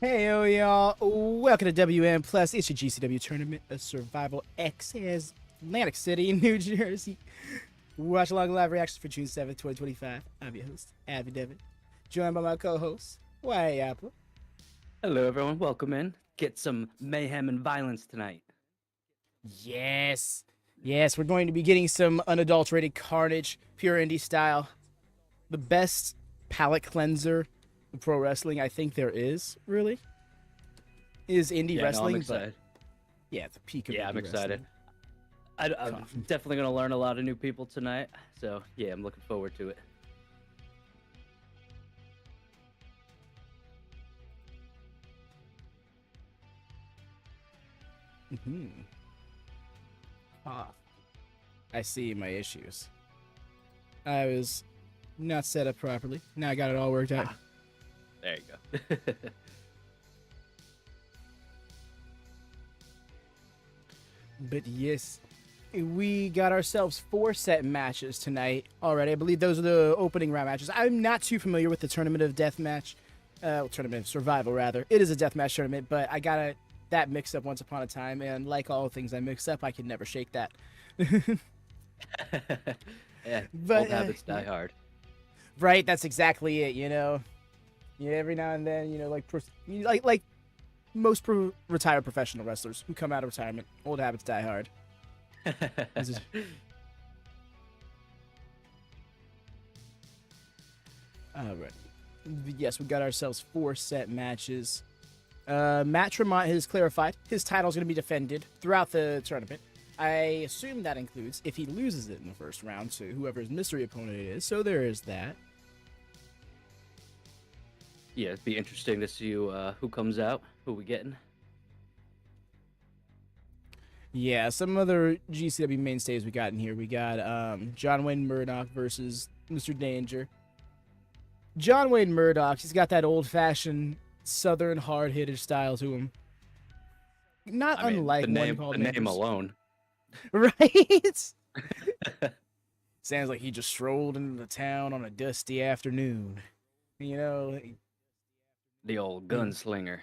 Hey, y'all. Welcome to WM Plus. It's your GCW tournament of Survival X as Atlantic City, New Jersey. Watch along live reactions for June 7th, 2025. I'm your host, Abby Devin, joined by my co-host, White Apple. Hello, everyone. Welcome in. Get some mayhem and violence tonight. Yes. Yes, we're going to be getting some unadulterated carnage, pure indie style. The best palate cleanser of pro wrestling I think there is, really, is indie Yeah, no, I'm wrestling, but excited. yeah, the peak of Yeah, indie I'm excited. wrestling. I'm definitely going to learn a lot of new people tonight. So, yeah, I'm looking forward to it. Mm-hmm. Ah, I see my issues. I was not set up properly. Now I got it all worked out. There you go. But yes, we got ourselves 4 set matches tonight already. I believe those are the opening round matches. I'm not too familiar with the Tournament of Deathmatch. Tournament of Survival, rather. It is a deathmatch tournament, but I got that mixed up once upon a time, and like all things I mix up, I can never shake that. Yeah, But old habits die hard. right, that's exactly it. Yeah, every now and then, like most retired professional wrestlers who come out of retirement, old habits die hard. All right. Yes, we got ourselves 4 set matches. Matt Tremont has clarified his title is going to be defended throughout the tournament. I assume that includes if he loses it in the first round to whoever his mystery opponent is. So there is that. Yeah, it'd be interesting to see who comes out, who we getting. Yeah, some other GCW mainstays we got in here. We got John Wayne Murdoch versus Mr. Danger. John Wayne Murdoch, he's got that old-fashioned Southern hard-hitter style to him. Not I mean, unlike the one name, called the name Neighbors. alone. Right? Sounds like he just strolled into the town on a dusty afternoon. You know, The old hmm, gunslinger.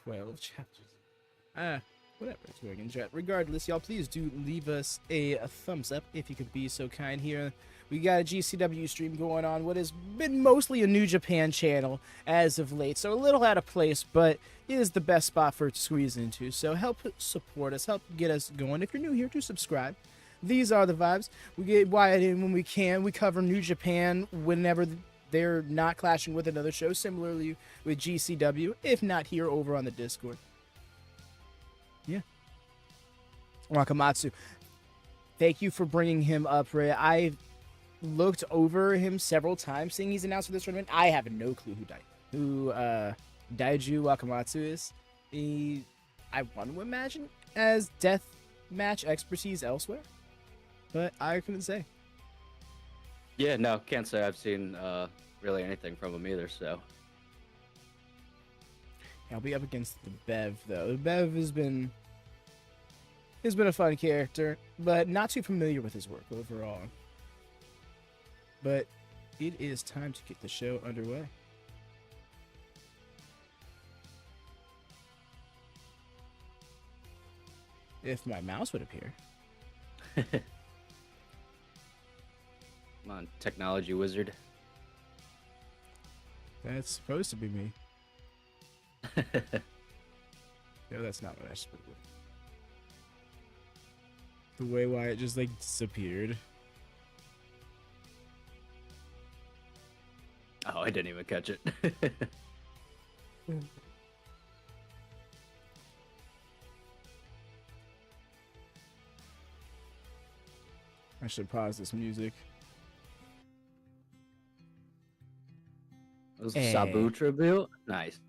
12 chapters. Whatever. It's working. Regardless, y'all, please do leave us a thumbs up if you could be so kind here. We got a GCW stream going on, what has been mostly a New Japan channel as of late, so a little out of place, but it is the best spot for it to squeeze into. So help support us, help get us going. If you're new here, do subscribe. These are the vibes. We get Wyatt in when we can. We cover New Japan whenever they're not clashing with another show, similarly with GCW, if not here over on the Discord. Yeah. Wakamatsu. Thank you for bringing him up, Ray. I've looked over him several times, seeing he's announced for this tournament. I have no clue who Daiju Wakamatsu is. I want to imagine as death match expertise elsewhere, but I couldn't say. Yeah, no, can't say I've seen really anything from him either, so. I'll be up against the Bev though. The Bev has been a fun character, but not too familiar with his work overall. But it is time to get the show underway. If my mouse would appear. Come on, technology wizard. That's supposed to be me. No, that's not what I supposed to do. The way Wyatt just like disappeared. Oh, I didn't even catch it. I should pause this music. Was Eh. Sabu tribute? Nice.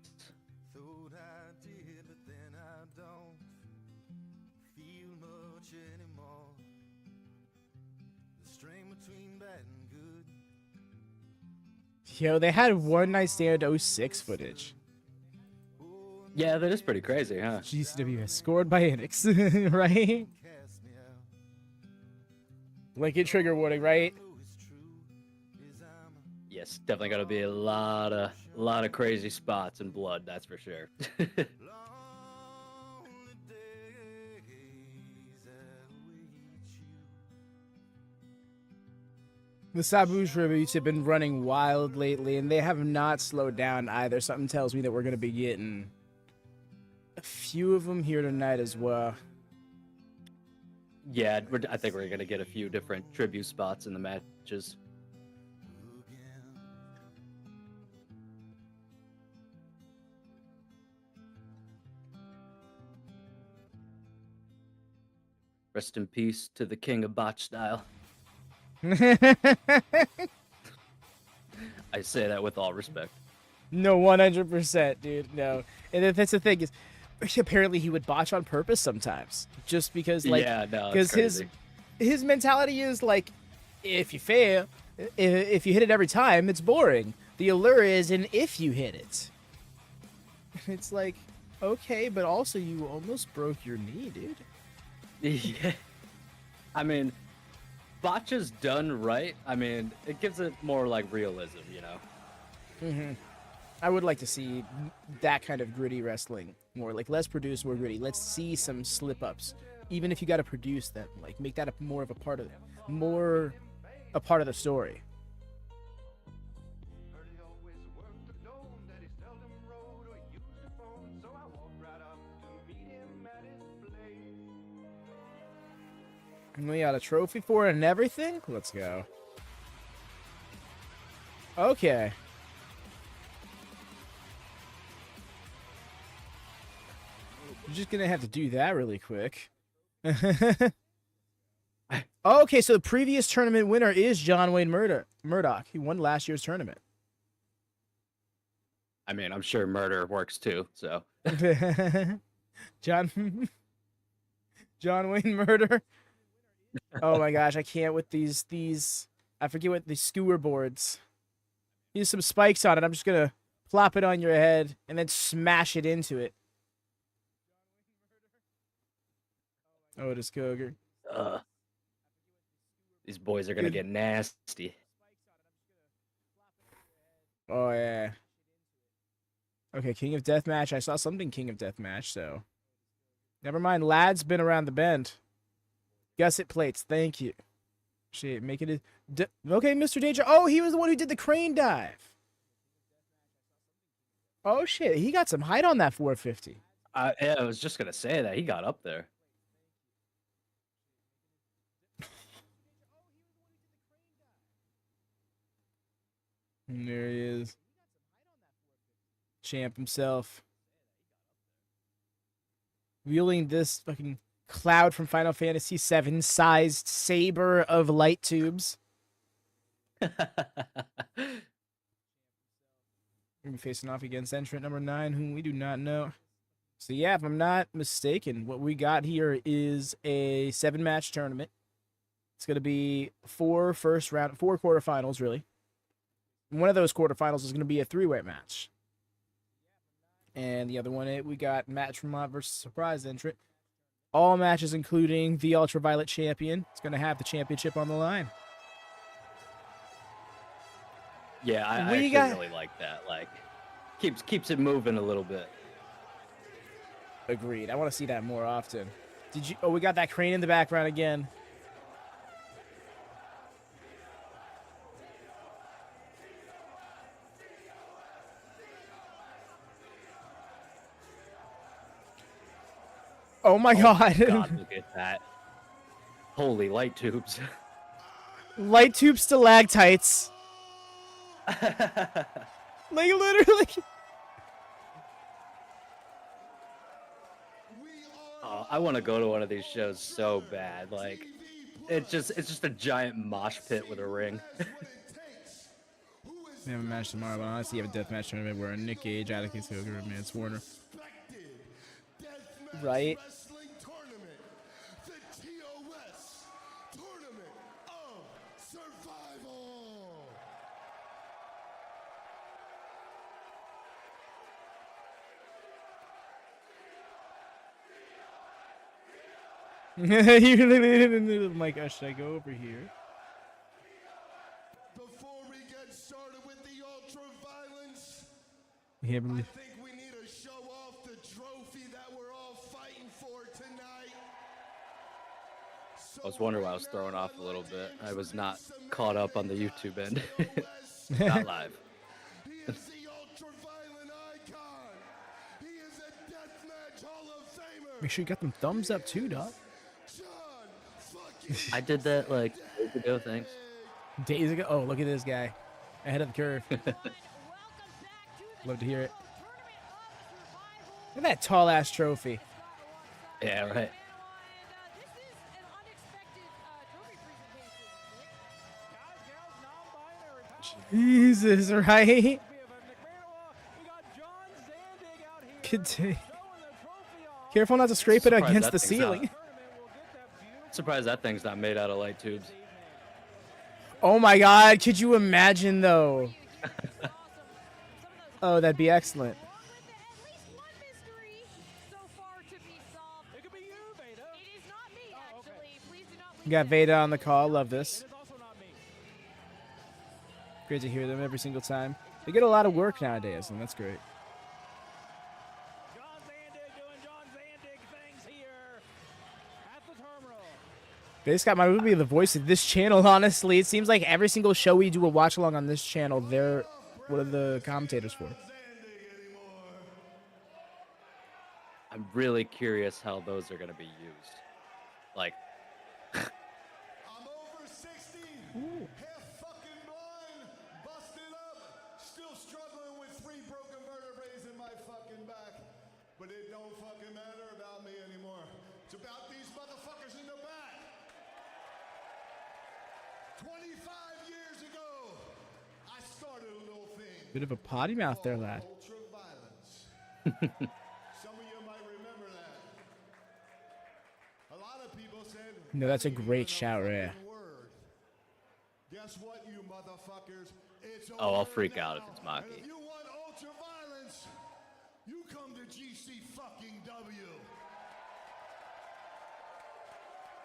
Thought I did, but then I don't feel much anymore. The strain between bad and good. Yo, they had One Night Stand 06 footage. Yeah, that is pretty crazy, huh? GCW has scored by Enix, right? Like a trigger warning, right? Yes, definitely gonna be a lot of crazy spots and blood. That's for sure. Lonely days await you. The Sabu tributes have been running wild lately, and they have not slowed down either. Something tells me that we're going to be getting a few of them here tonight as well. Yeah, I think we're gonna get a few different tribute spots in the matches. Rest in peace to the king of botch style. I say that with all respect. No, 100%, dude. No. And that's the thing is, apparently he would botch on purpose sometimes. Just because, like, Yeah, no, it's because crazy. his mentality is like, if you fail, if you hit it every time, it's boring. The allure is in if you hit it. It's like, okay, but also you almost broke your knee, dude. Yeah. I mean, botches done right. I mean, it gives it more like realism, you know. I would like to see that kind of gritty wrestling more. Like, less produced, more gritty. Let's see some slip-ups. Even if you got to produce them, like, make that more of a part of a part of the story. Heard he always worked alone, that he seldom rode or used a phone, so I walked right up to meet him at his place. And we got a trophy for it and everything? Let's go. Okay. You're just gonna have to do that really quick. Okay, so the previous tournament winner is John Wayne Murdoch. He won last year's tournament. I mean, I'm sure murder works too, so. John Wayne Murder. Oh my gosh, I can't with these I forget what these skewer boards. Use some spikes on it. I'm just gonna plop it on your head and then smash it into it. Otis Cogar. These boys are gonna get nasty. Oh yeah. Okay, King of Deathmatch. I saw something King of Deathmatch, so never mind. Lad's been around the bend. Gusset plates, thank you. Shit, make it okay, Mr. Danger. Oh, he was the one who did the crane dive. Oh shit, he got some height on that 450. Yeah, I was just gonna say that he got up there. And there he is. Champ himself. Wielding this fucking Cloud from Final Fantasy VII sized saber of light tubes. We're gonna be facing off against entrant number 9, whom we do not know. So yeah, if I'm not mistaken, what we got here is a 7-match tournament. It's gonna be 4 quarterfinals, really. One of those quarterfinals is gonna be a 3-way match. And the other one, we got Matt Tremont versus surprise entrant. All matches, including the Ultraviolent champion. It's going to have the championship on the line. Yeah, I actually really like that. Like, keeps it moving a little bit. Agreed. I want to see that more often. Oh, we got that crane in the background again. Oh my god. God, look at that. Holy light tubes. Light tube stalactites. Like, literally. I want to go to one of these shows so bad. Like, it's just a giant mosh pit with a ring. We have a match tomorrow, but honestly, you have a deathmatch tournament where Nick Gage, Atticus Cogar, and Mance Warner. Right? Wrestling tournament, the TOS Tournament of Survival. You really didn't. Oh my gosh, should I go over here? Before we get started with the Ultraviolence, Yeah, I think we need to show off the trophy that we're all fighting for tonight. I was wondering why I was thrown off a little bit. I was not caught up on the YouTube end. Not live. He is the Ultraviolent icon. He is a Deathmatch Hall of Famer. make sure you got them thumbs up too, dog. John fucking I did that like days ago, thanks. Days ago. Oh, look at this guy, ahead of the curve. Love to hear it. Look at that tall ass trophy. Yeah, right. Jesus, right? Continue. Careful not to scrape it Surprised against that the thing's out. ceiling. Surprised that thing's not made out of light tubes. Oh my god, could you imagine though? Oh, that'd be excellent. We got Veda on the call. Love this. Great to hear them every single time. They get a lot of work nowadays, and that's great. They just got my movie the voice of this channel, honestly. It seems like every single show we do a watch along on this channel, they're one of the commentators for. I'm really curious how those are gonna be used. Like, I'm over 60, half fucking blind, busted up, still struggling with 3 broken vertebrae in my fucking back. But it don't fucking matter about me anymore. It's about these motherfuckers in the back. 25 years ago, I started a little thing. Bit of a potty mouth there, lad. Ultraviolence. Some of you might remember that. A lot of people said. No, that's a "Hey, great you shout, know yeah. fucking word." Guess what, you motherfuckers? It's oh, I'll over freak out if now. it's And Maki. if you want ultraviolence, you come to GCW.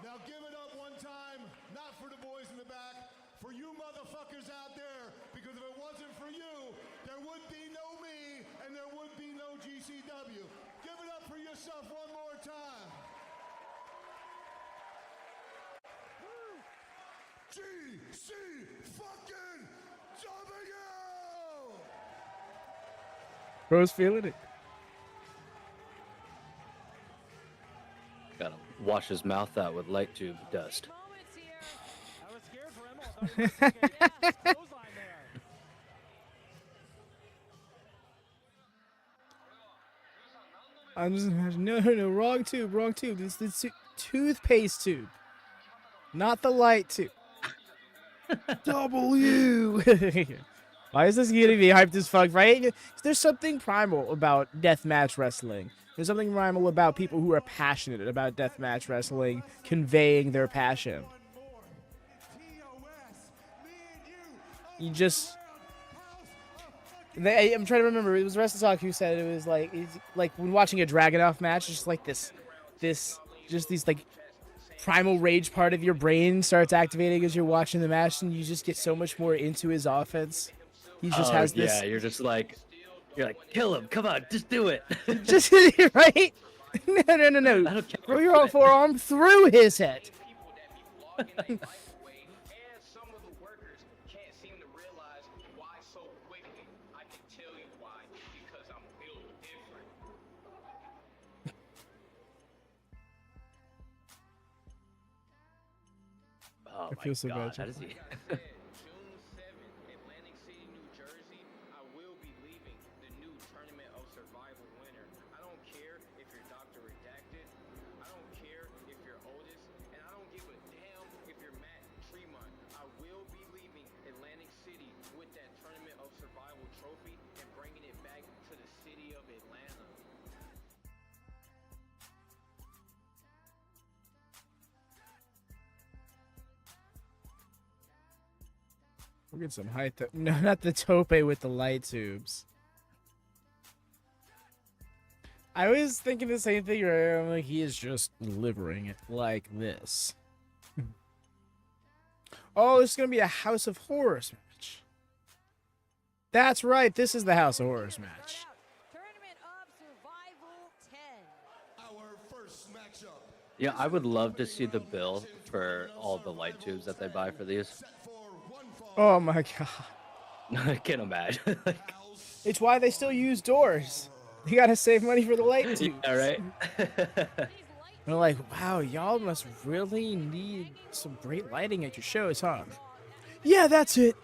Now give it up one time, not for the boys in the back, for you motherfuckers out there, because if it wasn't for you, there would be no me and there would be no GCW. Give it up for yourself one more time. GC fucking W! Bro's feeling it. Gotta wash his mouth out with light tube dust. I'm just imagining. No, wrong tube, wrong tube. It's the toothpaste tube, not the light tube. W. Why is this getting me hyped as fuck, right? There's something primal about deathmatch wrestling. There's something primal about people who are passionate about deathmatch wrestling, conveying their passion. You just... I'm trying to remember. It was WrestleTalk who said it was like, it's like when watching a Dragunov match, just like just these like primal rage part of your brain starts activating as you're watching the match, and you just get so much more into his offense. He just has this. Yeah, you're like, kill him, come on, just do it. Just right? No. I don't care. Throw your forearm through his head. Oh I my feel so God, bad. how does he? June 7th, Atlantic City, New Jersey. I will be leaving the new Tournament of Survival winner. I don't care if you're Dr. Redacted. I don't care if you're Otis. And I don't give a damn if you're Tremont. I will be leaving Atlantic City with that Tournament of Survival trophy and bringing it back to the city of Atlanta. We'll get some height. No, not the tope with the light tubes. I was thinking the same thing. Right? I'm like, he is just delivering it like this. Oh, this is gonna be a House of Horrors match. That's right. This is the House of Horrors match. Tournament of Survival 10. Our first matchup. Yeah, I would love to see the bill for all the light tubes that they buy for these. Set for one fall. Oh my god. I can't imagine. Like, It's why they still use doors. You gotta save money for the light tubes. yeah, right? They're like, wow, y'all must really need some great lighting at your shows, huh? Yeah, that's it.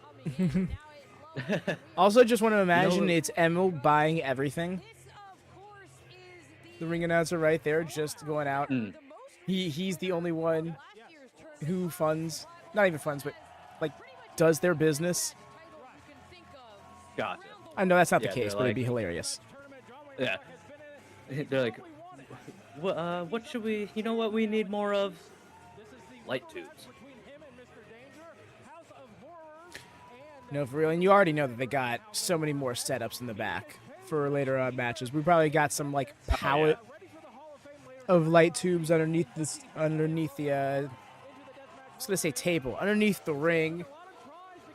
Also, just want to imagine it's Emil buying everything. The ring announcer right there, just going out. He's the only one who funds, not even funds, but like does their business. Gotcha. I know that's not the Yeah, case, they're but it'd like- be hilarious. Yeah. They're like, what should we, you know what we need more of? Light tubes. No, for real. And you already know that they got so many more setups in the back for later on matches. We probably got some like palette of light tubes underneath this, underneath the, I was gonna say table, underneath the ring.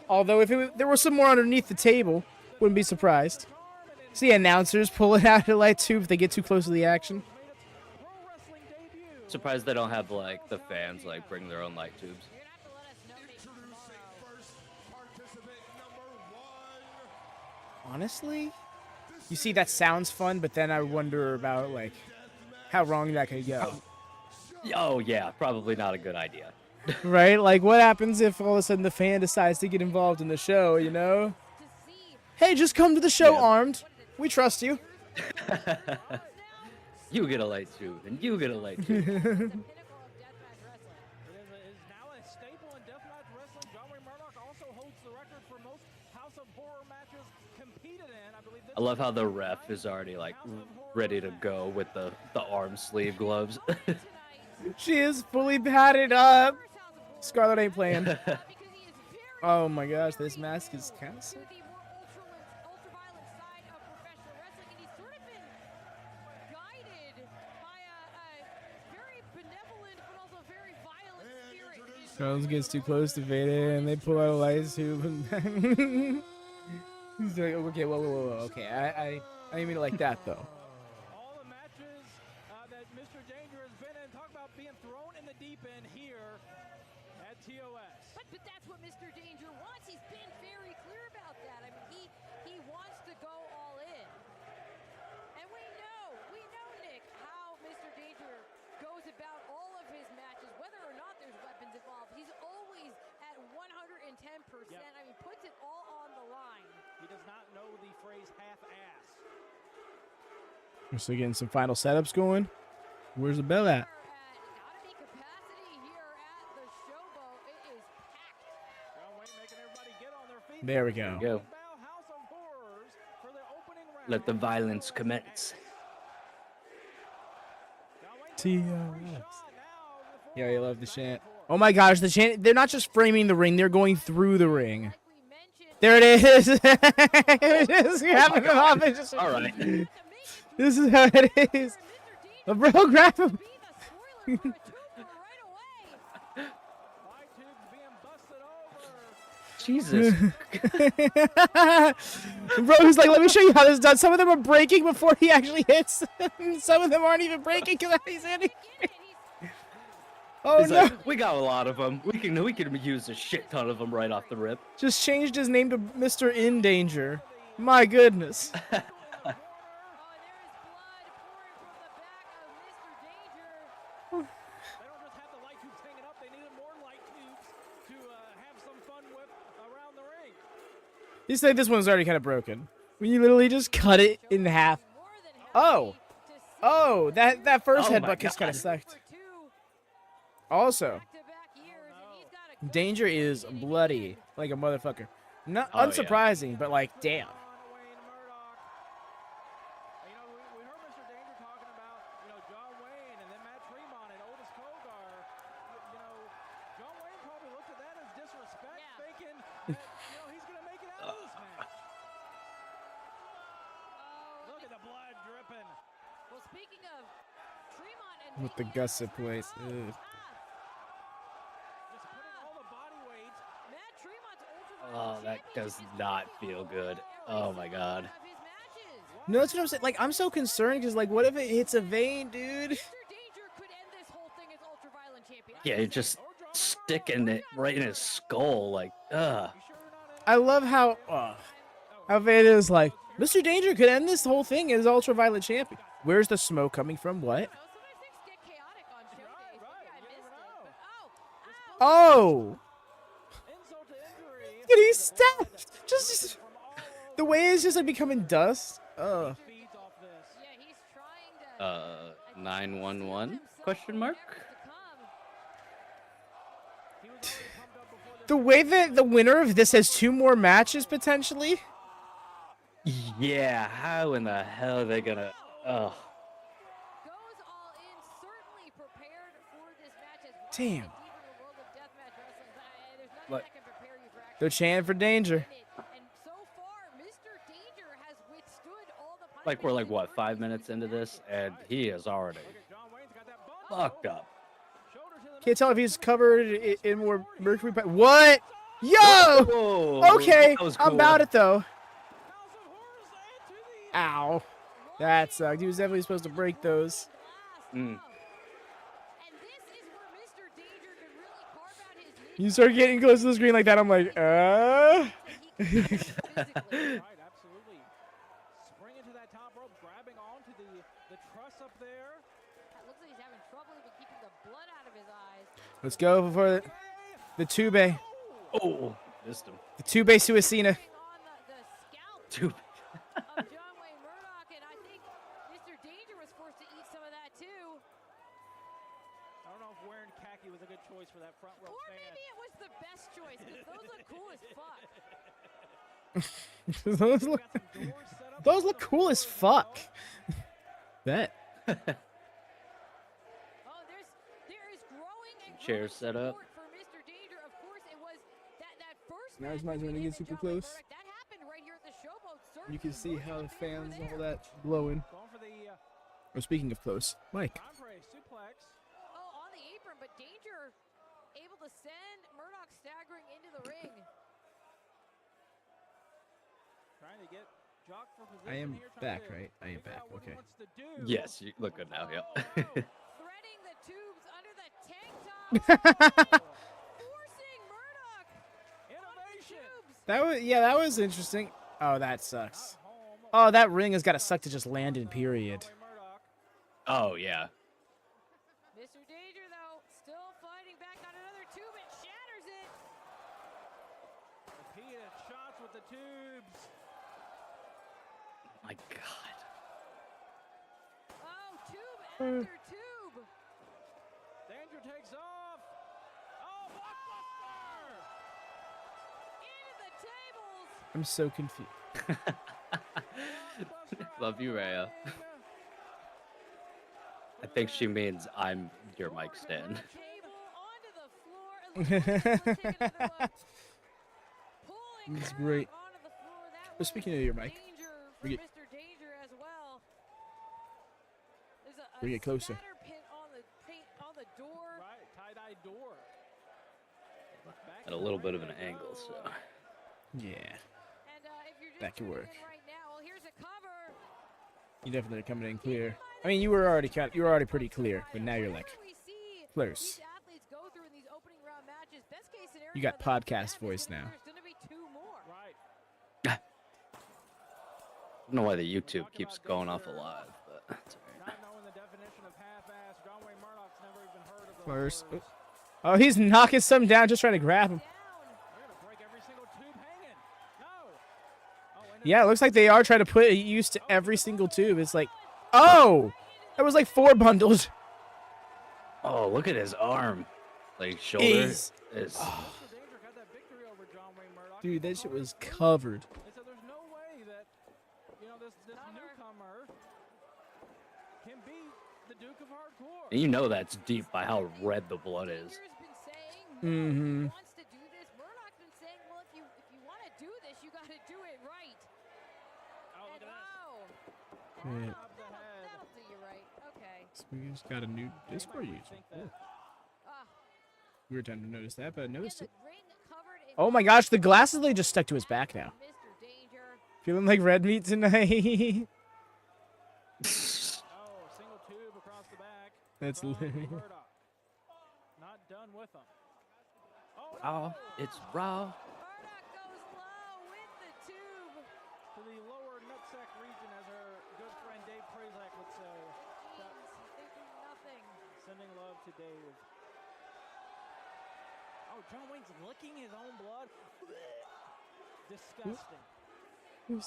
Although if there was some more underneath the table, wouldn't be surprised. See announcers pulling out a light tube if they get too close to the action. Surprised they don't have like the fans like bring their own light tubes. Honestly, you see, that sounds fun, but then I wonder about like how wrong that could go. Oh yeah, probably not a good idea. Right? Like, what happens if all of a sudden the fan decides to get involved in the show, you know? Hey, just come to the show Yeah. armed. We trust you. You get a light tube, and you get a light tube. Is now a staple in deathmatch wrestling. John Wayne Murdoch also holds the record for most House of Horror matches competed in. I believe I love how the ref is already like ready to go with the arm sleeve gloves. She is fully padded up. Scarlett ain't playing. Oh my gosh, this mask is kind of sick. ultraviolet side of professional wrestling, and he's sort of been guided by a very benevolent but also very violent spirit. Charles gets too close to Vader, and they pull out a light tube. And he's like, okay, whoa. Okay, I didn't mean it like that though. All the matches that Mr. Danger has been in, talk about being thrown in the deep end here at TOS. But that's what Mr. Danger wants. He's been very clear about that. I mean, he wants to go all in. And we know, Nick, how Mr. Danger goes about all of his matches, whether or not there's weapons involved. He's always at 110%. Yep. I mean, puts it all on the line. He does not know the phrase half-ass. We're still getting some final setups going. Where's the bell at? Gotta be capacity here at the Showboat. It is packed. John Wayne making everybody get on their feet. There we go. Go. Bow House of Horrors for the opening round. Let the violence commence. TOS. Yeah, you love the chant. Oh my gosh, the chant. They're not just framing the ring, they're going through the ring. Like we mentioned, There it is. Just grabbing them off. It's just- All right. This is how it is. Oh, bro, grab him. be the spoiler for a tuber right away. Light tubes being busted over. Jesus. Bro, he's like, let me show you how this is done. Some of them are breaking before he actually hits. Some of them aren't even breaking because he's hitting. Oh He's no! like, we got a lot of them. We can use a shit ton of them right off the rip. Just changed his name to Mr. In Danger. My goodness. Oh, and there is blood pouring from the back of Mr. Danger. They don't just have the light tubes hanging up, they needed more light tubes to have some fun with around the ring. You say this one's already kind of broken. When you literally just cut it in half. More than happy Oh. to see Oh, that first Oh my headbutt just kind of God. sucked. for two Also, back-to-back years, and he's got a good Danger is bloody like a motherfucker. Not Oh, yeah. unsurprising, but like, damn. On Wayne Murdoch. You know, we heard Mr. Danger talking about, John Wayne and then Matt Tremont and Otis Cogar. John Wayne probably looked at that as disrespect, Yeah. thinking that, he's going to make it out of this match. Oh, Look at the blood dripping. well, speaking of Tremont and With the making it gusset place. Ugh. Just putting all the body weight. Matt Tremont's ultraviolet Oh, that does championship is not going feel over good. there. Oh my god. Of his matches. No, that's what I'm saying. Like, I'm so concerned because, like, what if it hits a vein, dude? Mr. Danger could end this whole thing as Ultraviolent champion. Yeah, you're just sticking it right in his skull, like, ugh. I love how Veda is like, Mr. Danger could end this whole thing as Ultraviolent champion. Where's the smoke coming from? What? You know, sometimes things get chaotic on show days. Maybe I missed it. But Oh! Insult to injury. Getting stabbed! Just the way it's just like becoming dust. Ugh. Feeds off this. yeah, he's trying to. 911? Question mark? He was already pumped up before this. The way that the winner of this has 2 more matches potentially. Yeah, how in the hell are they gonna... Ugh. Goes all in, certainly prepared for this match as well. Damn. Deep in the world of deathmatch wrestling, there's nothing Look. that can prepare you for actually They're chanting for Danger. in it. And so far, Mr. Danger has withstood all the Like, we're like, punishment what, he's 5 earned in minutes into matches. this, and he is already John Wayne's got that bump. fucked up. Shoulder to the Can't tell if he's covered in more mercury. What? Yo! Whoa! Okay, That was I'm cool. about it though. House of Horrors and to the Ow. That sucked. He was definitely supposed to break those. Mm. And this is where Mr. Danger can really carve out his niche. You start getting close to the screen like that, I'm like, That he can do physically. right, absolutely. Spring into that top rope, grabbing onto the truss up there. That looks like he's having trouble even keeping the blood out of his eyes. Let's go for the Tube. The Oh, missed him. Tube Suicina. On the scalp Dude. of John Wayne Murdoch, and I think Mr. Danger was forced to eat some of that too. I don't know if wearing khaki was a good choice for that front row Or fan. maybe it was the best choice, because those look cool as fuck. those look, Got some doors set up those on look the cool as floor fuck. now. Bet. Oh, there is growing and Chairs growing set up. support for Mr. Danger. Of course, it was that first Now it's match my turn to between get him and super John Wayne close. Murdoch, that happened right here at the Showboat. You can see Certainly how the most of the fans were and all there. that blowing. Going for the Oh, speaking of close, Mike. Andre suplex. Oh, on the apron, but Danger able to send Murdoch staggering into the ring. Trying to get Jock for position I am here, trying back, to right? I am figure back. out what he Okay. wants to do. Yes, you look good now, yep. Threading the tubes under the tank top. Forcing Murdoch Innovation. tubes. That was interesting. Oh, that sucks. Not home. Oh, that ring has got to suck to just land in. Period. John Wayne Murdoch. Oh, yeah. Mr. Danger, though, still fighting back on another tube and shatters it. Repeated shots with the tubes. My God. Oh, tube after tube. Danger takes off. Oh, blockbuster! Into the tables. I'm so confused. Blockbuster Love you, out of the Rhea. ring. I think she means I'm your mic stand. Table onto the floor. Elizabeth taking another look. Pulling That's Murdoch great. onto the floor. That Well, was speaking of your mic, danger for bring it- Mr. Danger as well. There's a Bring it closer. scatter pin on the paint on the door. Right, tie-dye door. Back At a in the little bit ring of an they angle, go. so. Yeah. And if you're just That could tuning work. in right now, well, here's a cover. You definitely are coming in clear. I mean, you were already pretty clear, but now you're like, Whatever we see close. these athletes go through in these opening round matches, best case scenario, You got the next podcast match is voice gonna- now. There's gonna be 2 more. Right. I don't know why the YouTube keeps going off a lot, but that's alright. Not knowing the definition of half-ass, John Wayne Murdoch's never even heard of those First. words. Oh, he's knocking some down, just trying to grab him. Down. They're gonna break every single tube hanging. No. Oh, and Yeah, it looks like they are trying to put use to every single tube. It's like, oh, that was like 4 bundles. Oh, look at his arm. Like, shoulder Jeez. is... Mr. Danger got that victory over John Wayne Murdoch. Dude, that shit was covered. And so there's no way that, this newcomer can beat the Duke of Hardcore. And you know that's deep by how red the blood is. Danger's been saying Mhm. he wants to do this. Murdoch's been saying, well, if you want to do this, you got to do it right. Oh, look And at that. Yeah. Up the head. that'll do you right. Okay. We just got a new Discord You might user. think Oh, that- Ah, weird time to notice that, but I yeah, noticed the it. ring covered in Oh my gosh, the glasses they just stuck to his back now. Mr. Danger. Feeling like red meat tonight. Oh, single tube across the back. That's from literally- Murdoch. Not done with him. Oh, Oh, it's raw. Murdoch goes low with the tube. to the lower nutsack region, as our good friend Dave Prazak would say. Jeez, they do nothing. Sending love to Dave. Oh, John Wayne's licking his own blood. Disgusting. Yeah.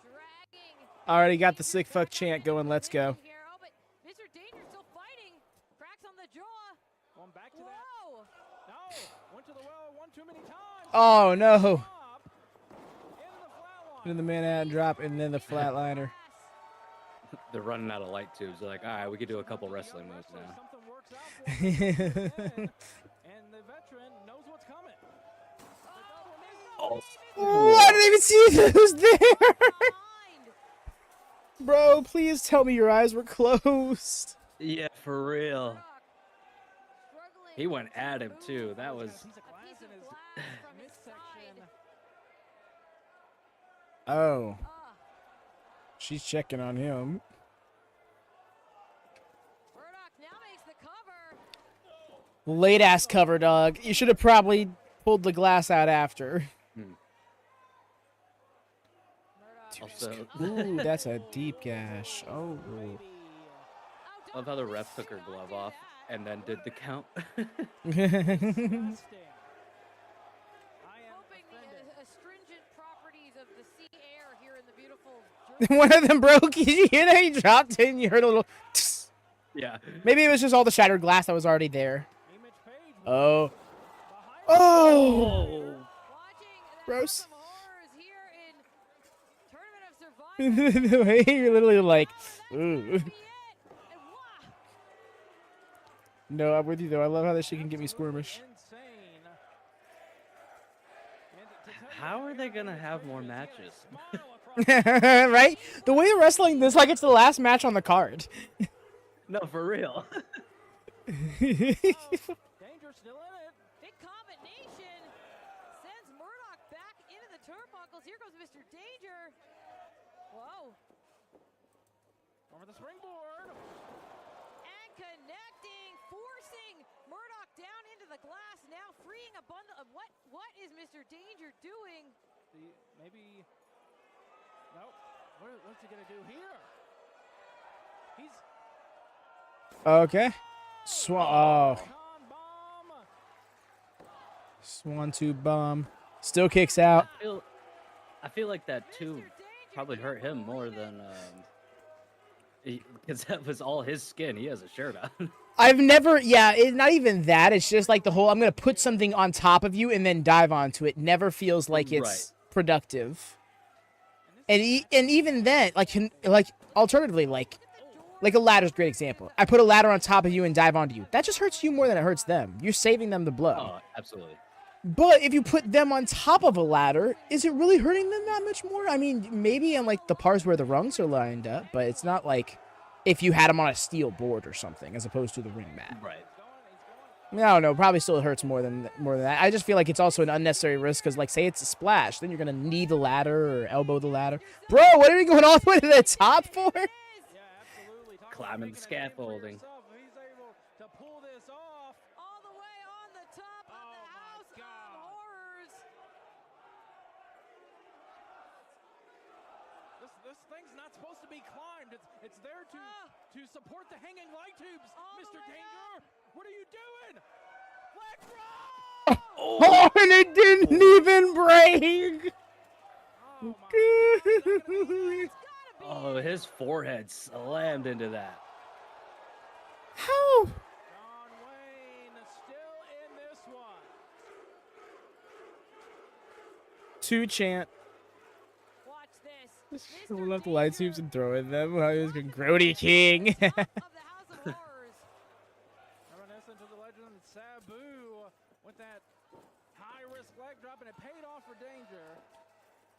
Dragging. Already got the sick fuck chant going. Let's go. Here. Oh, but Mr. Danger still fighting. Cracks on the jaw. Going back to that. Whoa. No. Went to the well one too many times. Oh no! Stop. Into the flat line. And the Manhattan drop, and then the flatliner. They're running out of light tubes. They're like, all right, we could do a couple wrestling moves now. Something works out for him. And the veteran knows what's coming. Oh, I didn't even see who's there. Bro, please tell me your eyes were closed. Yeah, for real. Struggling He went to at him move too. That was. Piece of a glass piece in of his glass from his midsection. side. Oh, Ah, she's checking on him. Murdoch now makes the cover. Late ass cover, dog. You should have probably pulled the glass out after. Murdoch. Also, Ooh, that's a deep gash. Oh. Baby. Oh, love how the don't ref took her don't glove do off that. and then did the count. Disgusting. I am Hoping offended. the astringent properties of the sea air here in the beautiful Jersey. One of them broke. Did you hear that? He dropped it and you heard a little. Tss. Yeah. Maybe it was just all the shattered glass that was already there. Image page. Oh. Behind Oh. Oh. Watching the Gross. House of Horrors here in Tournament of Survivor. The way you're literally like, Oh, ooh. that's gotta be it. And wah. No, I'm with you though. I love how this shit can get me squirmish. Insane. And to tell you How are the they truth, gonna it's have crazy more because he had a matches? smile across Right? The way they're wrestling this like it's the last match on the card. No, for real. Danger still in it. Big combination sends Murdoch back into the turnbuckles. Here goes Mr. Danger. Whoa. Over the springboard. And connecting, forcing Murdoch down into the glass. Now freeing a bundle of what is Mr. Danger doing? Maybe. Nope. What's he gonna do here? He's Okay. Oh. con bomb. Swan tube bomb. Still kicks out. I feel like that too Danger, probably can hurt you him more believe than because that was all his skin. He has a shirt on. I've never, yeah, it's not even that. It's just like the whole, I'm going to put something on top of you and then dive onto it. Never feels like it's productive. And and even then, like alternatively, like a ladder's a great example. I put a ladder on top of you and dive onto you. That just hurts you more than it hurts them. You're saving them the blow. Oh, absolutely. But if you put them on top of a ladder, is it really hurting them that much more? I mean, maybe in like the parts where the rungs are lined up, but it's not like if you had them on a steel board or something, as opposed to the ring mat. Right. I don't know. Probably still hurts more than that. I just feel like it's also an unnecessary risk because, like, say it's a splash, then you're gonna knee the ladder or elbow the ladder. Bro, what are you going all the way to the top for? Yeah, absolutely. Talk about Climbing making the a name for scaffolding. yourself. If he's able to pull this off. all the way on the top of Oh the my House of God. Horrors. This thing's not supposed to be climbed. It's there to support the hanging light tubes, All the Mr. way Danger. What are you doing? Leg drop! Oh, and it didn't even break. Oh my God. Gotta be Oh, his forehead slammed into that. How? John Wayne still in this one. Two chant. Watch this. Someone Mr. left the light Danger tubes and throw in them. I was going Grody King. top of the House of Horrors. Reminiscent to the legend of Sabu with that high-risk leg drop, and it paid off for Danger.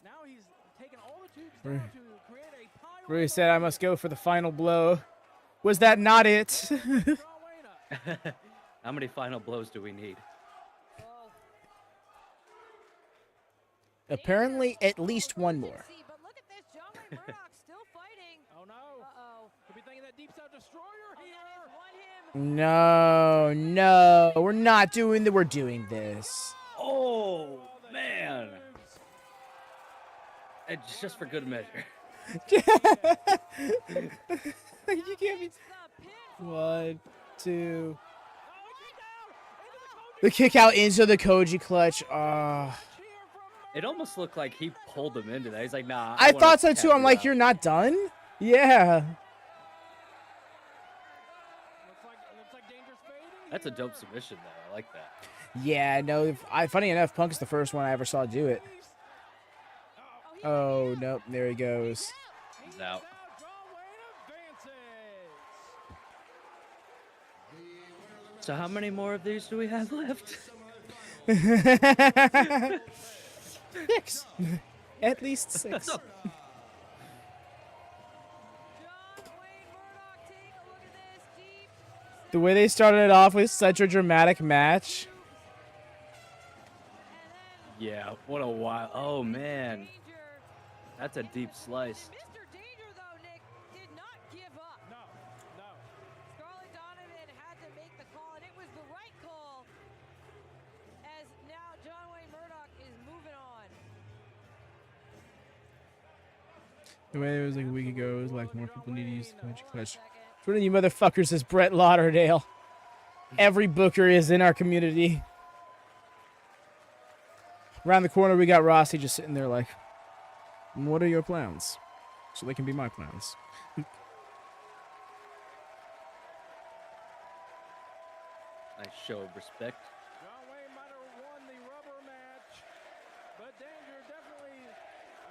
Now he's taking all the tubes down to create a pile. Roy said I must go for the final blow. Was that not it? John Wayne up. How many final blows do we need? Whoa. Apparently, at least one more. See, but look at Murdoch still fighting. Oh no. Uh-oh. Could be thinking that Deep South Destroyer Oh, that here. has won him. No, no, we're not doing that. We're doing this. Oh, man. It's just for good measure. You can't be. It's the pinfall. 1, 2. Oh, he kicked out. Into the Koji The kick out into the Koji clutch. here from It almost looked like he pulled him into that. He's like, nah. I wanna thought so tap too. I'm you like, out. you're not done? Yeah. Looks like Danger's fading. That's a dope submission, though. I like that. Yeah, no. Funny enough, Punk's the first one I ever saw do it. Oh, nope. There he goes. He's out. John Wayne advances. So how many more of these do we have left? 6. At least 6. John Wayne Murdoch, take a look at this. Deep. The way they started it off with such a dramatic match. Yeah, what a while. Oh, man. Danger. That's a deep slice. Mr. Danger, though, Nick, did not give up. No, no. Scarlett Donovan had to make the call, and it was the right call. As now John Wayne Murdoch is moving on. The way it was like a week ago, it was like more people need to use the Magic Clutch. Second. Which one of you motherfuckers is Brett Lauderdale? Every booker is in our community. Around the corner, we got Rossi just sitting there like, what are your plans? So they can be my plans. Nice show of respect. John Wayne might have won the rubber match, but Danger definitely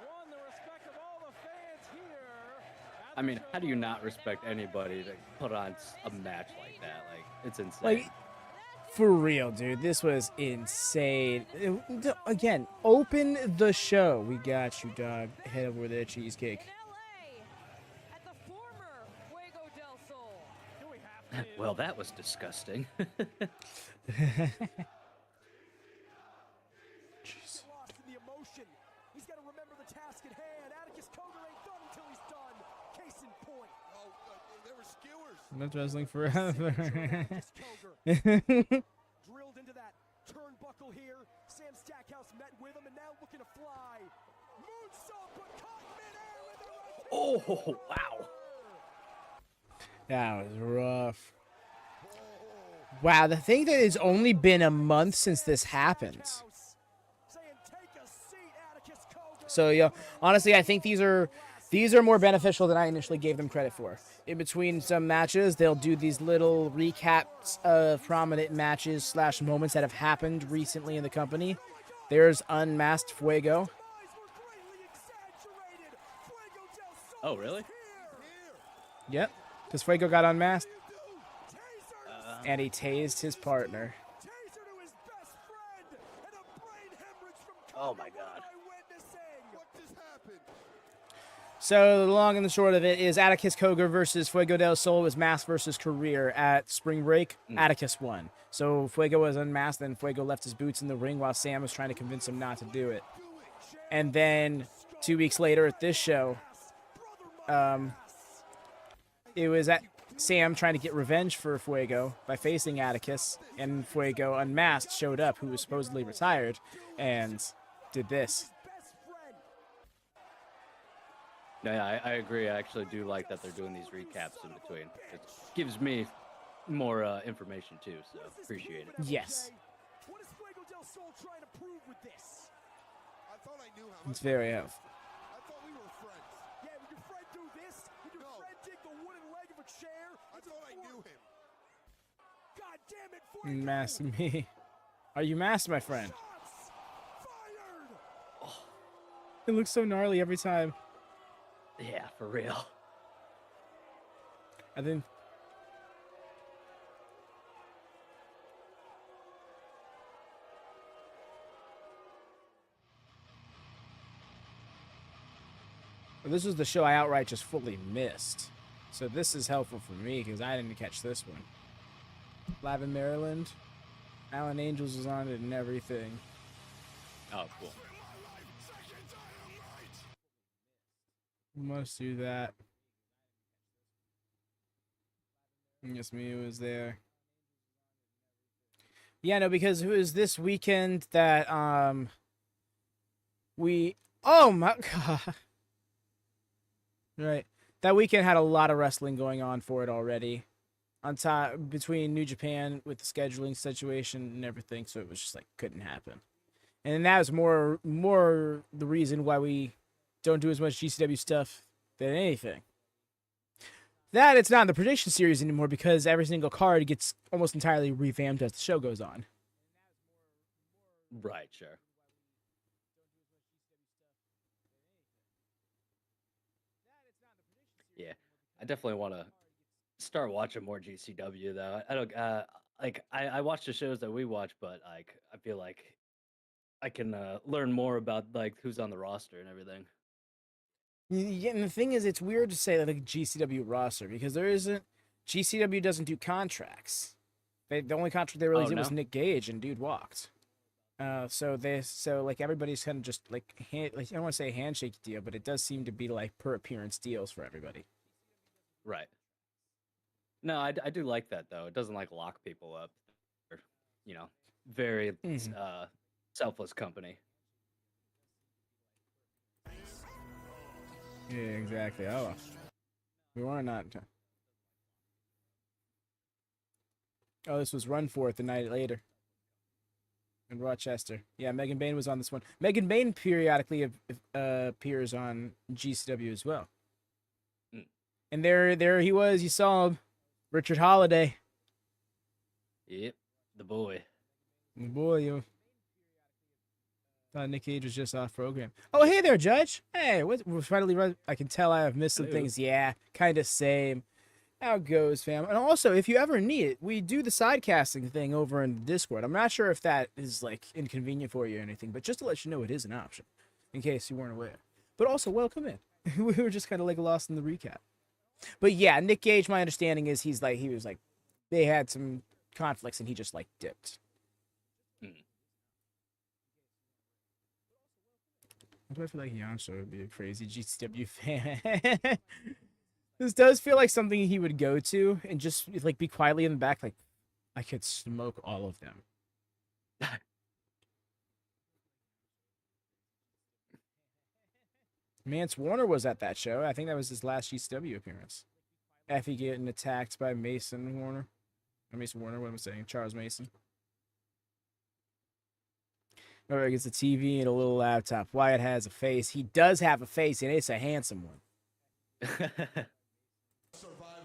won the respect of all the fans here. at I the mean, how do you Showboat. not respect anybody that put on a match like that? Like, it's insane. Like, for real, dude. This was insane. Again, open the show. We got you, dog. Head over there, cheesecake. In LA, at the former Fuego del Sol. Do we have to? Well, that was disgusting. Jeez. Lost in the emotion. He's got to remember the task at hand. Atticus Cogar ain't done until he's done. Case in point. Oh, there were skewers. Not wrestling forever. Atticus Cogar drilled into that turnbuckle here. Sam Stackhouse met with him and now looking to fly. Moonsault, but caught midair with the right Oh, wow. That was rough. Wow, the thing that it's only been a month since this happened. saying, take a seat, Atticus Cogar. So, yeah, honestly, I think these are more beneficial than I initially gave them credit for. In between some matches, they'll do these little recaps of prominent matches / moments that have happened recently in the company. There's Unmasked Fuego. Eyes were greatly exaggerated. Fuego del Sol Oh, really? is here. Yep, because Fuego got unmasked, Taser to and he tased his partner. Taser to his best friend, and a brain hemorrhage from Oh, my Cogar God. by witnessing. What just happened? So the long and the short of it is Atticus Cogar versus Fuego del Sol was masked versus career at Spring Break. Atticus won. So Fuego was unmasked, then Fuego left his boots in the ring while Sam was trying to convince him not to do it. And then 2 weeks later at this show, it was at Sam trying to get revenge for Fuego by facing Atticus, and Fuego unmasked showed up, who was supposedly retired, and did this. Best friend. Yeah, I agree. I actually do like that they're doing these recaps in between. It gives me more information too, so appreciate it. Yes. What is Fuego del Sol trying to prove with this? I thought I knew how. It's very helpful. I thought we were friends. Yeah, would your friend do this? Would your No. friend dig the wooden leg of a chair? I thought I knew him. God damn it, Fuego! Mask me. Are you masked, my friend? Shots fired! It looks so gnarly every time. Yeah, for real. And then this was the show I outright just fully missed. So this is helpful for me because I didn't catch this one. Live in Maryland. Alan Angels was on it and everything. Oh, cool. We must do that. Yes, me was there. Yeah, no, because it was this weekend that we oh my god. Right. That weekend had a lot of wrestling going on for it already. On top between New Japan with the scheduling situation and everything, so it was just like couldn't happen. And that was more the reason why we don't do as much GCW stuff than anything. That it's not in the prediction series anymore because every single card gets almost entirely revamped as the show goes on. Right, sure. Yeah, I definitely want to start watching more GCW though. I don't like I watch the shows that we watch, but like I feel like I can learn more about like who's on the roster and everything. Yeah, and the thing is, it's weird to say that like GCW roster because there isn't. GCW doesn't do contracts. The only contract they really Oh, did was no? Nick Gage, and dude walked. So like everybody's kind of just like like I don't want to say a handshake deal, but it does seem to be like per appearance deals for everybody. Right. No, I do like that though. It doesn't like lock people up. Or, you know, very Mhm. selfless company. Yeah, exactly. Oh, we were not. Oh, this was Run For It the night later in Rochester. Yeah, Megan Bain was on this one. Megan Bain periodically appears on GCW as well. Mm. And there he was. You saw him, Richard Holiday. Yep, the boy. Boy, you thought Nick Cage was just off program. Oh, hey there, Judge. Hey, we're finally. I can tell I have missed some Hello. things. Yeah, kind of same. How it goes, fam. And also, if you ever need it, we do the sidecasting thing over in Discord. I'm not sure if that is like inconvenient for you or anything, but just to let you know, it is an option, in case you weren't aware. But also, welcome in. We were just kind of like lost in the recap. But yeah, Nick Gage. My understanding is he was like, they had some conflicts and he just like dipped. Mm. Why do I feel like Yamcha would be a crazy GCW fan? This does feel like something he would go to and just like be quietly in the back, like I could smoke all of them. Mance Warner was at that show. I think that was his last GCW appearance. Effie getting attacked by Mason Warner. Or Mason Warner, what am I saying? Charles Mason. Remember, he gets a TV and a little laptop. Wyatt has a face. He does have a face, and it's a handsome one.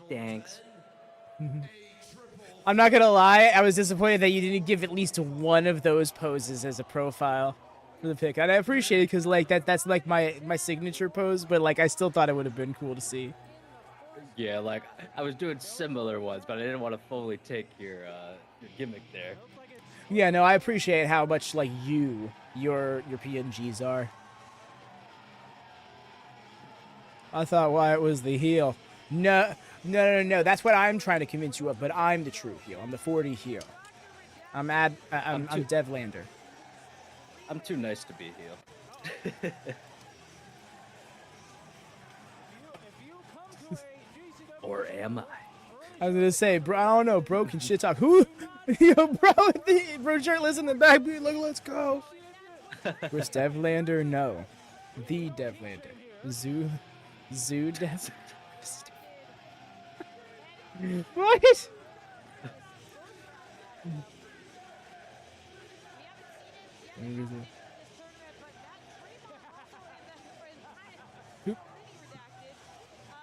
Thanks. I'm not gonna lie, I was disappointed that you didn't give at least one of those poses as a profile for the pick. And I appreciate it because like that's like my signature pose, but like I still thought it would have been cool to see. Yeah, like I was doing similar ones, but I didn't want to fully take your gimmick there. Yeah, no, I appreciate how much like your PNGs are. I thought Wyatt was the heel. No. That's what I'm trying to convince you of, but I'm the true heel. I'm the 40 heel. I'm Devlander. I'm too nice to be heel. Or am I? I was gonna say, bro, I don't know, bro can shit talk. Who? Yo, bro shirtless in the back, dude, look, let's go. Where's Devlander? No. The Devlander. Zoo Dev. What?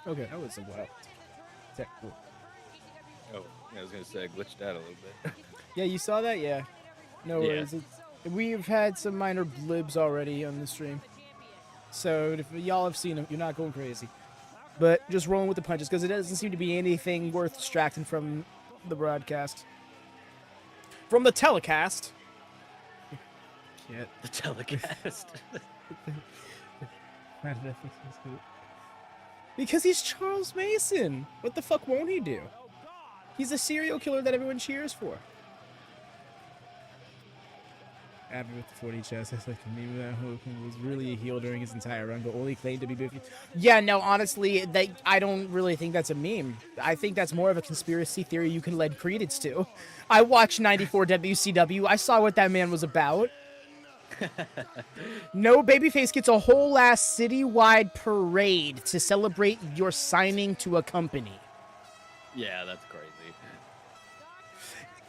Okay, that was a wild. Cool. Oh, I was gonna say I glitched out a little bit. Yeah, you saw that? Yeah. No Yeah. worries. We've had some minor blibs already on the stream. So if y'all have seen them, you're not going crazy. But just rolling with the punches, because it doesn't seem to be anything worth distracting from the broadcast. From the telecast. Shit. The telecast. Because he's Charles Mason. What the fuck won't he do? He's a serial killer that everyone cheers for. Abby with the 40 chest. That's like the meme of that who was really a heel during his entire run, but only claimed to be Biffy. Yeah, no, honestly, I don't really think that's a meme. I think that's more of a conspiracy theory you can lend credence to. I watched 94 WCW. I saw what that man was about. No, babyface gets a whole ass citywide parade to celebrate your signing to a company. Yeah, that's crazy.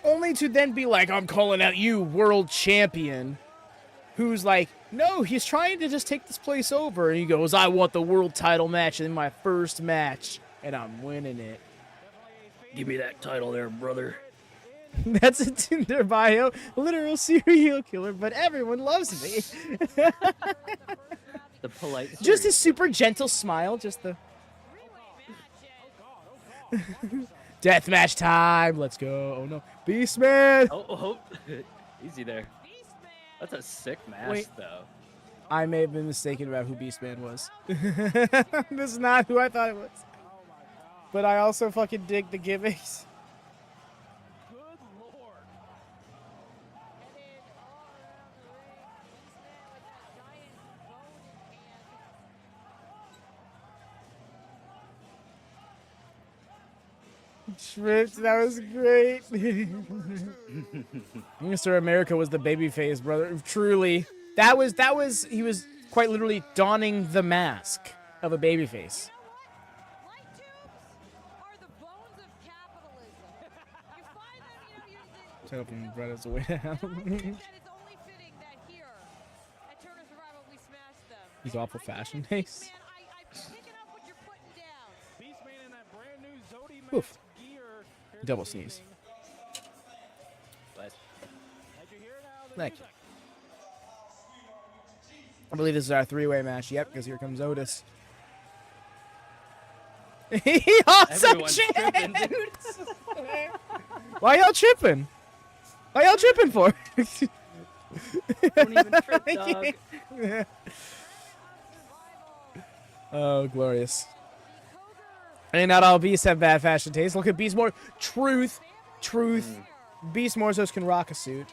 Only to then be like, I'm calling out you, world champion. Who's like, no, he's trying to just take this place over. And he goes, I want the world title match in my first match. And I'm winning it. Give me that title there, brother. That's a Tinder bio. Literal serial killer, but everyone loves me. The polite. Just serial a super gentle smile. Just the... Deathmatch time. Let's go. Oh, no. Beastman. Oh. Easy there. That's a sick mask, Wait. though. I may have been mistaken about who Beastman was. This is not who I thought it was. But I also fucking dig the gimmicks. Good lord. And then all around the ring, Beastman with that giant bone in hand. Tripped, that was great. Mr. America was the babyface, brother. Truly. That was he was quite literally donning the mask of a babyface. You know what? Light tubes are the bones of capitalism. You find them, Set up and right as a way down. that it's only fitting that here at Turner Survival we smash them. These awful fashion days. Man, I'm picking up what you're putting down. Beastman in that brand new Zodi Oof. mask gear. here Double this sneeze. evening. Nice. As you hear now, the Thank you. music. I believe this is our three-way match. Yep, because here comes Otis. He also Everyone's tripping, tripped. dude. Why y'all tripping? Why y'all tripping for? Don't even trip, dog. Oh, glorious. And not all beasts have bad fashion taste. Look at Beast more truth. Beast Morzos can rock a suit.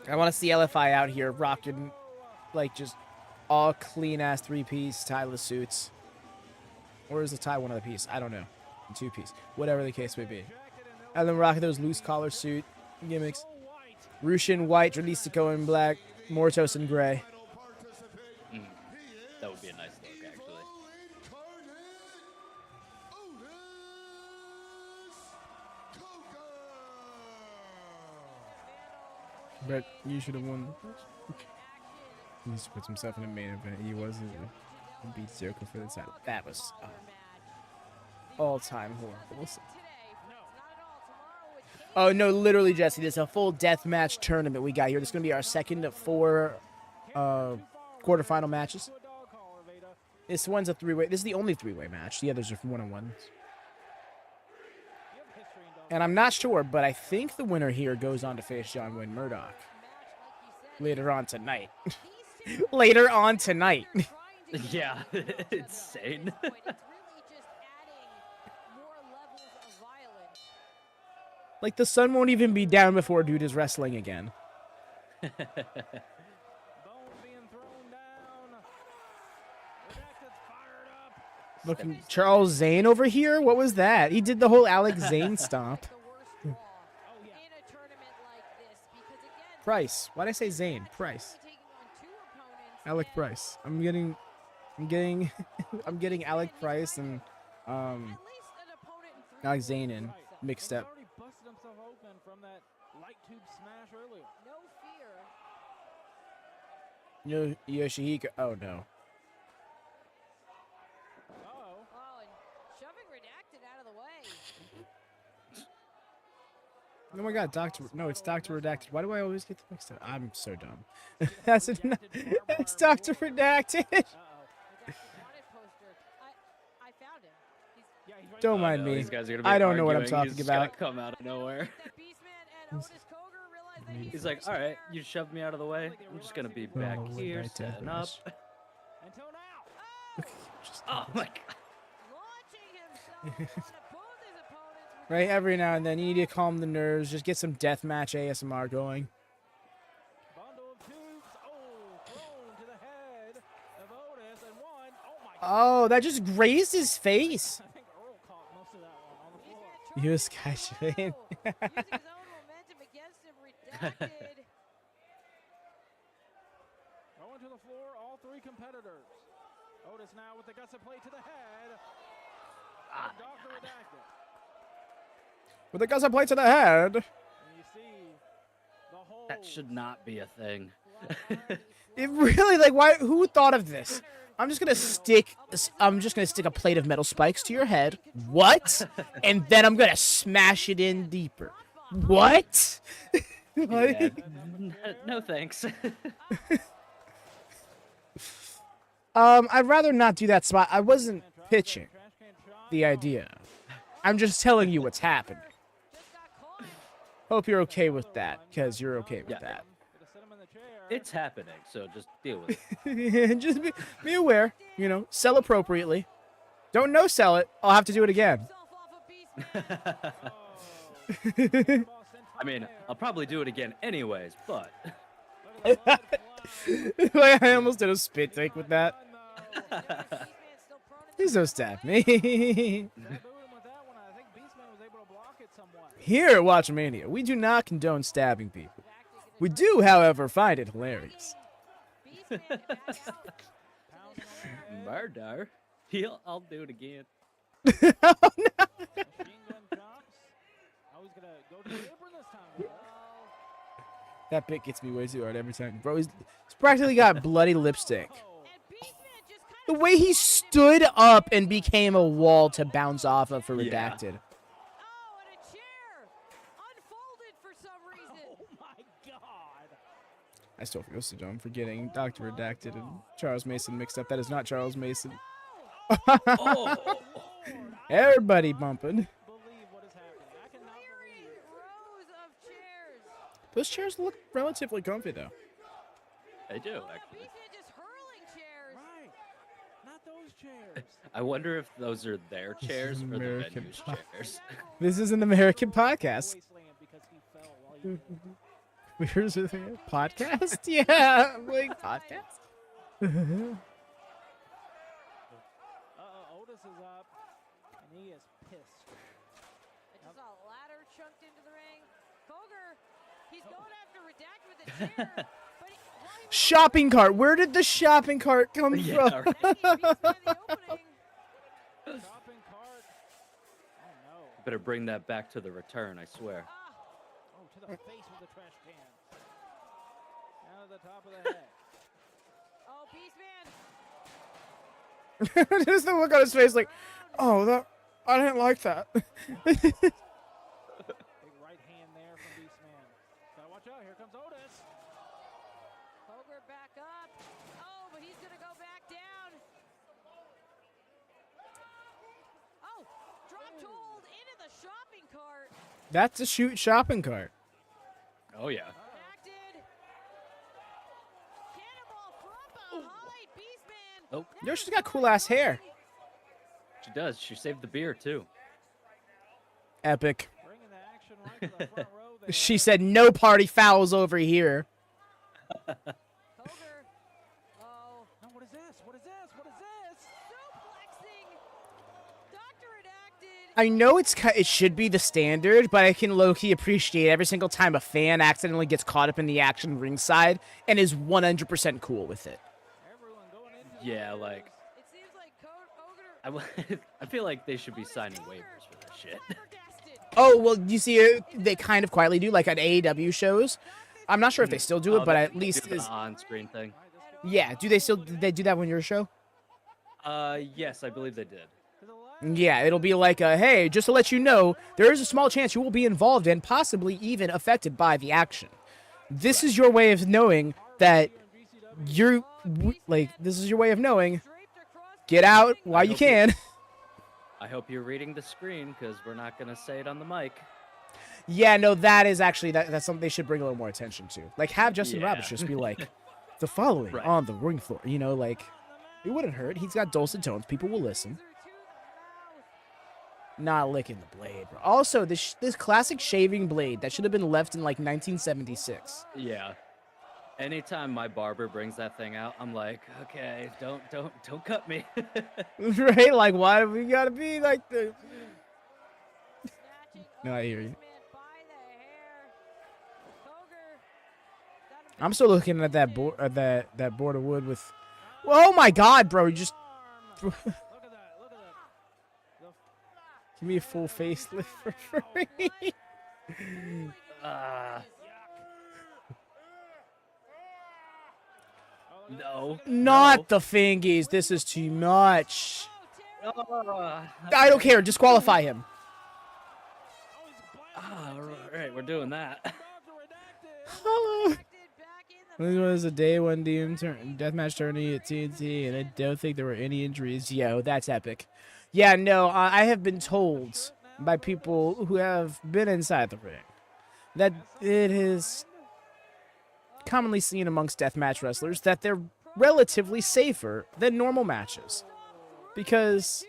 I want to see LFI out here rocking, like, just all clean-ass three-piece tieless suits. Or is the tie one of the piece? I don't know. Two-piece. Whatever the case may be. And then rocking those loose collar suit gimmicks. Rushin white, Dralistico in black, Mortos in gray. That would be a nice look, actually. But you should have won. He just puts himself in a main event. He wasn't. He beat Jericho for the title. That was all-time horrible. Oh no, literally, Jesse. This is a full death match tournament we got here. This is gonna be our second of 4 quarterfinal matches. This one's a three-way. This is the only three-way match. The others are one-on-ones. And I'm not sure, but I think the winner here goes on to face John Wayne Murdoch later on tonight. Later on tonight. Yeah, insane. Like, the sun won't even be down before dude is wrestling again. Bone being thrown down. Redacted's fired up. Looking Charles Zane over here? What was that? He did the whole Alex Zane stomp. Price. Why'd I say Zane? Price. Alec Price. I'm getting I'm getting Alec Price and Alex Zane in mixed up. Already busted himself open from that light tube smash earlier. No fear. Yoshihiko. Oh no. Uh-oh. Oh, and shoving Redacted out of the way. Oh my god, No, it's Dr. Redacted. Why do I always get the mixed up? I'm so dumb. That's it's Dr. Redacted. Uh-oh. Wanted poster. I found him. Yeah, he's right Don't there. mind I know, me. these guys are gonna be I don't know what I'm arguing. talking He's just about. gonna come out of nowhere. That Beastman and Otis Cogar realized that He's like, all right, you shoved me out of the way. I'm just gonna be back Oh, here, right there, setting up. Until now. Oh my god. launching himself on both his opponents Right? Every now and then, you need to calm the nerves. Just get some deathmatch ASMR going. Bundle of tubes. Oh, thrown to the head of Otis and one. Oh my God. Oh, that just grazed his face. I think Earl caught most of that one on the floor. You was catching. Using his own momentum against him, Redacted. Going to the floor, all three competitors. Otis now with the gusset plate to the head. Dr. Redacted. With the gusset plate to the head. And you see the whole. That should not be a thing. It really, like, why? Who thought of this? I'm just gonna stick a plate of metal spikes to your head. What? And then I'm gonna smash it in deeper. What? Yeah, no thanks. I'd rather not do that spot. I wasn't pitching the idea. I'm just telling you what's happening. Hope you're okay with that, because you're okay with that. It's happening, so just deal with it. Just be aware, you know, sell appropriately. Don't no sell it. I'll have to do it again. I mean, I'll probably do it again anyways, but I almost did a spit take with that. Please don't stab me. Here at WatchaMania, we do not condone stabbing people. We do, however, find it hilarious. murder. I'll do it again. Oh, no. That bit gets me way too hard every time. Bro, he's practically got bloody lipstick. The way he stood up and became a wall to bounce off of for Yeah. Redacted. Oh, and a chair unfolded for some reason. Oh my God. I still feel so dumb for getting Dr. Redacted and Charles Mason mixed up. That is not Charles Mason. Oh, Everybody bumping. Believe what is happening. I cannot believe. Myriad rows of chairs. Those chairs look relatively comfy, though. I do Oh, actually. Beastman just hurling chairs. Right. Not those chairs. I wonder if those are their chairs or the American venue's pie. chairs. This is an American podcast. Wasteland because he fell while you Where's the podcast? Yeah, I'm like podcast. Otis is up, and he is pissed. I just saw a ladder chunked into the ring. Cogar, he's going after Redacted with a chair. But while he was Shopping cart. Where did the shopping cart come Yeah, from? right. Beastman in the opening. Shopping cart. Oh no. Better bring that back to the return, I swear. Oh, to the face with the trash can. Down to the top of the head. Oh, Beastman. Just the look on his face, like, oh, that I didn't like that. Big right hand there from Beastman. Gotta watch out. Here comes Otis. Cogar back up. Oh, but he's going to go back down. Oh, dropped hold into the shopping cart. That's a shopping cart. Oh yeah. Redacted. Cannonball from behind. Beastman. Oh, Yo, she's got cool ass hair. she does. She saved the beer too. Epic. Bringing the action right to the front row there. She said no party fouls over here. Cogar. Oh, No, what is this? What is this? What is this? suplexing. Dr. Redacted. I know it should be the standard, but I can low-key appreciate every single time a fan accidentally gets caught up in the action ringside and is 100% cool with it. Everyone going into Yeah, this. like It seems like Cogar. I feel like they should be signing waivers for this shit. Flabbergasted. Oh, well, you see, they kind of quietly do, like on AEW shows. I'm not sure if they still do it, Oh, but they at least do the is on-screen thing. yeah. Did they do that when your show? Yes, I believe they did. Yeah, it'll be like, hey, just to let you know, there is a small chance you will be involved and possibly even affected by the action. This is your way of knowing that this is your way of knowing, Draped across get out while you can. I hope you're reading the screen because we're not gonna say it on the mic. Yeah, no, that is actually, that's something they should bring a little more attention to. Like, have Justin Yeah. Roberts just be like, the following Right. on the ring floor. You know, like, it wouldn't hurt. He's got dulcet tones. People will listen. through tooth and mouth. not licking the blade, bro. Also, this classic shaving blade that should have been left in like 1976. Yeah. Anytime my barber brings that thing out, I'm like, okay, don't cut me. Right? Like, why do we gotta be like this? Snatching No, I hear you. Beastman by the hair. Cogar got him I'm back still in looking at that board, position. that board of wood with. Oh my God, bro! You just Look at that. Look at that. The give me a full facelift for free. Ah, no. Not the fingies. This is too much. No. I don't care. Disqualify him. All right, we're doing that. Hello. Redacted back in the This was a day one deathmatch tourney at TNT, and I don't think there were any injuries. Yo, that's epic. Yeah, no, I have been told by people who have been inside the ring that it is commonly seen amongst deathmatch wrestlers that they're relatively safer than normal matches because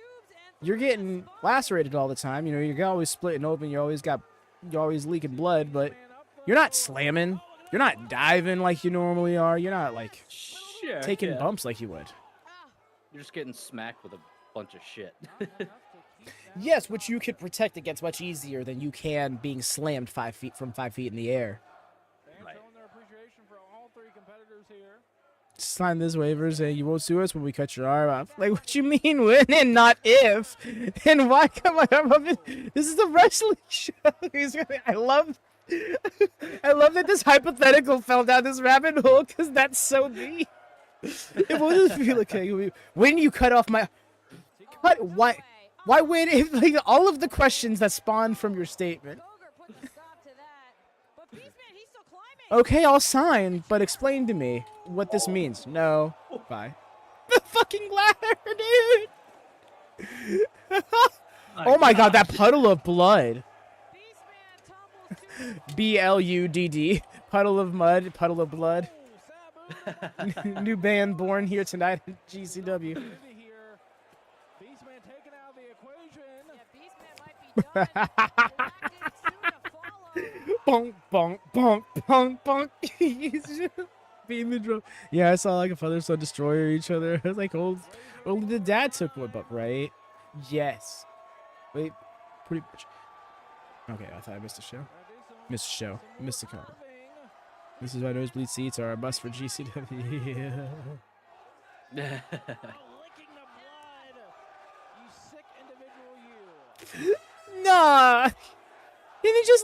you're getting lacerated all the time. You know, you're always splitting open. You're always leaking blood, but you're not slamming. You're not diving like you normally are. You're not like Sure, taking yeah. bumps like you would. You're just getting smacked with a bunch of shit. Yes, which you could protect against much easier than you can being slammed 5 feet from 5 feet in the air. fans Right. showing their appreciation for all three competitors here. Sign this waiver saying you won't sue us when we cut your arm off. Like, what you mean when and not if? And why come I up in... This is a wrestling show. I love that this hypothetical fell down this rabbit hole because that's so me. It will just feel okay. When you cut off my... Cut, why wait if like all of the questions that spawned from your statement? Cogar put the stop to that. But Beastman, he's still climbing. Okay, I'll sign, but explain to me what this means. No. Bye. The fucking ladder, dude! Oh my god, that puddle of blood. Beastman tumbles to BLUDD. Puddle of mud, puddle of blood. Sabu New band born here tonight at GCW. maybe here. Beastman taken out of the equation. yeah, Beastman might be done. Redacted soon to follow. Bonk, bonk, bonk, bonk, bonk. He's just beating the drum. Yeah, I saw like a father son destroyer each other. It was like only the dad took one, but right? Yes. Wait, pretty much. Okay, I thought I missed a show. Missed a show. Missed a comment. This is why nosebleed seats are a must for GCW. Licking the blood. You sick individual, you. Nah.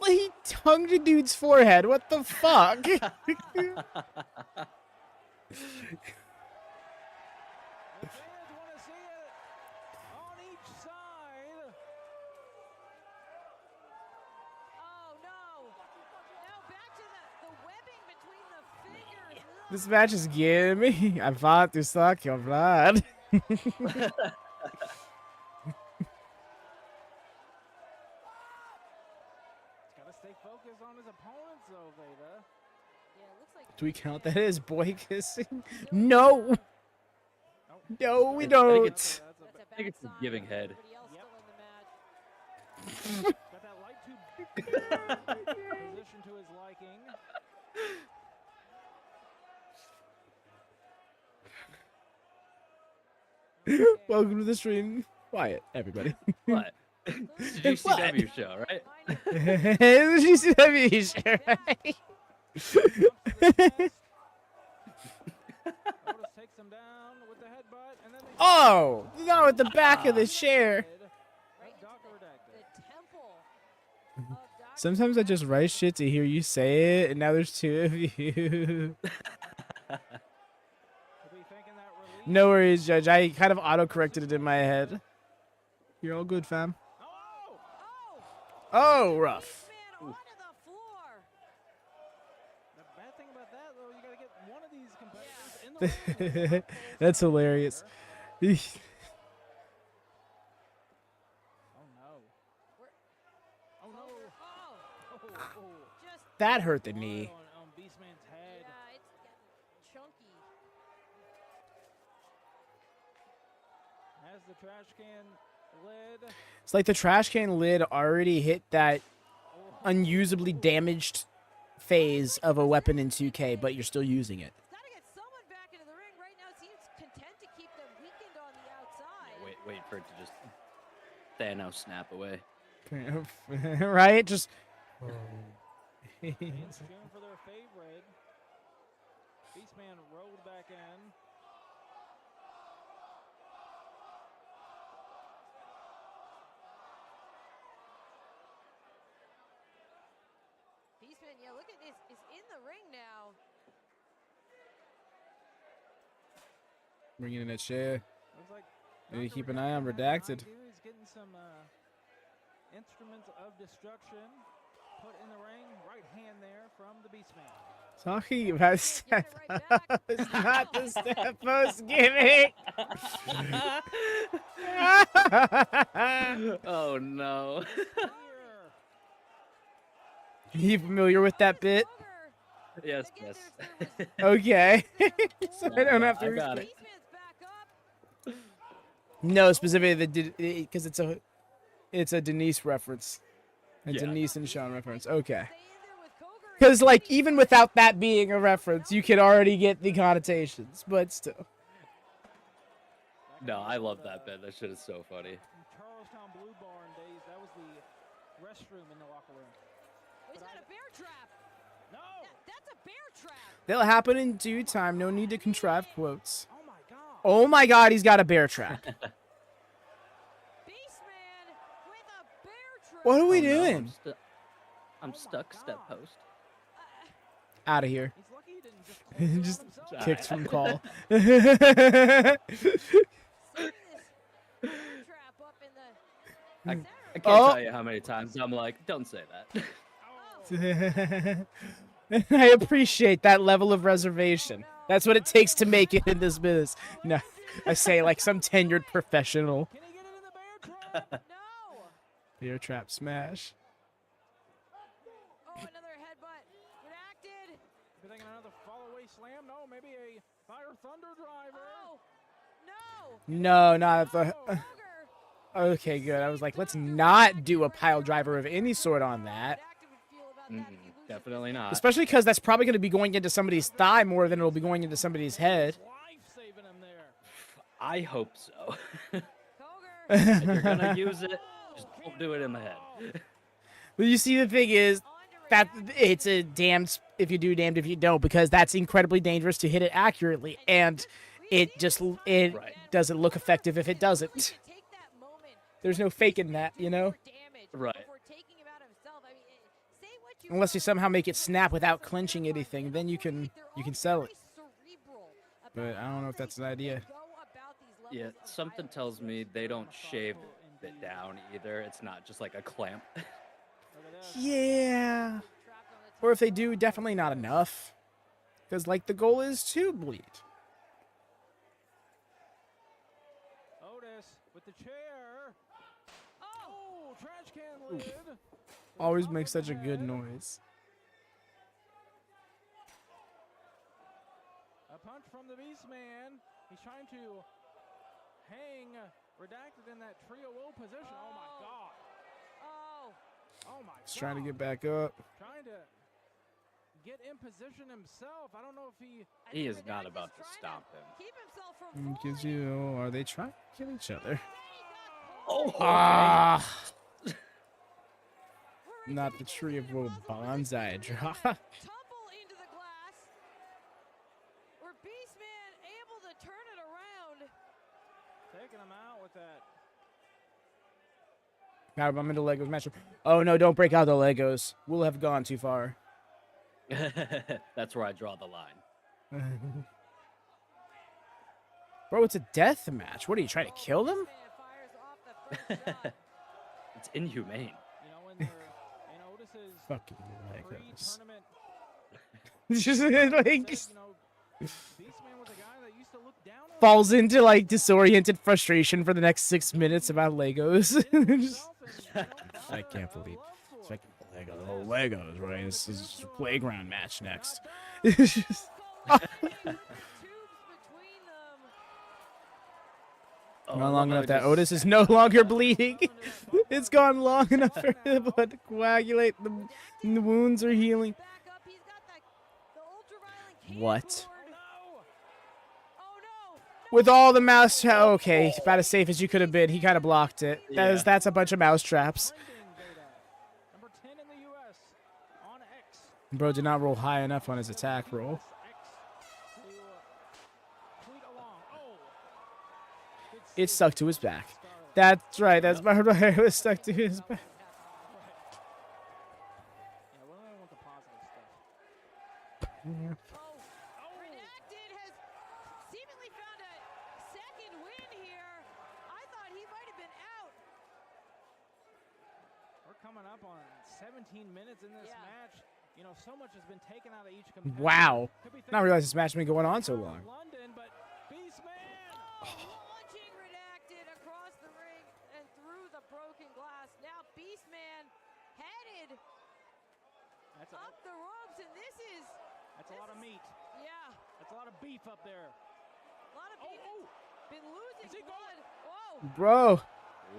He tongued a dude's forehead. What the fuck? The fans want to see it on each side. Oh no! Now back to the webbing between the fingers. Ugh. This match is getting me. I fought to suck your blood. He's got to stay focused on his opponents, though, Veda. Yeah, it looks like Do we count that as boy kissing? No. No, we don't. That's a that's a I think bad it's a sign. giving head. Everybody else Yep. still in the match. got that light tube position to his liking. Welcome to the stream. Quiet, everybody. What? It's a GCW show, right? It's a GCW show, right? Otis takes him down with the headbutt, and then they Oh, no, at the back of the chair. Right into Dr. Redacted. the temple of Dr. Sometimes I just write shit to hear you say it, and now there's two of you. He'll be thinking that release. No worries, Judge. I kind of auto-corrected it in my head. You're all good, fam. Oh! Oh, rough. Beastman onto the floor. The bad thing about that, though, you got to get one of these competitors in the ring. That's hilarious. Oh, no. Oh, no. Oh, Oh. just That hurt the knee. On Beastman's head. yeah, it's getting chunky. As the trash can lid. It's like the trash can lid already hit that unusably damaged phase of a weapon in 2K, but you're still using it. Got to get someone back into the ring right now. Seems content to keep them weakened on the outside. Wait for it to just Thanos snap away. Right? Just. Fans cheering for their favorite. Beastman rolled back in. Beastman, yeah, look at this. Is in the ring now. Bringing in a chair. Looks like Maybe Dr. keep an eye on has an Redacted. idea. He's getting some instruments of destruction put in the ring. Right hand there from the Beastman. Talking about step Give it right back. it's not the step post gimmick. Oh no. Here. You familiar with that bit? Cogar. Yes, Again, yes. there's Okay. So I don't have to. I got it. Beastman's back up. No, specifically because it's a Denise reference, a Yeah. Denise and Sean reference. Okay. Stay in there with Cogar. Because like even without that being a reference, you could already get the connotations, but still. No, I love that bit. That shit is so funny. In Charlestown Blue Barn days, that was the restroom in the locker room. He's got a bear trap. No! That's a bear trap. They'll happen in due time. No need to contrive quotes. Oh my god! Oh my God, he's got a bear trap. Beastman with a bear trap. What are we Oh, no, doing? I'm my stuck, step God. post. Out of here. He's lucky he didn't just close Just it on himself. kicked from call. Setting this bear trap up in the I center. can't Oh. tell you how many times I'm like, don't say that. Oh, I appreciate that level of reservation. That's what it takes to make it in this business. No, I say like some tenured professional. Can he get it in the bear trap? no. Bear trap smash. Oh, another headbutt. Redacted. You're thinking another fall away slam? No, maybe a fire thunder driver. Oh, no. No, not the. Cogar. Okay, good. I was like, let's not do a pile driver of any sort on that. Redacted would feel about that if he loses Definitely not. Especially because that's probably going to be going into somebody's thigh more than it'll be going into somebody's head. Life saving him there. I hope so. Cogar. If you're gonna use it, just don't do it in the head. But you see, the thing is, that it's a damned if you do, damned if you don't, because that's incredibly dangerous to hit it accurately, and it Right. doesn't look effective if it doesn't. Take that moment. There's no faking that, you know? More damage Right. before taking him out himself. I mean, say what you Unless you will, somehow make it snap without they're clenching anything, then you can all sell it. very cerebral about But I don't know if how that's they an idea. go about these levels Yeah, of something violence. tells me they don't shave it down either. It's not just like a clamp. Look at this. Yeah. Trapped on the Or if top they do, definitely not enough. Because, like, the goal is to bleed. Otis with the chair. Oh, trash can lid. Always Up makes with such a the good head. noise. A punch from the Beastman. He's trying to hang Redacted in that trio O position. Oh my god. Oh, Oh my He's god. trying to get back up. Trying to get in position himself. I don't know if he. I He think is not Redacted's about to trying stomp him. Keep himself from Because, falling. you know, are they trying to kill each other? Oh, Ah, We're not into the tree of woe muzzle with the bonsai Beastman. drop. Tumble into the glass. Where Beastman able to turn it around. Taking him out with that. God, I'm into Legos match. Oh no, don't break out the Legos. We'll have gone too far. That's where I draw the line. Bro, it's a death match. What are you trying to kill them? Beastman fires off the first shot. It's inhumane. You know, when they're in Otis's Fucking Legos. pre-tournament Just said, like you know, Beastman was a guy that used to look down on falls into like disoriented frustration for the next 6 minutes about Legos. Just- I can't believe it's like Legos, right? This is a playground match next. It's just- Tubes between them. Oh, I Not love long how enough it that just- Otis is no longer bleeding. It's gone long enough for the blood to coagulate. The wounds are healing. Back up. He's got the ultraviolet can What? cord. Oh no! With all the mouse, okay, about as safe as you could have been. He kind of blocked it. Yeah. That's a bunch of mouse traps. Trending data. Number 10 in the U.S. on X. Bro did not roll high enough on his attack roll. It stuck to his back. That's right. That's my right. It was stuck to his back. Yeah, we only want the positive stuff. Redacted has seemingly found a second win here. I thought he might have been out. We're coming up on 17 minutes in this Yeah. match. You know, so much has been taken out of each competitor. Wow. Could be Not realize this match has thanks been going on so to long. London, but Beastman. Launching Redacted across the ring and through the broken glass. Now Beastman headed That's a, up the ropes, and this is that's a lot of meat. yeah, That's a lot of beef up there. a lot of people been losing Is he blood. Whoa! Bro,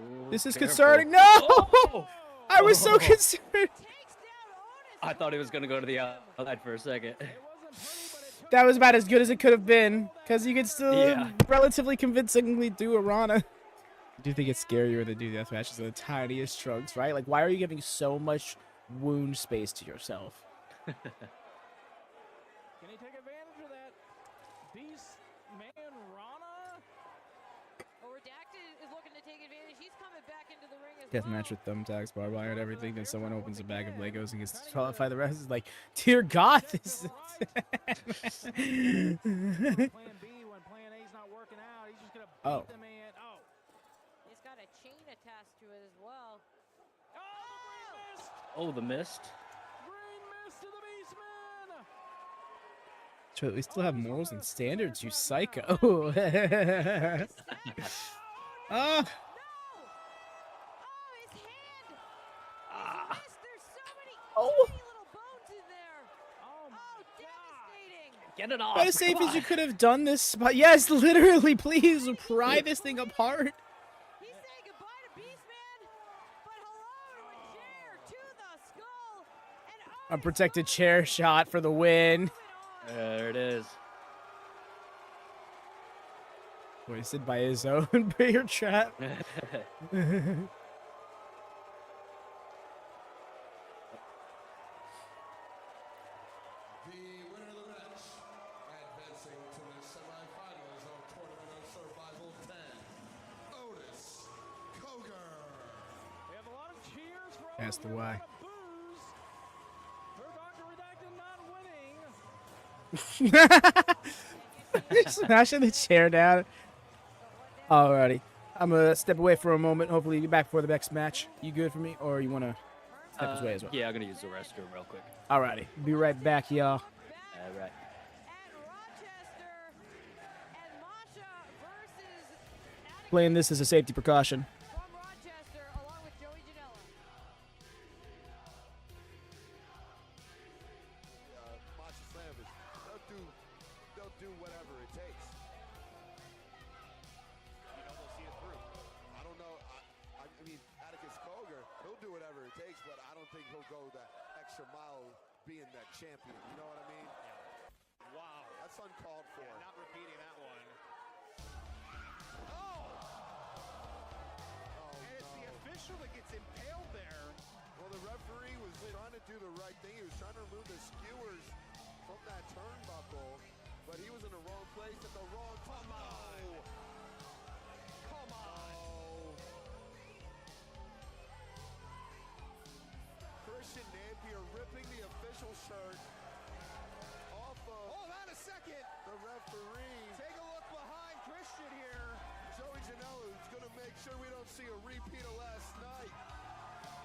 Ooh, this is careful. concerning. No! Oh! I was so Oh. concerned. Takes down Otis. I thought he was gonna go to the outside for a second. It wasn't pretty, but it took That was about as good as it could have been, because you could still Yeah. relatively convincingly do a Rana. I do think it's scarier to do death matches in the tiniest chunks, right? Like, why are you giving so much wound space to yourself? Can he take advantage of that? Beastman Rana. Oh, Redacted is looking to take advantage. He's coming back into the ring as Death well. match with thumbtacks, barbed wire, and everything. Then someone opens a bag of Legos and gets to qualify the rest. It's like, dear God, this is. Plan B when Plan A's not working out. He's just gonna beat Oh. the man. Oh. He's got a chain attached to it as well. Oh, the mist. Green mist to the Beastman. So we still have morals and standards, you psycho. Ah, Oh, his hand! Ah. His wrist, there's so many Oh. tiny little bones in there. Oh my Oh, God. devastating! Get it off. about as safe come as you on. could have done this. But yes, literally, please pry this thing apart. He's saying goodbye to Beastman, but hello to a chair to the skull, and A protected chair shot for the win. There it is. Wasted by his own bear trap. The winner of the match, advancing to the semifinals of Tournament of Survival 10, Otis Cogar. We have a lot of cheers for That's Otis, the we have a why. lot of boos for Dr. Redacted not winning. Smashing the chair down. Alrighty. I'm gonna step away for a moment. Hopefully, be back for the next match. You good for me, or you wanna step away as well? Yeah, I'm gonna use the restroom real quick. Alrighty. Be right back, y'all. All right. at Rochester, and Masha versus Atticus Playing this as a safety precaution. from Rochester, along with Joey Janela. Masha Savage, they'll do whatever it takes. You know, they'll see it through. I don't know. I mean, Atticus Cogar, he'll do whatever it takes, but I don't think he'll go that extra mile being that champion. You know what I mean? Wow. That's uncalled for. Not repeating that one. Oh, And it's the no. official that gets impaled there. Well, the referee was trying to do the right thing. He was trying to remove the skewers from that turnbuckle, but he was in the wrong place at the wrong time. Come on. Come on. Christian Napier ripping the official shirt off of Hold on a second. the referee. Take a look behind Christian here. Joey Janela is going to make sure we don't see a repeat of last night.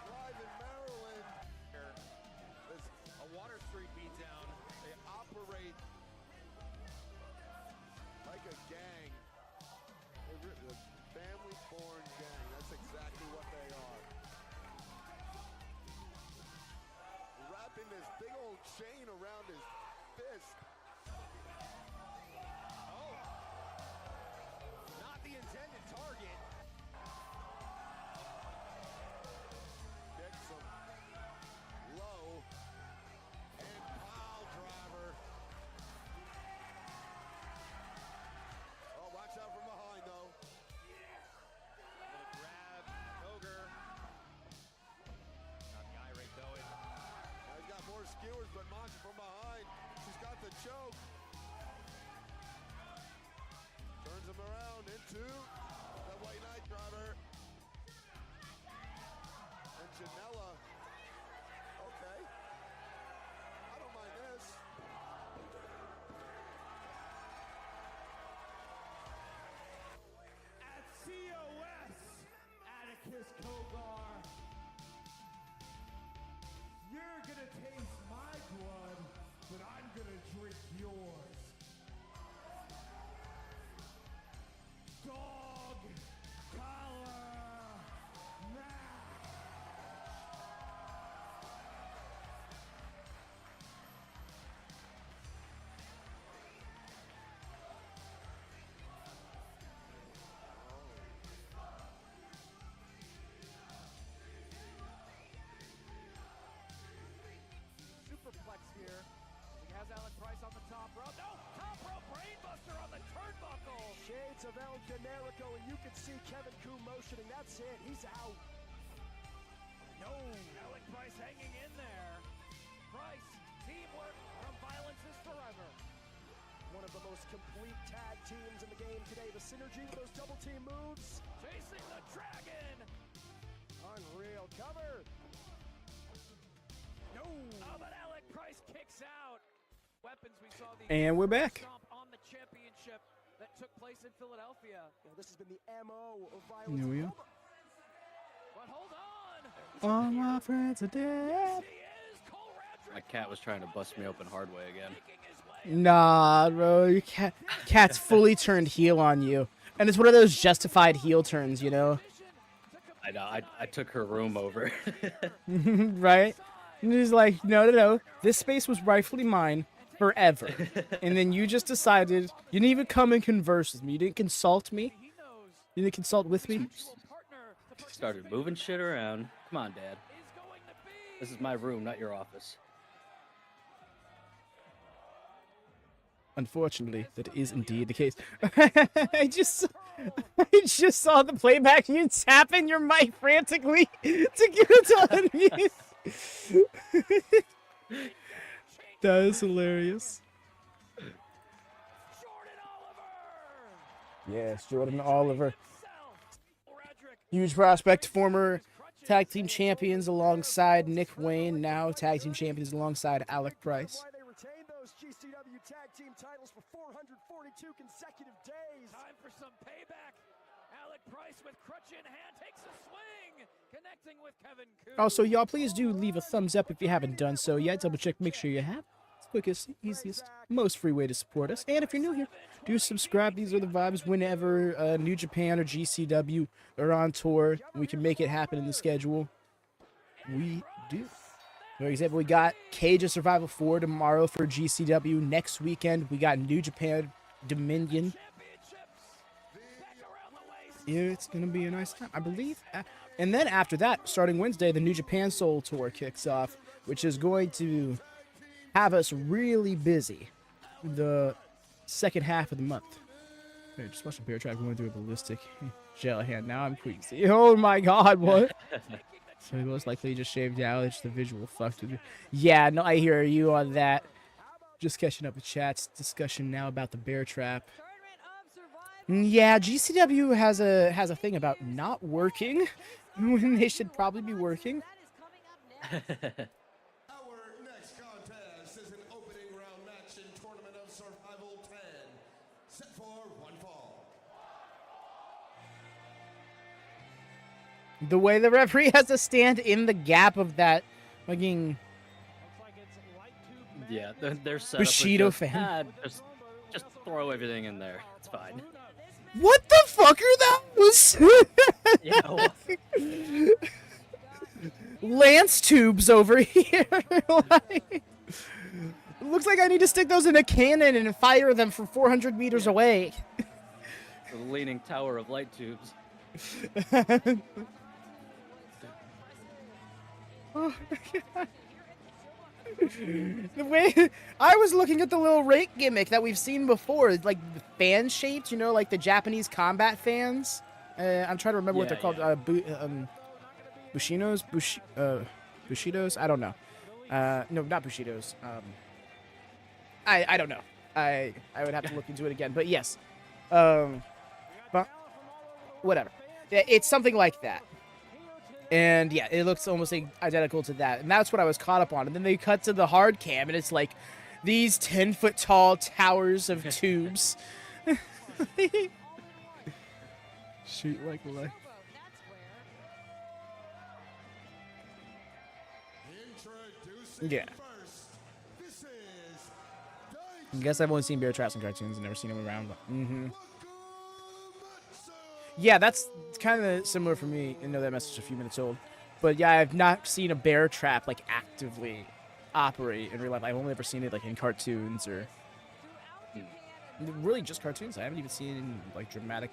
Live in Maryland. There's a Water Street beatdown. They operate like a gang. The family-born gang. That's exactly what they are. Wrapping this big old chain around his fist. Oh. Not the intended target. choke. Turns him around into the White Knight driver. And Janela. Okay. I don't mind this. At COS, Atticus Cogar. You're gonna taste my blood, but I'm gonna drink yours. Dog collar match. Superplex here. He has Alec Price on the top rope. No! Top rope brainbuster on the turnbuckle! Shades of El Generico, and you can see Kevin Koo motioning. That's it. He's out. No! Alec Price hanging in there. Price, teamwork from Violence is Forever. One of the most complete tag teams in the game today. The synergy with those double team moves. Chasing the dragon! Unreal cover. No! Oh, but Alec Price kicks out. Weapons, we saw the And we're back. stomp on the championship that took place in Philadelphia. Yeah, this has been the MO of Violence. Here we are. But hold on! All my friends are dead. He is Cole Radrick. My cat was trying to bust me open hard way again. Making his way Nah, bro, your cat's fully turned heel on you, and it's one of those justified heel turns, you know, I know. I took her room over. right? And he's like, no, this space was rightfully mine forever, and then you just decided you didn't even come and converse with me, you didn't consult me, he knows you didn't consult with me. partner to Started moving shit around. Come on, Dad. is going to be This is my room, not your office. Unfortunately, that is indeed the case. I just saw the playback. You tapping your mic frantically to get it to unmute. That is hilarious. Jordan Oliver. Yes, Jordan Oliver, Radrick huge prospect, former tag team champions alongside Nick Wayne, now tag team champions alongside Alec Price. Why they retained those GCW tag team titles for 442 consecutive days. time for some payback. Alec Price with crutch in hand takes a swing, connecting with Kevin Koo. Also, y'all, please do leave a thumbs up if you haven't done so yet. Double check, make sure you have. It's the quickest, easiest, most free way to support us. And if you're new here, do subscribe. These are the vibes whenever New Japan or GCW are on tour. We can make it happen in the schedule. We do. For example, we got Cage of Survival 4 tomorrow for GCW. Next weekend, we got New Japan Dominion. Yeah, it's going to be a nice time, I believe. And then after that, starting Wednesday, the New Japan Soul Tour kicks off, which is going to have us really busy the second half of the month. Hey, just watch the bear trap going through a ballistic gel hand. Now I'm queasy. Oh my god, what? So he most likely just shaved out. It's the visual fucked with me. Yeah, no, I hear you on that. Just catching up with chat's discussion now about the bear trap. Yeah, GCW has a thing about not working when they should probably be working. Our next contest is an opening round match in Tournament of Survival 10. Set for one fall. The way the referee has to stand in the gap of that fucking Looks like it's light tube Yeah, their setup was Bushido just, fan. Just throw everything in there. It's fine. what the fuck are those? Yeah, well, Lance tubes over here. Like, looks like I need to stick those in a cannon and fire them from 400 meters away. the leaning tower of light tubes. Oh my God. The way I was looking at the little rake gimmick that we've seen before, like the fan shaped, you know, like the Japanese combat fans. I'm trying to remember what they're called. Yeah. Bushinos, Bushidos. I don't know. No, not Bushidos. I don't know. I would have to look into it again. But yes, but whatever. Yeah, it's something like that. And yeah, it looks almost identical to that. And that's what I was caught up on. And then they cut to the hard cam, and it's like these 10-foot tall towers of tubes. Shoot like light. Showboat, that's where. Introducing Yeah. first, this is I guess I've only seen Bear Traps in cartoons and never seen him around. Wakamatsu. Yeah, that's kind of similar for me. I know that message is a few minutes old. But yeah, I've not seen a bear trap like actively operate in real life. I've only ever seen it like in cartoons or really just cartoons. I haven't even seen it in like dramatic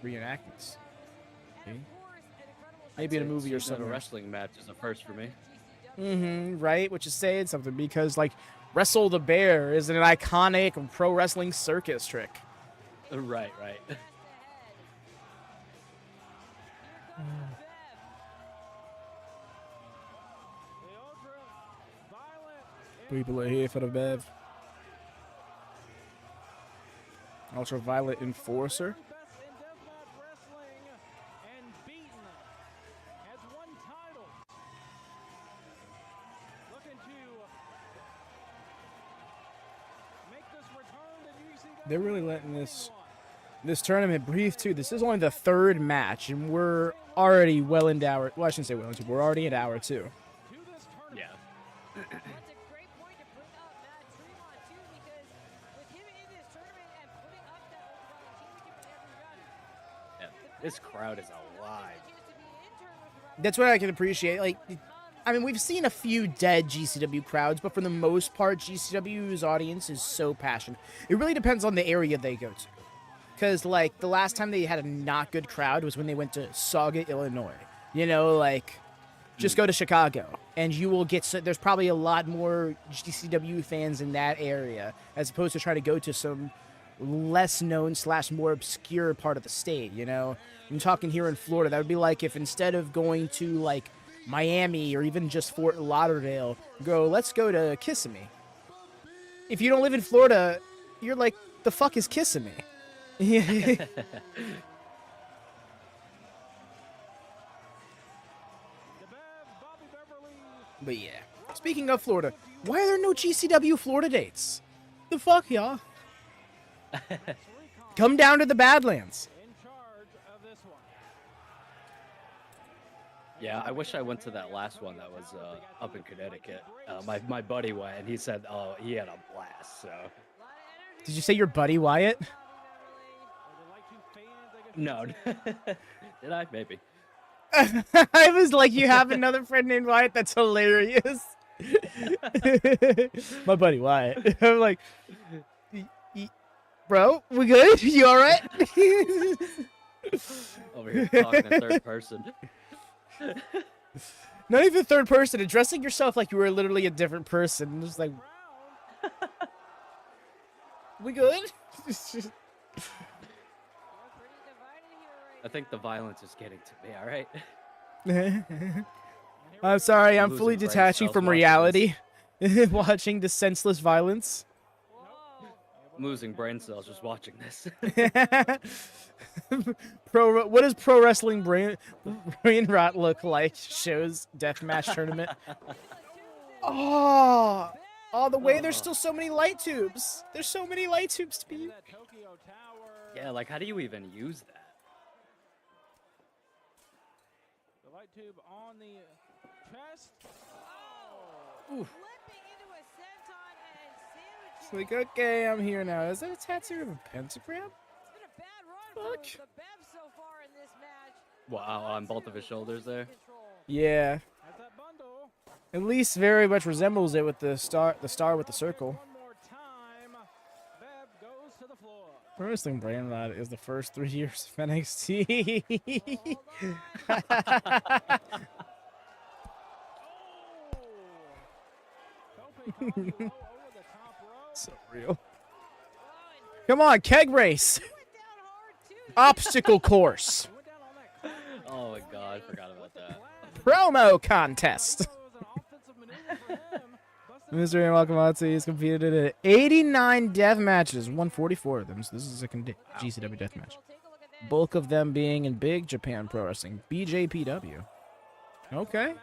reenactments. Okay. Maybe in a movie or Seeing a something. wrestling match is a first for me. Right, which is saying something because like Wrestle the Bear is an iconic pro wrestling circus trick. Right. People are here for the Bev. Ultraviolent Enforcer. They're really letting this tournament breathe too. This is only the third match, and we're already well into hour. Well, I shouldn't say well into. We're already at hour 2. Yeah. That's a great point to bring up Matt Tremont too, because with him in this tournament and putting up that Ultraviolent championship in every run, Yeah. This crowd is alive. chance to be in tournament for That's what I can appreciate. Like, I mean, we've seen a few dead GCW crowds, but for the most part, GCW's audience is so passionate. It really depends on the area they go to. Because, like, the last time they had a not good crowd was when they went to Sauga, Illinois. You know, like, just go to Chicago, and you will get... There's probably a lot more GCW fans in that area, as opposed to trying to go to some less known / more obscure part of the state, you know? I'm talking here in Florida. That would be like if instead of going to, like, Miami or even just Fort Lauderdale, let's go to Kissimmee. If you don't live in Florida, you're like, the fuck is Kissimmee? But yeah, speaking of Florida, why are there no GCW Florida dates? The fuck, y'all? Come down to the Badlands. in charge of this one. Yeah, I wish I went to that last one that was up in Connecticut. My buddy went, and he said, oh, he had a blast, so... Did you say your buddy Wyatt? No. Did I? Maybe. I was like, you have another friend named Wyatt? That's hilarious. My buddy Wyatt. I'm like, bro, we good? You all right? Over here talking in third person. Not even third person. Addressing yourself like you were literally a different person. Just like, we good? I think the violence is getting to me, all right? I'm sorry. I'm Losing fully brain detaching cells from watching reality. Watching the senseless violence. I'm losing brain cells just watching this. What does pro wrestling brain rot look like? Shows deathmatch tournament. Oh, the way there's still so many light tubes. There's so many light tubes to be. Yeah, like, how do you even use that? The light tube on the chest. Flipping into a senton and It's sandwiching. like, okay, I'm here now. Is that a tattoo of a pentagram? It's been a bad run Fuck. for the Bev so far in this match. Wow, on both of his shoulders there. Control. Yeah. That's that bundle. At least very much resembles it with the star with the circle. One more time. Bev goes to the floor. Pro Wrestling Brain Rot is the first 3 years of NXT. Tope combo over the top rope. So real. Come on, keg race. Went down hard too. Obstacle course. He went down on that climb. Oh my god, I forgot about that. Promo contest. It was an offensive maneuver for him. Busted Mr. Wakamatsu has competed in 89 death matches, won 44 of them. So this is a GCW death match. Bulk of them being in Big Japan Pro Wrestling, BJPW. Okay.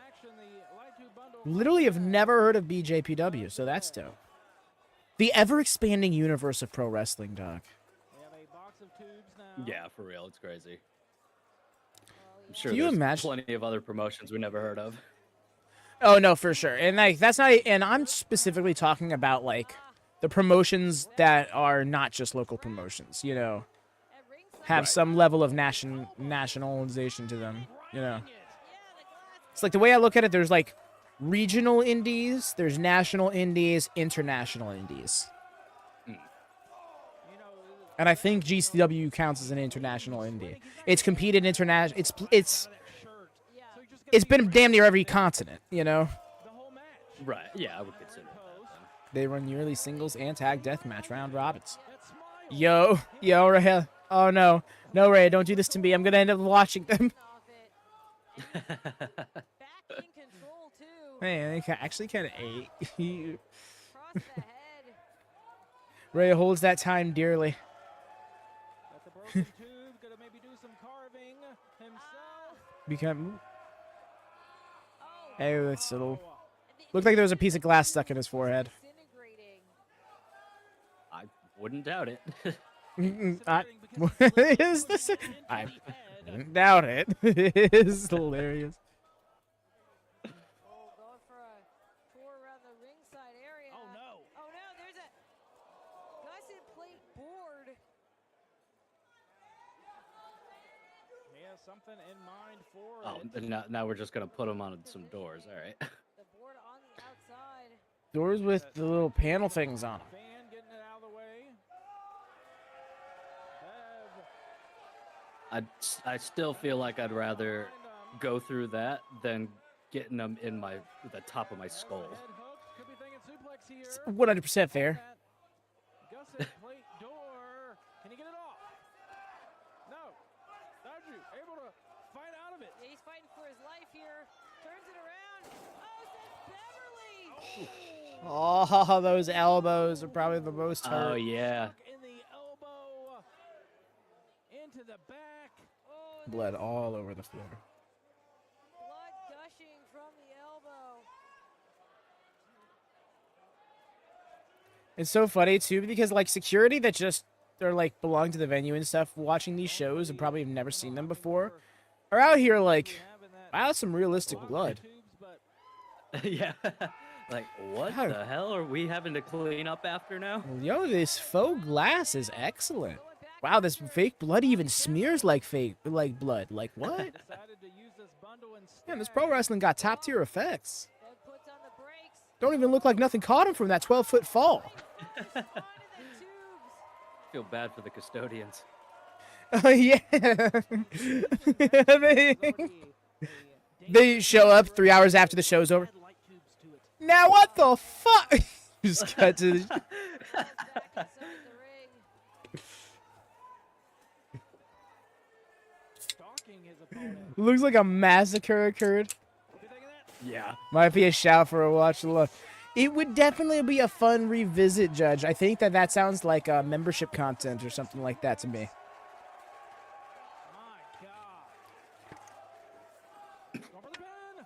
Literally have never heard of BJPW, so that's dope. The ever-expanding universe of pro wrestling, Doc. Yeah, for real, it's crazy. I'm sure Can you there's imagine? plenty of other promotions we never heard of. Oh no, for sure. And like that's not. And I'm specifically talking about like the promotions that are not just local promotions. You know, have Right. some level of nationalization to them. You know, it's like the way I look at it. There's like regional indies, there's national indies, international indies. And I think GCW counts as an international indie. It's competed international. It's been damn near every continent, you know. Right. Yeah, I would consider that. Then. They run yearly singles and tag deathmatch round robins. Yo, Ray. Oh no, Ray, don't do this to me. I'm gonna end up watching them. Man, they actually kind of ate. Ray holds that time dearly. Become. Hey, that's a little. Looked like there was a piece of glass stuck in his forehead. I wouldn't doubt it. Is this? I wouldn't doubt it. It is hilarious. Something in mind for Oh, now we're just gonna put them on some doors. All right. The board on the outside. Doors with the little panel things on them. Fan getting it out of the way. I still feel like I'd rather go through that than getting them in the top of my skull. 100% fair. Gusset plate door. Can he get it off? No. Daiju able to fight out of it. Yeah, he's fighting for his life here. Turns it around. Oh, says Beverly. Oh, those elbows are probably the most hurt. Oh yeah. In the elbow. Into the back. Oh, Blood all over the floor. blood gushing from the elbow. It's so funny too because like security that just they're like belong to the venue and stuff watching these shows and probably have never seen them before are out here like, wow, that's some realistic blood. Yeah. Like, what God. the hell are we having to clean up after now? Yo, this faux glass is excellent. Wow, this fake blood even smears like blood. Like what? decided to use this bundle instead. Man, this pro wrestling got top tier effects. Then puts on the brakes. Don't even look like nothing caught him from that 12-foot fall. Onto the tubes. Feel bad for the custodians. Yeah. They show up 3 hours after the show's over. Now what the fuck? Just cut to the... Back inside the ring. Stalking his opponent. Looks like a massacre occurred. Yeah. Might be a shout for a watch along. It would definitely be a fun revisit, Judge. I think that sounds like membership content or something like that to me. My God. Going for the pin.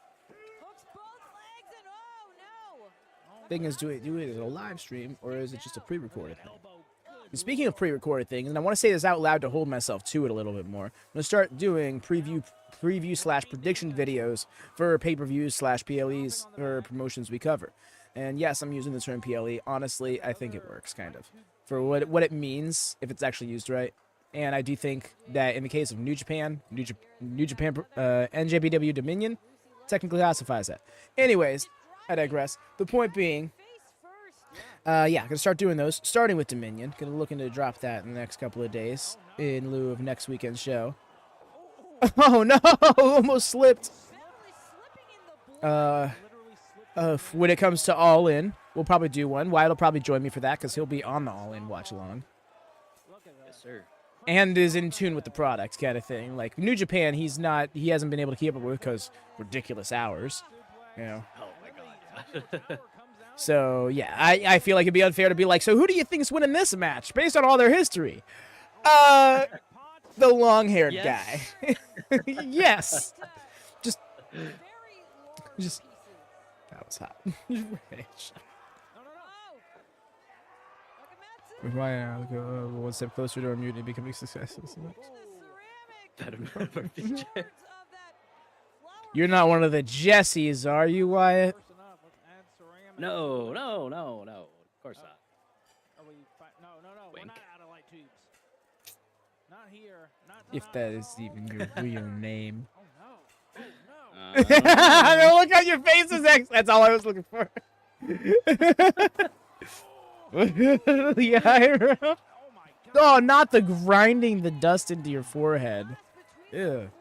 Hooks both legs and oh no. Thing is, do it as a live stream or is it just a pre-recorded thing? And speaking of pre-recorded things, and I want to say this out loud to hold myself to it a little bit more, I'm gonna start doing preview / prediction videos for pay-per-views / PLEs or promotions we cover. And yes, I'm using the term PLE. Honestly, I think it works kind of for what it means if it's actually used right. And I do think that in the case of New Japan, NJPW Dominion technically classifies that. Anyways, I digress. The point being, yeah, gonna start doing those, starting with Dominion. Gonna looking to drop that in the next couple of days in lieu of next weekend's show. Oh no! Almost slipped. When it comes to All In, we'll probably do one. Wyatt will probably join me for that because he'll be on the All In watch along. Yes, sir. And is in tune with the product kind of thing. Like New Japan, he hasn't been able to keep up with because ridiculous hours, you know. Oh my God. Yeah. So, yeah, I feel like it'd be unfair to be like, so who do you think's winning this match based on all their history? The long-haired guy. Yes. Yes. Just, Very large Just- pieces. that was hot. No, no, no. Wakamatsu. With my one step closer to our mutiny becoming successful. The ceramic. Better never be Shards Jay. of that flower You're not one of the Jessies, are you, Wyatt? First enough, let's add ceramic. No, no, no, no. Of course not. Are we no, no, no. We're Wink. not out of light tubes. Not here. Not If tonight. that is even your real name. Oh no. Oh no. No, look on your faces, X. That's all I was looking for. The eyebrow. Oh my god. Oh, not the grinding the dust into your forehead. between Ew. the foreheads.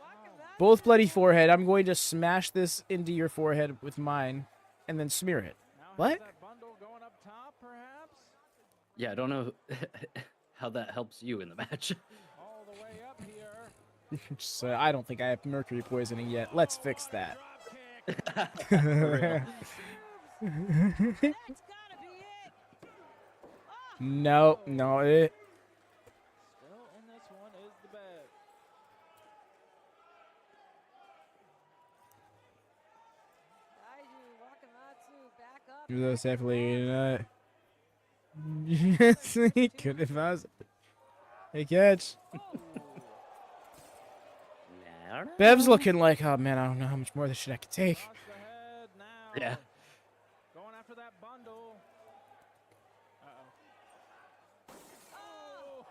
Wakamatsu. Both bloody forehead. I'm going to smash this into your forehead with mine and then smear it. Now has What? that bundle going up top, perhaps? Yeah, I don't know how that helps you in the match. All the way up here. So I don't think I have mercury poisoning yet. Let's fix that. Drop kick. For real. That's gotta be it. No, no, it. Still in this one is the bed. Daiju, Wakamatsu, back up. Do those definitely. Yes, he could if I was. Hey, catch. No, no. Bev's looking like, oh man, I don't know how much more of this shit I could take. Across the head now. Yeah. Going after that bundle. Oh.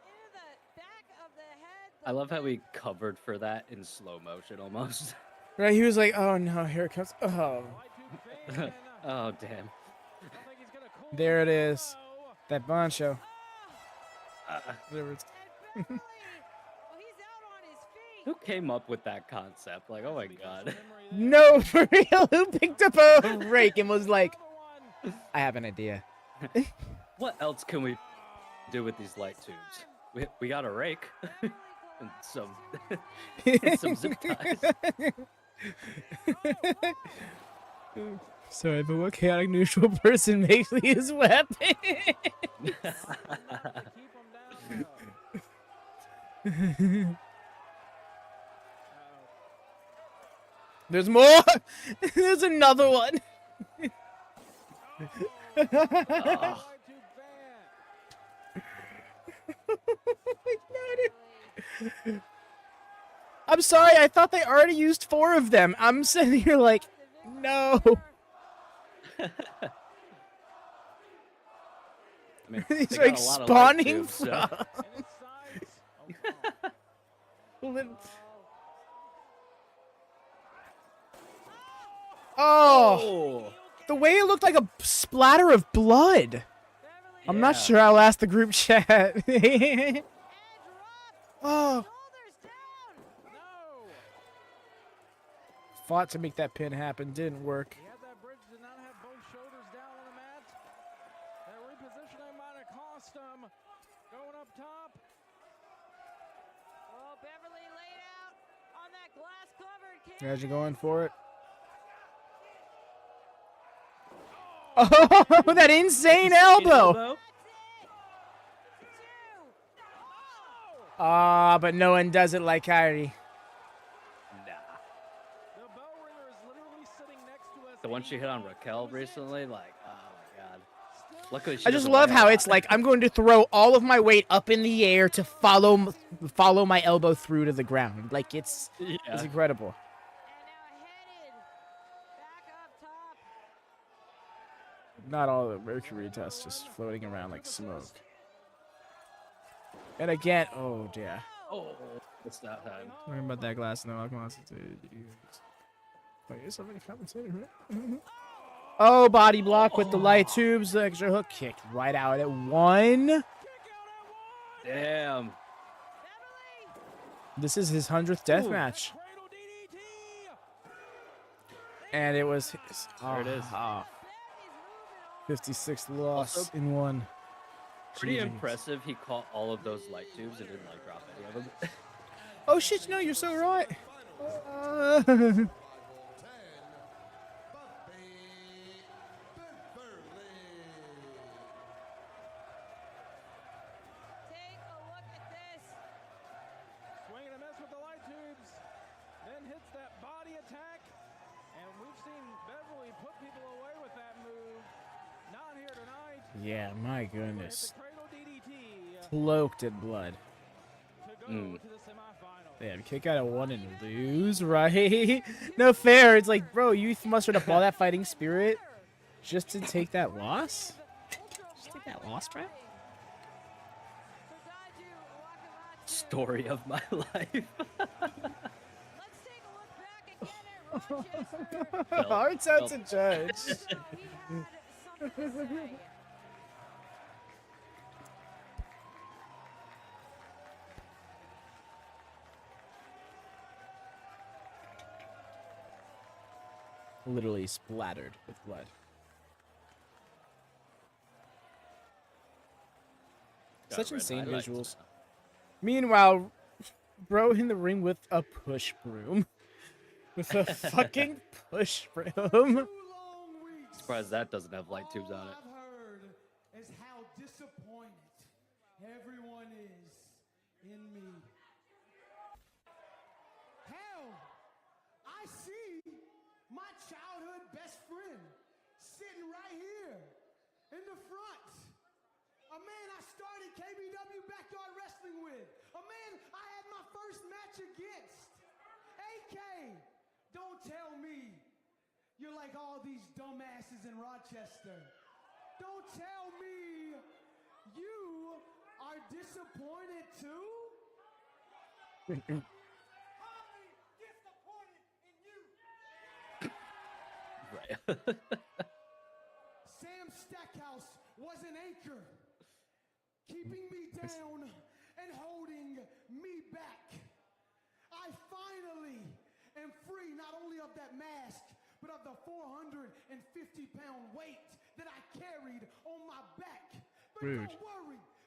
Into the back of the head. I love how we covered for that in slow motion almost. Right, he was like, oh no, here it comes. Oh, Light tube fan. Oh, damn. Don't think he's gonna call there it it. is. Oh. That poncho. Uh, Whatever it's. And Beverly. Well, he's out on his feet. who came up with that concept? Like, oh my god. No, for real. Who picked up a rake and was like, I have an idea. What else can we do with these light tubes? We got a rake and some and some zip ties. Sorry, but what chaotic neutral person makes me his weapon? Keep him down. There's more. There's another one. Oh, I'm sorry. I thought they already used 4 of them. I'm sitting here like, no. I mean, He's they got like a lot of light spawning tubes, so- from. Oh, Oh, the way it looked like a splatter of blood. I'm not yeah. sure I'll ask the group chat. Oh, Shoulders down. No. fought to make that pin happen, didn't work. He had that bridge, did not have both shoulders down on the mat. That repositioning might have cost him. Going up top. Oh, Beverly laid out on that glass-covered Guys, you canvas. going for it? Oh, that insane elbow! Ah, but no one does it like Kyrie. Nah. The bell ringer is literally sitting next to us. The one she hit on Raquel recently, like, oh my god. Luckily, she I just doesn't love weigh a how lot. it's like I'm going to throw all of my weight up in the air to follow my elbow through to the ground. Like it's Yeah. incredible. And now headed back up top. Not all the mercury dust just floating around like smoke. And again, oh dear. Oh, it's that time. Talking about that glass now. Oh, body block with the light tubes. The extra hook kicked right out at 1. Damn. This is his 100th death Ooh. match. Cradle DDT. And it was his. There it is. 56th loss Also- in 1. Pretty GGs. impressive. He caught all of those light tubes and didn't like drop any of them. Oh shit, no, you're so right. Yeah, my With the goodness. cradle DDT Cloaked in blood. to go to the semifinals. Damn, kick out of one and lose, right? No fair. It's like, bro, you mustered up all that fighting spirit just to take that loss? Just take that loss, bro? Story of my life. Let's take a look back again at Rochester. Hard out to He judge. had something to say. Literally splattered with blood. Got Such red insane highlights visuals. now. Meanwhile, bro in the ring with a push broom. With a fucking push broom. 2 long weeks. Surprised that doesn't have light tubes on it. All I've heard is how disappointed everyone is in me. Hell, I see my childhood best friend sitting right here in the front. A man I started KBW Backyard Wrestling with. A man I had my first match against. AK, don't tell me you're like all these dumbasses in Rochester. Don't tell me you are disappointed too? Right. Sam Stackhouse was an anchor, keeping me down and holding me back. I finally am free not only of that mask, but of the 450-pound weight that I carried on my back. But Rude.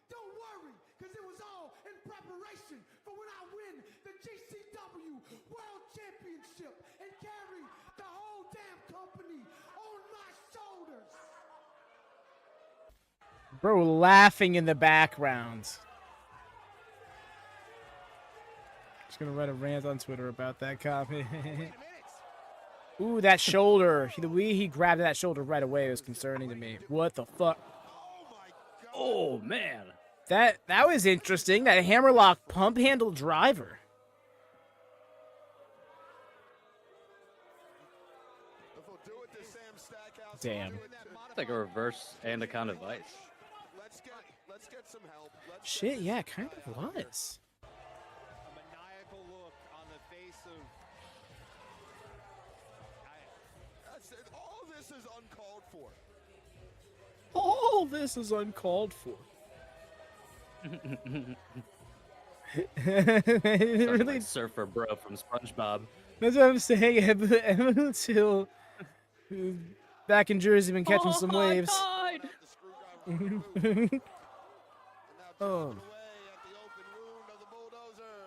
don't worry, because it was all in preparation for when I win the GCW World Championship and carry the whole damn company on my shoulders. Bro laughing in the background. Just gonna write a rant on Twitter about that comment. Ooh, that shoulder. The way he grabbed that shoulder right away was concerning to me. What the fuck? Oh man. That was interesting. That hammerlock pump handle driver. If we'll do it to Sam Stackhouse, Damn. It's like a reverse anaconda vice. Let's get some help. Shit, yeah, kind of was. A maniacal look on the face of. All this is uncalled for. All this is uncalled for. Sounds Really, like Surfer Bro from SpongeBob. that's what I'm saying. Emma Till, who's back in Jersey, been catching some waves. I died. The screwdriver removed. And now Oh. chipping away at the open wound of the bulldozer.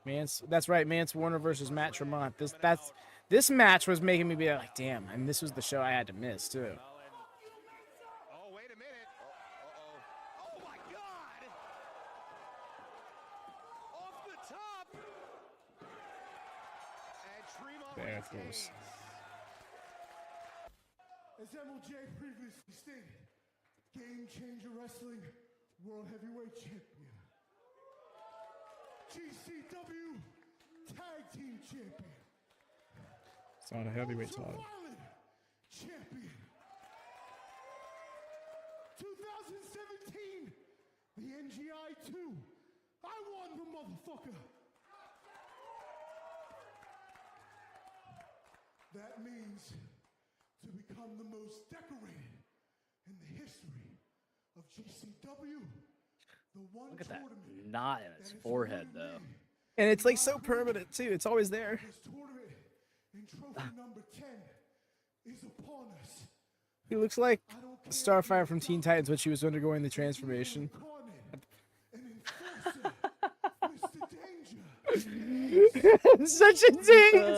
Mance, that's right. Mance Warner versus Matt Tremont. This match was making me be like, damn. And this was the show I had to miss too. Oh, wait a minute. Oh my God! Off the top. And Tremont There it goes. retains. As MLJ previously stated, Game Changer Wrestling World Heavyweight Champion. GCW Tag Team Champion. It's not a heavyweight title. Ultraviolent Champion. 2017, the NGI 2. I won the motherfucker. That means to become the most decorated in the history of GCW. The one Look at that tournament knot in his forehead, really though. made And it's like so permanent too. It's always there. this tournament in trophy number 10 is upon us. He looks like I don't care Starfire from Teen Titans when she was undergoing the transformation. Such a ding,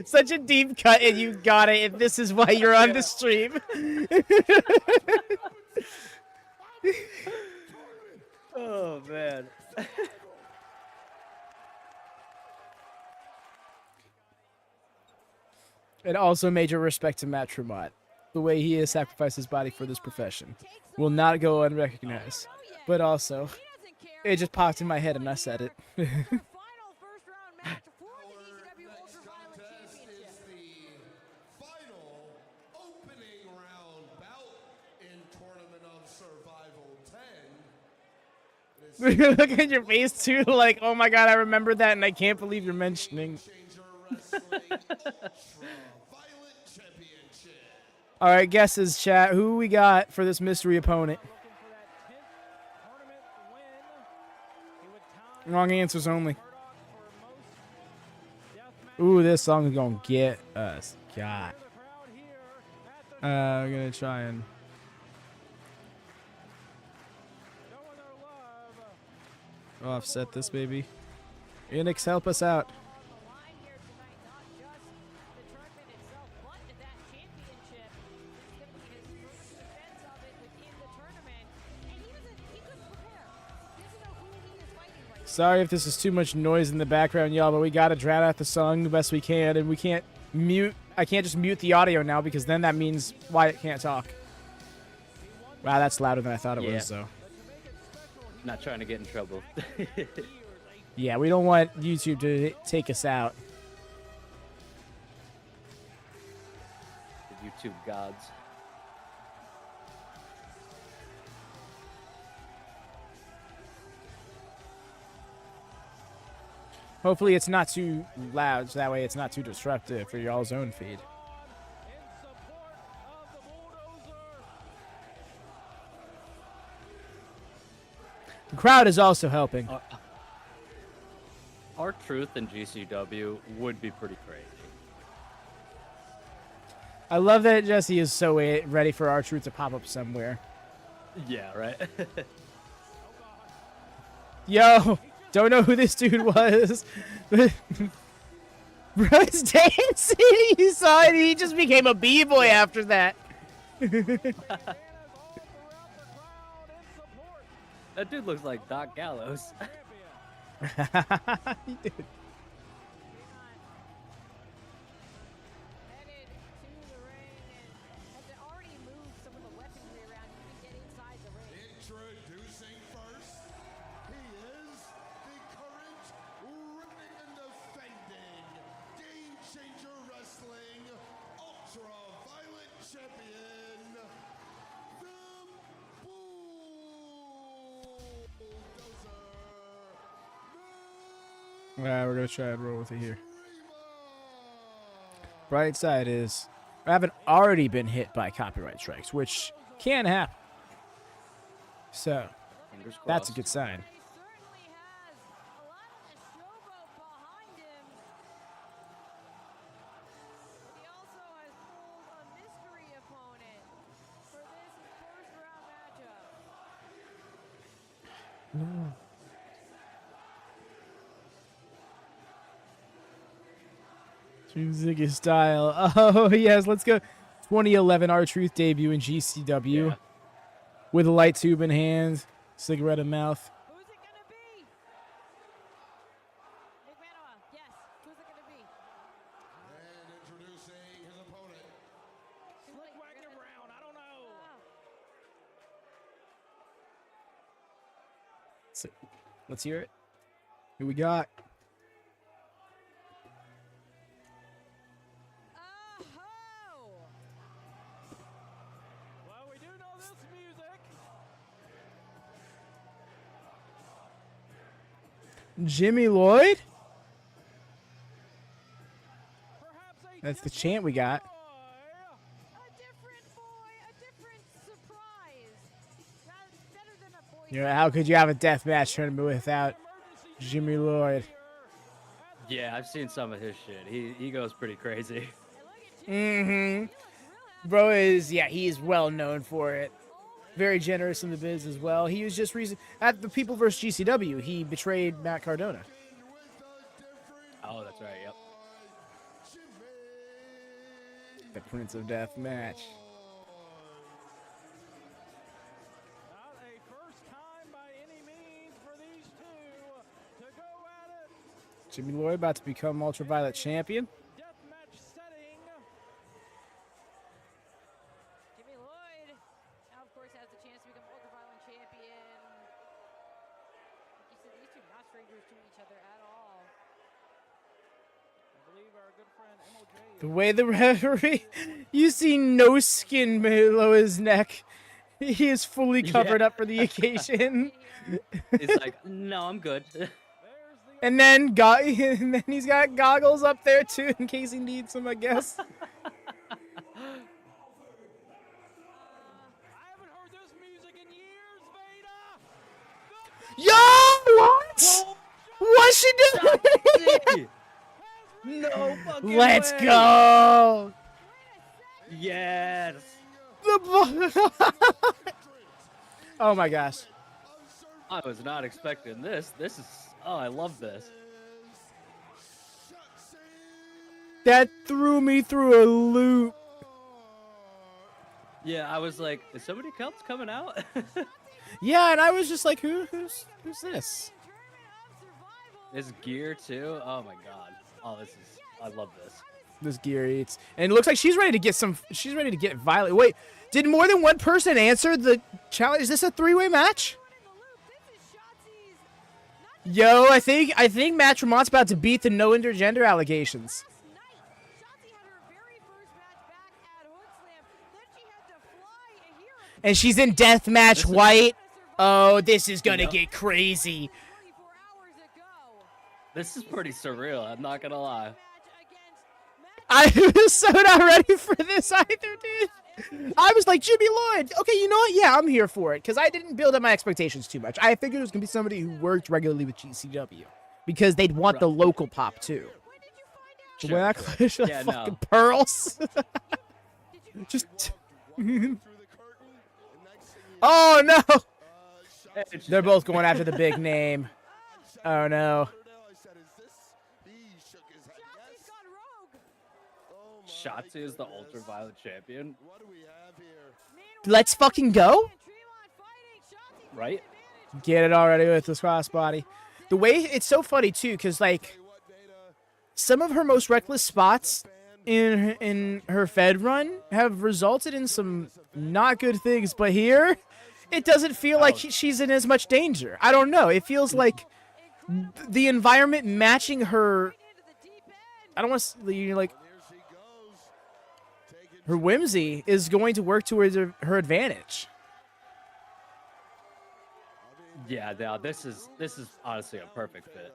such a deep cut, and you got it. And this is why you're on the stream. Oh man. And also major respect to Matt Tremont. The way he has sacrificed his body for this profession will not go unrecognized. But also, it just popped in my head and I said it. Final first round match for the GCW Ultraviolent Championship. The final opening round bout in Tournament of Survival 10. Look at your face too, like, oh my god, I remember that and I can't believe you're mentioning. Changer Wrestling Ultraviolent Championship. Alright, guesses, chat. Who we got for this mystery opponent? Looking for that 10th tournament win. He would tie Wrong answers only. Murdoch for most deathmatch Ooh, this song is gonna get us. God. for the crowd here at the I'm gonna try and. showing their love. Offset this baby. Enix, help us out. On the line here tonight, not just the tournament itself, but that championship. It's going to be his first defense of it within the tournament. And he couldn't prepare. He doesn't know who he is fighting right now. Sorry if this is too much noise in the background, y'all, but we gotta drown out the song the best we can, and we can't mute. I can't just mute the audio now because then that means Wyatt can't talk. Wow, that's louder than I thought it Yeah. was, though. Not trying to get in trouble. Yeah, we don't want YouTube to take us out. The YouTube gods. Hopefully it's not too loud, so that way it's not too disruptive for y'all's own feed. In support of the bulldozer. The crowd is also helping. Our truth in GCW would be pretty crazy. I love that Jesse is so ready for our truth to pop up somewhere. Yeah, right? Yo, don't know who this dude was. Bro's dancing. You saw it. He just became a b-boy after that. That dude looks like Doc Gallows. He did. Headed to the ring and has already moved some of the weaponry around to even get inside the ring. Introducing first, he is the current reigning and defending Game Changer Wrestling Ultraviolent Champion, the Bulldozer. Alright, we're gonna try and roll with it here. Bright side is I haven't already been hit by copyright strikes, which can happen. So Fingers that's a crossed. good sign. He certainly has a lot of the showboat behind him. But he also has pulled a mystery opponent for this first round matchup. Ziggy style. Oh yes, let's go. 2011 R-Truth debut in GCW Yeah. with a light tube in hand, cigarette in mouth. Who's it gonna be? Nick Manoa, yes. Who's it gonna be? And introducing his opponent, Slick Wagner Brown. I don't know. So, let's hear it. Who we got? Oh! Well, we do know this music. Jimmy Lloyd? Perhaps a That's the different chant we got. boy. A different boy, a different surprise. That's better than a boy. You know, how could you have a deathmatch tournament without Jimmy Lloyd? Yeah, I've seen some of his shit. He goes pretty crazy. Mm-hmm. Bro is, yeah, he is well known for it. Very generous in the biz as well. He was just at the People vs. GCW. He betrayed Matt Cardona. Oh, that's right. Yep. The Prince of Death match. Not a first time by any means for these two to go at it. Jimmy Lloyd about to become Ultraviolet champion. Deathmatch setting. strangers to each other at all. I believe our good friend MOJ The way the referee, you see no skin below his neck. He is fully covered up for the occasion. He's like, no, I'm good. And then, and then he's got goggles up there too in case he needs them, I guess. I haven't heard this music in years, Veda! Yo, what? What's she doing? No fucking Let's way. go. Yes. Oh my gosh. I was not expecting this. This is, oh, I love this. That threw me through a loop. Yeah, I was like, is somebody else coming out? Yeah, and I was just like, who's this? This gear too. Oh my god. Oh, this is, I love this. This gear eats. And it looks like she's ready to get she's ready to get violent. Wait, did more than one person answer the challenge? Is this a three-way match? Yo, I think Matt Tremont's about to beat the no intergender allegations. And she's in deathmatch white. Oh, this is gonna get crazy. This is pretty surreal. I'm not gonna lie. I was so not ready for this either, dude. I was like, Jimmy Lloyd. Okay, you know what? Yeah, I'm here for it because I didn't build up my expectations too much. I figured it was gonna be somebody who worked regularly with GCW because they'd want the local pop too. Sure, When I sure. clutch the Yeah, fucking no. pearls. Just. Oh no! They're both going after the big name. Oh no. Shotzi is the Ultraviolent champion, Let's fucking go. right? Get it already with this crossbody. The way it's so funny too, because like some of her most reckless spots in her Fed run have resulted in some not good things, but here it doesn't feel like she's in as much danger. I don't know. It feels like the environment matching her. I don't want to like her whimsy is going to work towards her advantage. Yeah, this is honestly a perfect fit.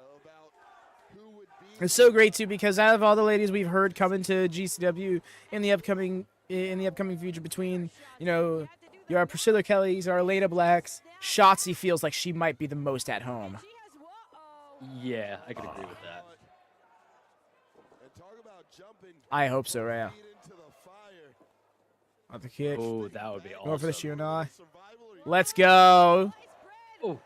It's so great too because out of all the ladies we've heard coming to GCW in the upcoming future, between your Priscilla Kellys, our Elena Blacks, Shotzi feels like she might be the most at home. Yeah, I could agree with that. I hope so, Rhea. On the kick. Oh, that would be awesome. Going for the Shiranai. Let's go. Oh.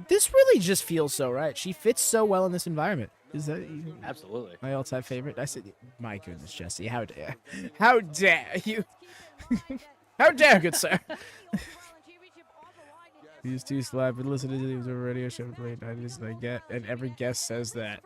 This really just feels so right. She fits so well in this environment. Is that Absolutely. my all-time favorite? I said, my goodness, Jesse, how dare you? How dare, good sir? These two slap and listen to these over radio show late night I get, and every guest says that.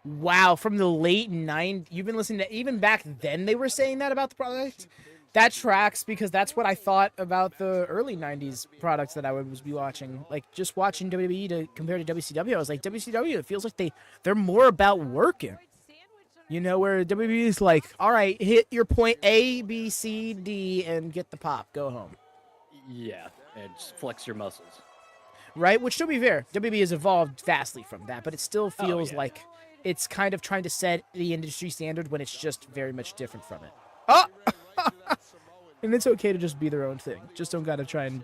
Wow, from the late 90s, you've been listening to, even back then they were saying that about the product? That tracks because that's what I thought about the early 90s products that I would be watching. Like, just watching WWE to compare to WCW, I was like, WCW, it feels like they're more about working. Where WWE is like, all right, hit your point A, B, C, D, and get the pop, go home. Yeah, and just flex your muscles. Right? Which, to be fair, WWE has evolved vastly from that, but it still feels yeah. like it's kind of trying to set the industry standard when it's just very much different from it. Oh! And it's okay to just be their own thing. Just don't gotta try and,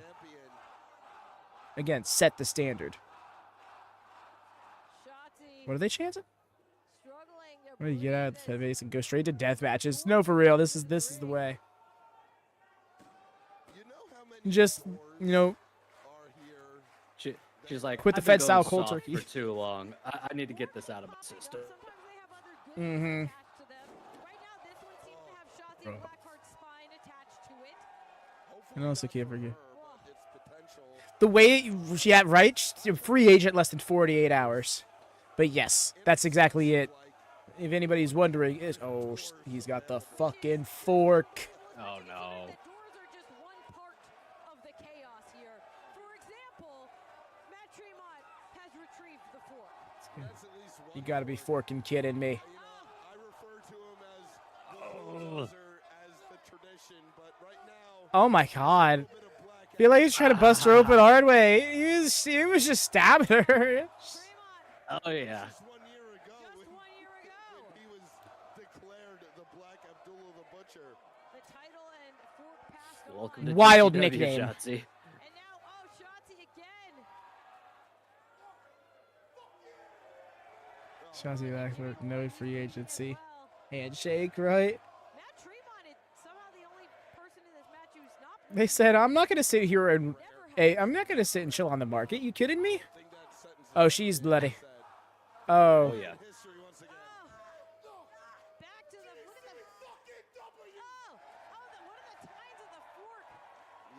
again, set the standard. What are they chanting? Where do you get out of the Fed base and go straight to death matches? No, for real. This is the way. Just, She's like, quit the I've been Fed style going cold soft turkey for too long. I need to get this out of my system. Mm-hmm. And also can't forget the way she had free agent less than 48 hours. But yes, that's exactly it. If anybody's wondering, he's got the fucking fork. Oh no. That's at least one You gotta be point. forking kidding me. You know, I refer to him as the bulldozer as the tradition, but right now, Oh my god. a little bit of black I feel like he's trying to bust her open hard way. He was just stabbing her. Tremont, Oh yeah. just 1 year ago. just 1 year ago. When he was declared the Black Abdullah the Butcher. The title and fork passed on. Welcome to Wild GCW, nickname. Shotzi. And now, oh, Shotzi again. Shotzi back for no free agency. Well, Handshake, right? Matt Tremont is somehow the only person in this match who's not. They said, I'm not gonna sit here and Never hey, had- I'm not gonna sit and chill on the market. You kidding me? I think that sentence Oh, is she's said. bloody. Oh Oh. yeah. History once again. Oh, back to the. Look at the. Oh, what are the tines of the fork?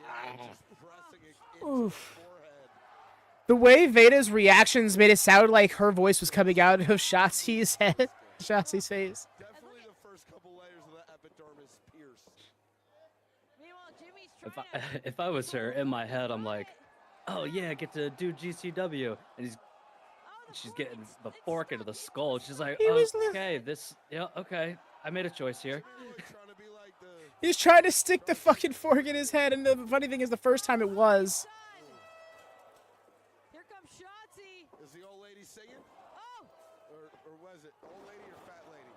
Yeah, just pressing it into the Oof. forehead. The way Veda's reactions made it sound like her voice was coming out of Shotzi's head. Shotzi's face. Definitely the first couple layers of the epidermis pierced. Meanwhile, Jimmy's If trying I to. if I was her, in my head, I'm like, oh yeah, I get to do GCW, and she's getting the fork into the skull. She's like, He was okay, okay, I made a choice here. Really trying to be like the He's trying to stick the fucking fork in his head, and the funny thing is, the first time it was. Here comes Shotzi. is the old lady singing? Oh, Or was it old lady or fat lady?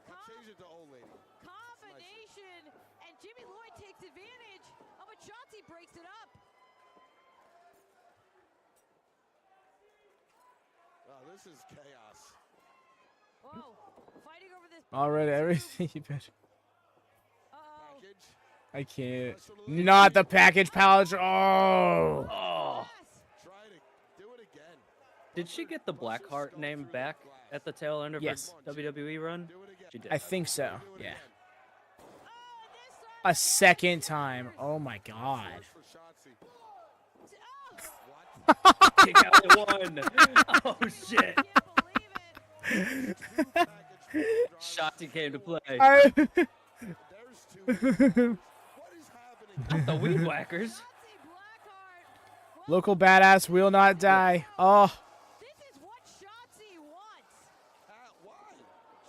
I'll change it to old lady. combination. And Jimmy Lloyd takes advantage. Oh, but Shotzi breaks it up. Oh, this is chaos. Whoa, fighting over this. Already, everything you bet. Uh-oh. Package. I can't. Not the package pouch. Oh. Oh, Yes. Try to do it again. did she get the Blackheart name back at the tail end of Yes. her WWE run? Do it again. She did. I think so. Do it Yeah. again. Oh, and A this time. second time. Oh my god. First for Shotzi. Oh, What? Kick out at one. Oh shit. can't believe it. Shotzi came to play. I- There's two. What is happening? Not the weed whackers. Shotzi Blackheart. Local badass will not die. Oh. This is what Shotzi wants. Why?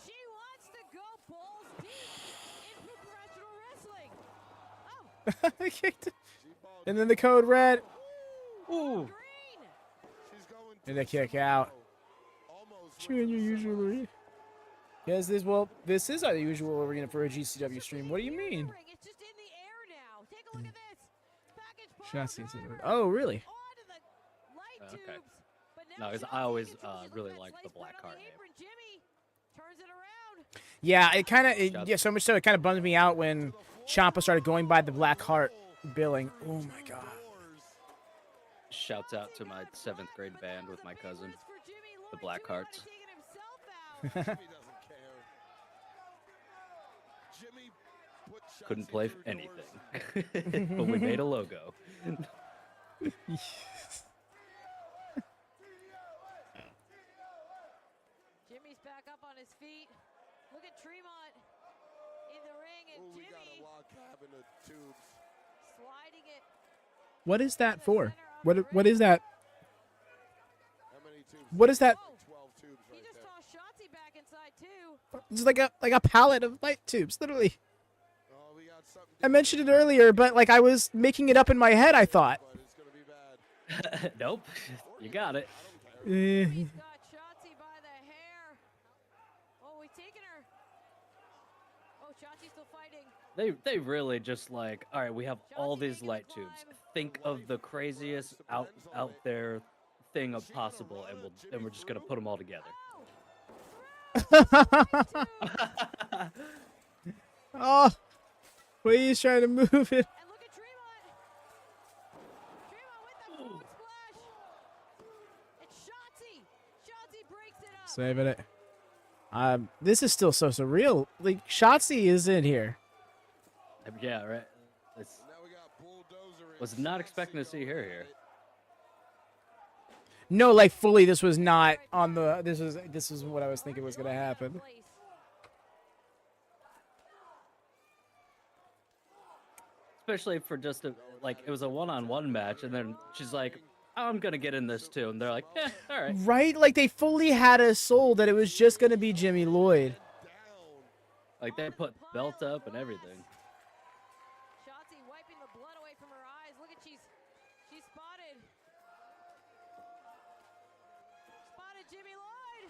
She wants to go balls deep in professional wrestling. Oh, I kicked it. She balled. And then the code red. Ooh. green. She's going And to a kick out. almost Chewing went your to the usual semi. arena. Yes, this is our usual arena for a GCW stream. What do you Here in the mean? ring. It's just in the air now. Take a look at this. Package Shotzi's bomb in it. driver Oh, really? onto the light Okay. tubes. But No, now 'cause I Shotzi always, gets to look really at that liked the slice bread on Blackheart the name. apron. Jimmy turns it around. Yeah, it kind of, Shotzi. yeah, so much so it kind of bummed me out when Ciampa started going by the Black Heart billing. Oh my god. Shouts out to my 7th grade band with my cousin. Was for Jimmy Lloyd. the Black Jimmy might Hearts. have taken himself out. Jimmy doesn't care. Jimmy put Couldn't Shotzi play through anything, doors. but we made a logo. Jimmy's back up on his feet. Look at Tremont in the ring, and Ooh, we got a Jimmy log cabin of tubes. sliding it. What is that the for? center of the What ring. is that? How many tubes? What is that? Whoa, 12 tubes he right just there. tossed Shotzi back inside too. It's like a pallet of light tubes, literally. Oh, we got something I mentioned it different, earlier, but like I was making it up in my head, I thought. but it's gonna be bad. Nope, you got it. I don't care. He's got Shotzi by the hair. Oh, he's taking her. Oh, Shotzi's still fighting. They really just like, all right, we have all Shotzi these making the light tubes. climb. Think of the craziest out there thing of possible, and we're just gonna put them all together. Oh, wait, he's trying to move it. And look at Tremont. Tremont with the frog splash. It's Shotzi. Shotzi breaks it up. Saving it. This is still so surreal. Like Shotzi is in here. Yeah, right. It's, Now we got Bulldozer and was not Shotzi expecting to see her going at here. it. No, like fully, this was not on the. This was what I was thinking was gonna happen. Especially for just a like, it was a one-on-one match, and then she's like, I'm gonna get in this too, and they're like, yeah, all right. Right? Like they fully had us sold that it was just gonna be Jimmy Lloyd. Down. Like they put belt up and everything. Shotzi wiping the blood away from her eyes. Look at she's spotted. Spotted Jimmy Lloyd.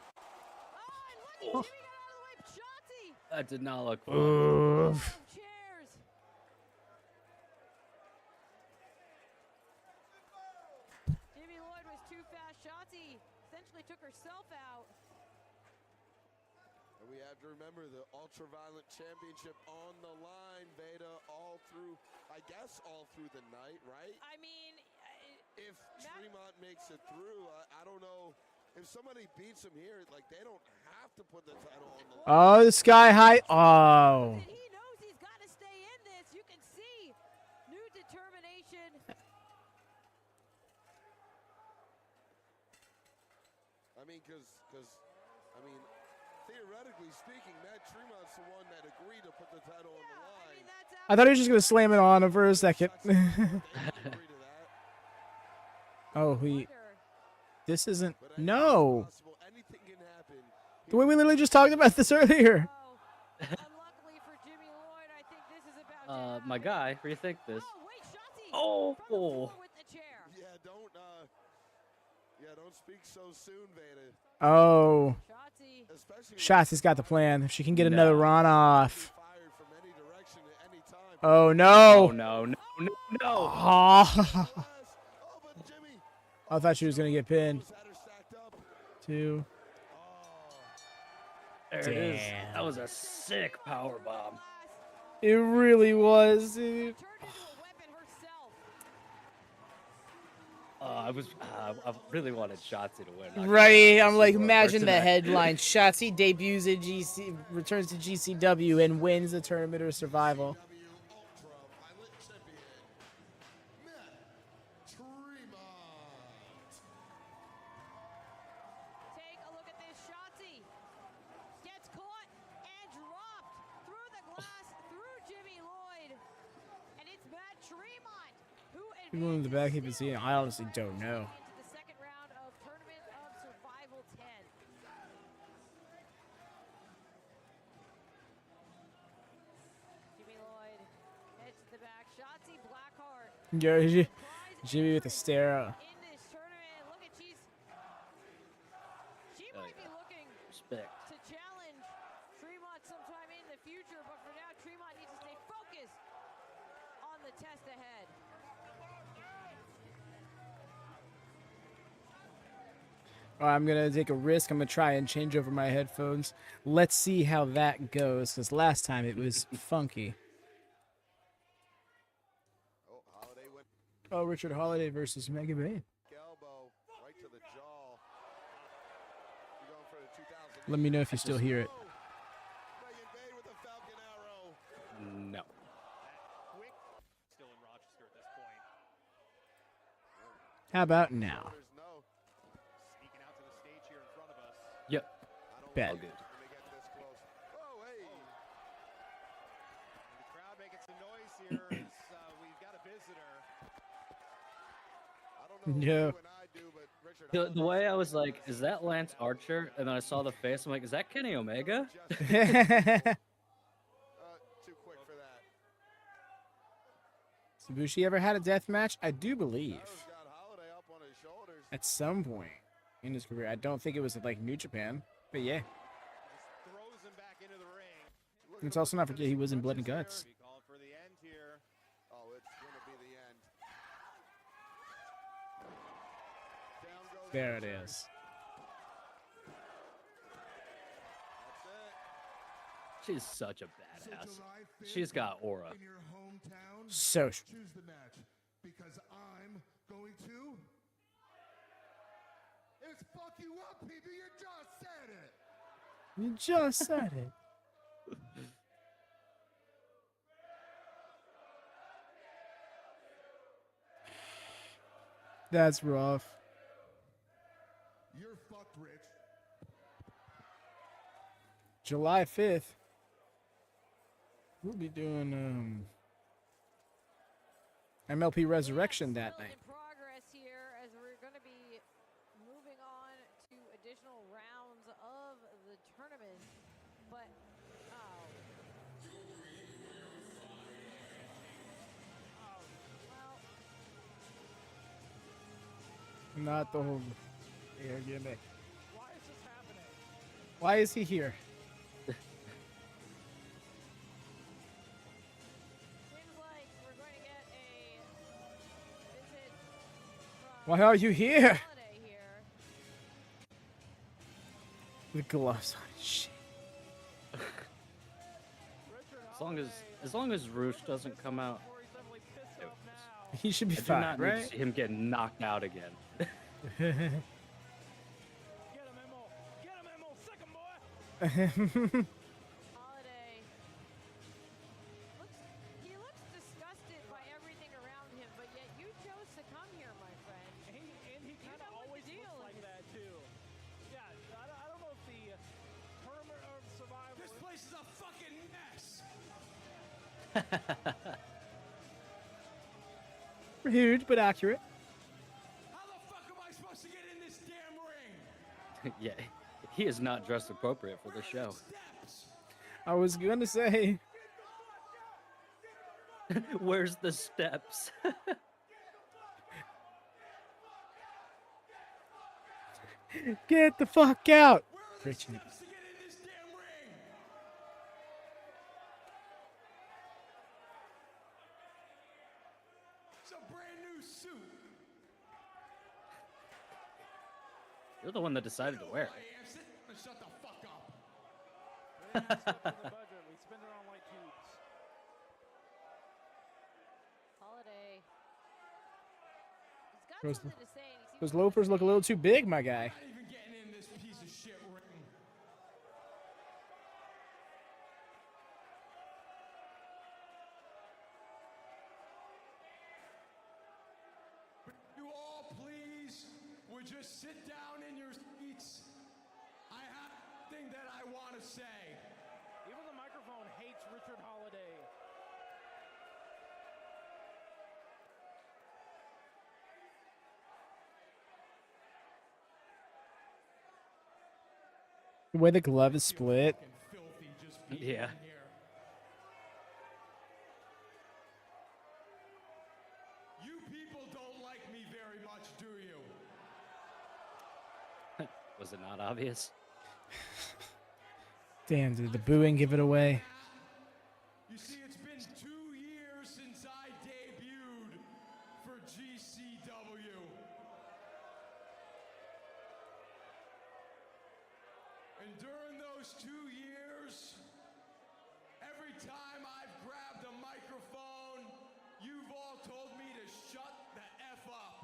Oh, and look at Jimmy got out of the way. Shotzi. That did not look fun. Oof. Chairs. Jimmy Lloyd was too fast. Shotzi essentially took herself out. And we have to remember the Ultraviolent Championship on the line, Veda, all through, I guess, all through the night, right? I mean, If Tremont makes it through, I don't know. If somebody beats him here, like, they don't have to put the title on the line. Oh, the sky high. Oh. and he knows he's got to stay in this. You can see new determination. I mean, because theoretically speaking, Matt Tremont's the one that agreed to put the title on the I line. mean, that's I thought he was just gonna slam it on him for a second. They didn't agree to that. Oh, he. wonder. This isn't. But anything's No. possible. Anything can happen. The way we literally just talked about this earlier. Oh, unluckily for Jimmy Lloyd, I think this is about to My happen. guy, rethink this. Oh, wait, Shotzi. Oh. From the floor with the chair. Don't speak so soon, Veda. Oh. Shotzi. Especially Shotzi's got the plan. If she can get another No. run off. fired from any direction at any time. Oh, Oh no. no, no, no, no. Oh. Oh, but Jimmy I thought she was going to get pinned. had her stacked up. 2. There it is. Damn. That was a sick power bomb. It really was, dude. Turned into a weapon herself. I really wanted Shotzi to win. not gonna Right, lie. I'm like, This is imagine the tonight. headline. Shotzi debuts at GC, returns to GCW, and wins the Tournament of Survival. Ultraviolent champion, Matt Tremont. Take a look at this. Shotzi gets caught and dropped through the glass, through Jimmy Lloyd. And it's Matt Tremont who People in the back have been seeing. I honestly don't know. into the second round of Tournament of Survival 10. Jimmy Lloyd heads to the back. Shotzi Blackheart. Yeah, Prize Jimmy with a stare. in this tournament. Look at she Oh, might be yeah. looking Respect. to challenge Tremont sometime in the future, but for now Tremont needs to stay focused on the test ahead. I'm gonna take a risk. I'm gonna try and change over my headphones. Let's see how that goes, because last time it was funky. Oh, Holiday went Oh, Richard Holiday versus Mega Man. elbow right to the jaw. You're going for the 2000. Let me know if you still hear it. Oh, Megan Bay with a Falcon Arrow. No. Quick. Still in Rochester at this point. How about now? There's no. Sneaking out to the stage here in front of us. Yep. I don't Bet. All good. when they get this close. Oh, hey. And the crowd making some noise here as we've got a visitor. I don't know No. what you and I do, but Richard The way I was like, is that Lance Archer? And then I saw the face. I'm like, is that Kenny Omega? too quick for that. Sabushi ever had a death match? I do believe. Arrow's got Holiday up on his shoulders. At some point in his career. I don't think it was at like New Japan, but yeah. Just throws him back into the ring. Let's also not forget he was in Blood and Guts. Be calling for the end here. Oh, it's going to be the end. Down goes There it Richard. is. That's it. She's such a badass. She's got aura. In your hometown, So choose the match because I'm going to. It's fuck you up, people. You just said it. you just said it. That's rough. You're fucked, Rich. July 5th. We'll be doing MLP Resurrection that Still night. in progress here as we're Not the whole air gimmick. Why is this happening? Why is he here? Seems like we're going to get a visit from Why are you here? Holiday here. The gloves on. Shit. Richard As long as Roosh doesn't come out, before he's definitely pissed it off was- now. He should be I do fine, not need to right? see him get knocked out again. Get him, Emil. Get him, Emil. Sick him, boy. Holiday he looks disgusted by everything around him, but yet you chose to come here, my friend. And he kind of know what always the deal looks like is. that, too. Yeah, I don't know if the tournament of survival... This place is a fucking mess. Rude, but accurate. How the fuck am I supposed to get in this damn ring? Yeah, he is not dressed appropriate for the show. Steps. I was gonna say. Where's the steps? Get the fuck out! Where are the Richard. steps to get in this damn ring? It's a brand new suit. You're the one that decided to wear it. I am. Sit and shut the fuck up. We didn't step to the budget. We spend it on light tubes. Holiday. He's got Those- something to say. And he seems Those to wanna loafers look a say little it. too big, my guy. Not even getting in this piece of shit ring. But you all please would just sit down in your seats. I have thing that I want to say. Even the microphone hates Richard Holiday. The way the glove is split. Fucking filthy just being Yeah. in here. You people don't like me very much, do you? Was it not obvious? Damn, did the booing give it away? You see, it's been 2 years since I debuted for GCW. And during those 2 years, every time I've grabbed a microphone, you've all told me to shut the F up.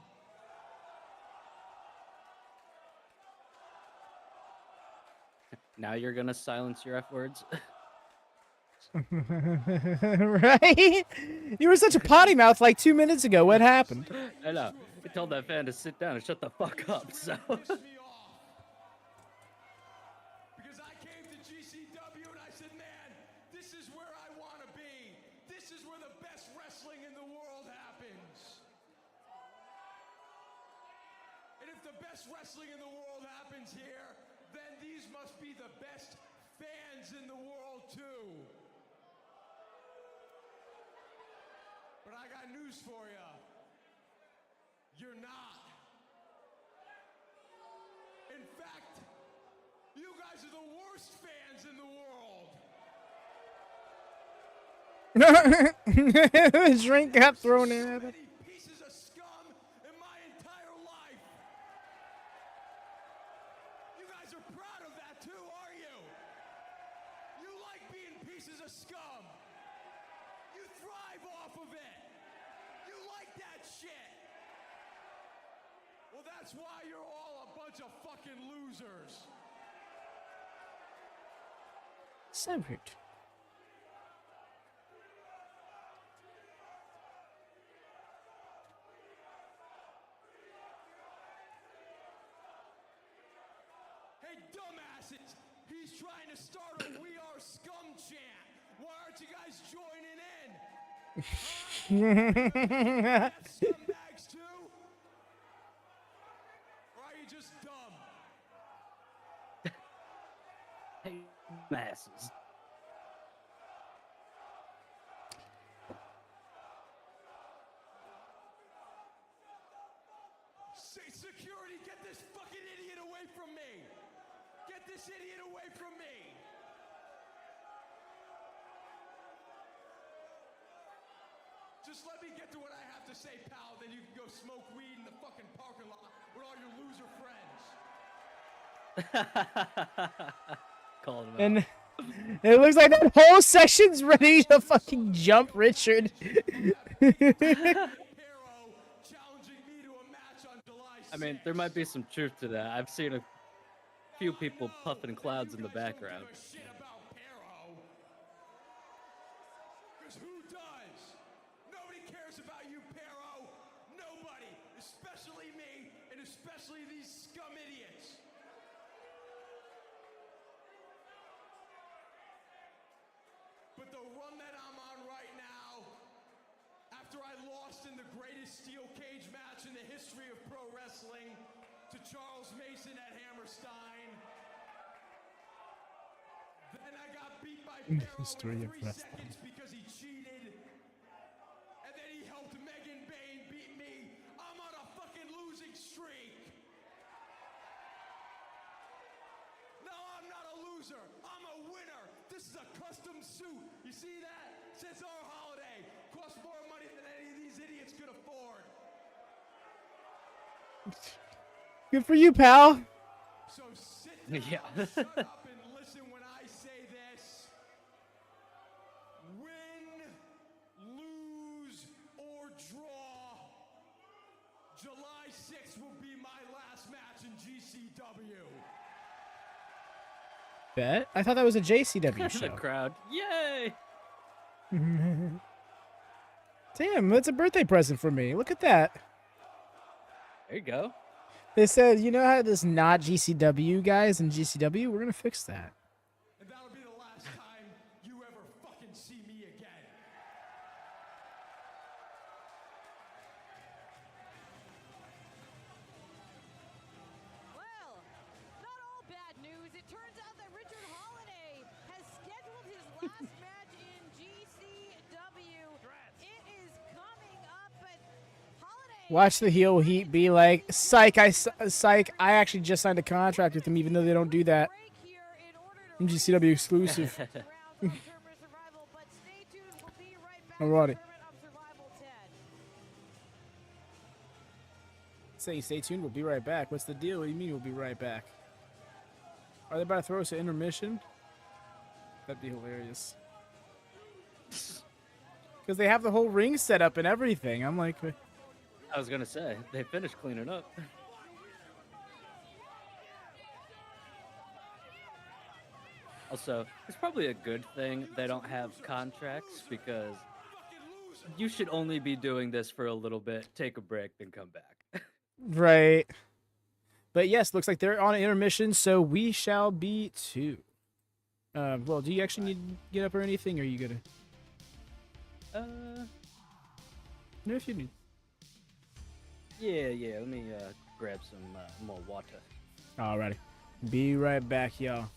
Now you're gonna silence your F words? Right? You were such a potty mouth like 2 minutes ago. What happened? I know. You told that fan to sit down and shut the fuck up, so. Piss me off. Because I came to GCW and I said, man, this is where I want to be. This is where the best wrestling in the world happens. And if the best wrestling in the world happens here, then these must be the best fans in the world too. But I got news for you. You're not. In fact, you guys are the worst fans in the world. A drink got thrown in So at it. many pieces of scum in my entire life. You guys are proud of that too, are you? You like being pieces of scum. You thrive off of it. You like that shit. Well, that's why you're all a bunch of fucking losers. So rude. Hey, dumbasses! He's trying to start a We Are Scum chant. Why aren't you guys joining in? Huh? Scumbags too? Or are you just dumb? Hey, masses. Security, get this fucking idiot away from me! Get this idiot away from me! Just let me get to what I have to say, pal, then you can go smoke weed in the fucking parking lot with all your loser friends. Calling him out. And it looks like that whole section's ready to fucking jump Richard. I mean, there might be some truth to that. I've seen a few people puffing clouds in the background. Because who does? Nobody cares about you, Pero. Nobody, especially me, and especially these scum idiots. But the run that I'm on right now, after I lost in the greatest steel cage match in the history of pro wrestling to Charles Mason at Hammerstein, then I got beat by Pero History in of 3 wrestling. seconds because he cheated, and then he helped Megan Bain beat me. I'm on a fucking losing streak. No, I'm not a loser. I'm a winner. This is a custom suit. You see that? Says our holiday. Costs more money than any of these idiots could afford. Good for you, pal. So sit down, Yeah. shut up, and listen when I say this. Win, lose, or draw, July 6th will be my last match in GCW. Bet. I thought that was a JCW The show. crowd. Yay! Damn, that's a birthday present for me. Look at that. There you go. They said, you know how this not GCW guys in GCW? We're going to fix that. And that'll be the last time you ever fucking see me again. Well, not all bad news. It turns out that Richard Holiday has scheduled his last match in GCW. It is coming up, but Holiday. Watch the heel heat be like, psych, I actually just signed a contract with them, even though they don't do that. break here in order to GCW exclusive. rounds on Tournament of Survival, but stay tuned. We'll be right back. Alrighty. to Tournament of Survival 10. Stay tuned. We'll be right back. What's the deal? What do you mean we'll be right back? Are they about to throw us an intermission? That'd be hilarious. Because they have the whole ring set up and everything. I'm like, I was gonna say they finished cleaning up. Also, it's probably a good thing they don't have contracts because you should only be doing this for a little bit, take a break, then come back. right. But yes, looks like they're on an intermission, so we shall be too. Well, do you actually need to get up or anything? Or are you gonna? No, if you need. Yeah. Let me grab some more water. Alrighty. Be right back, y'all.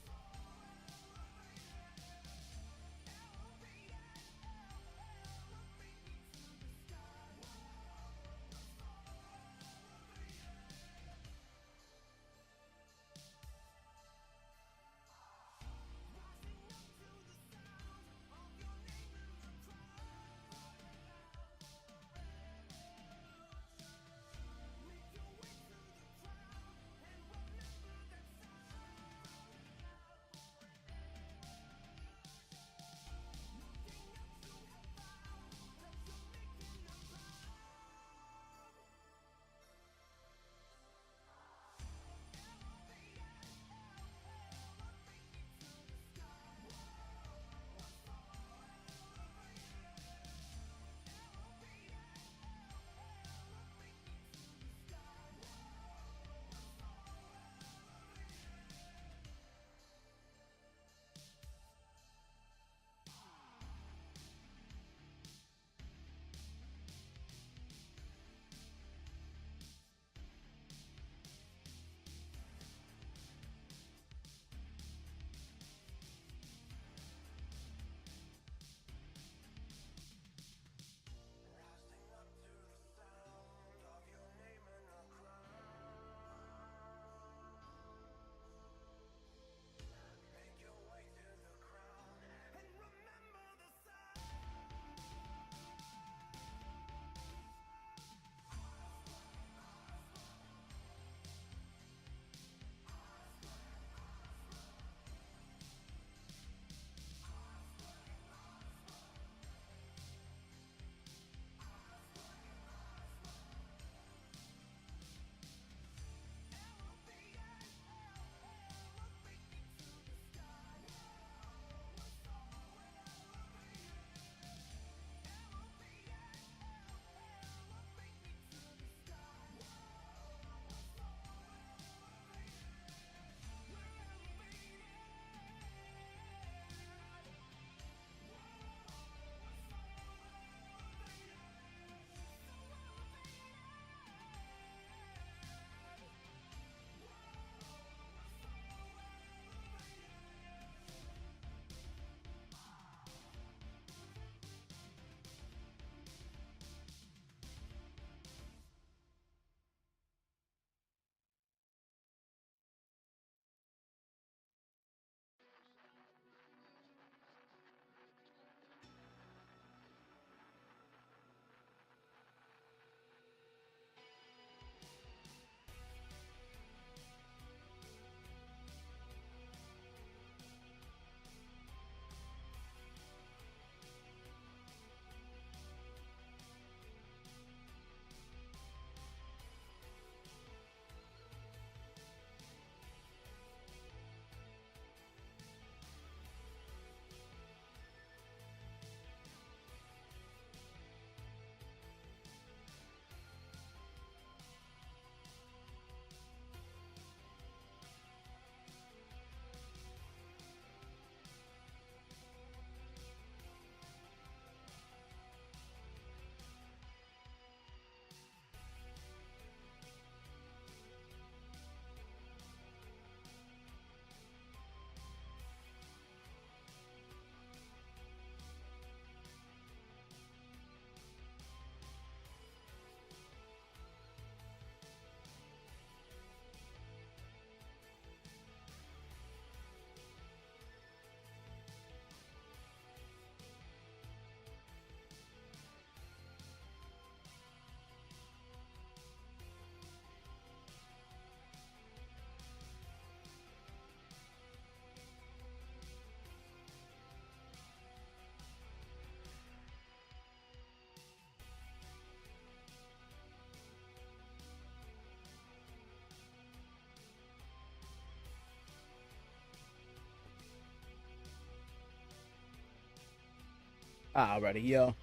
Alrighty, yo.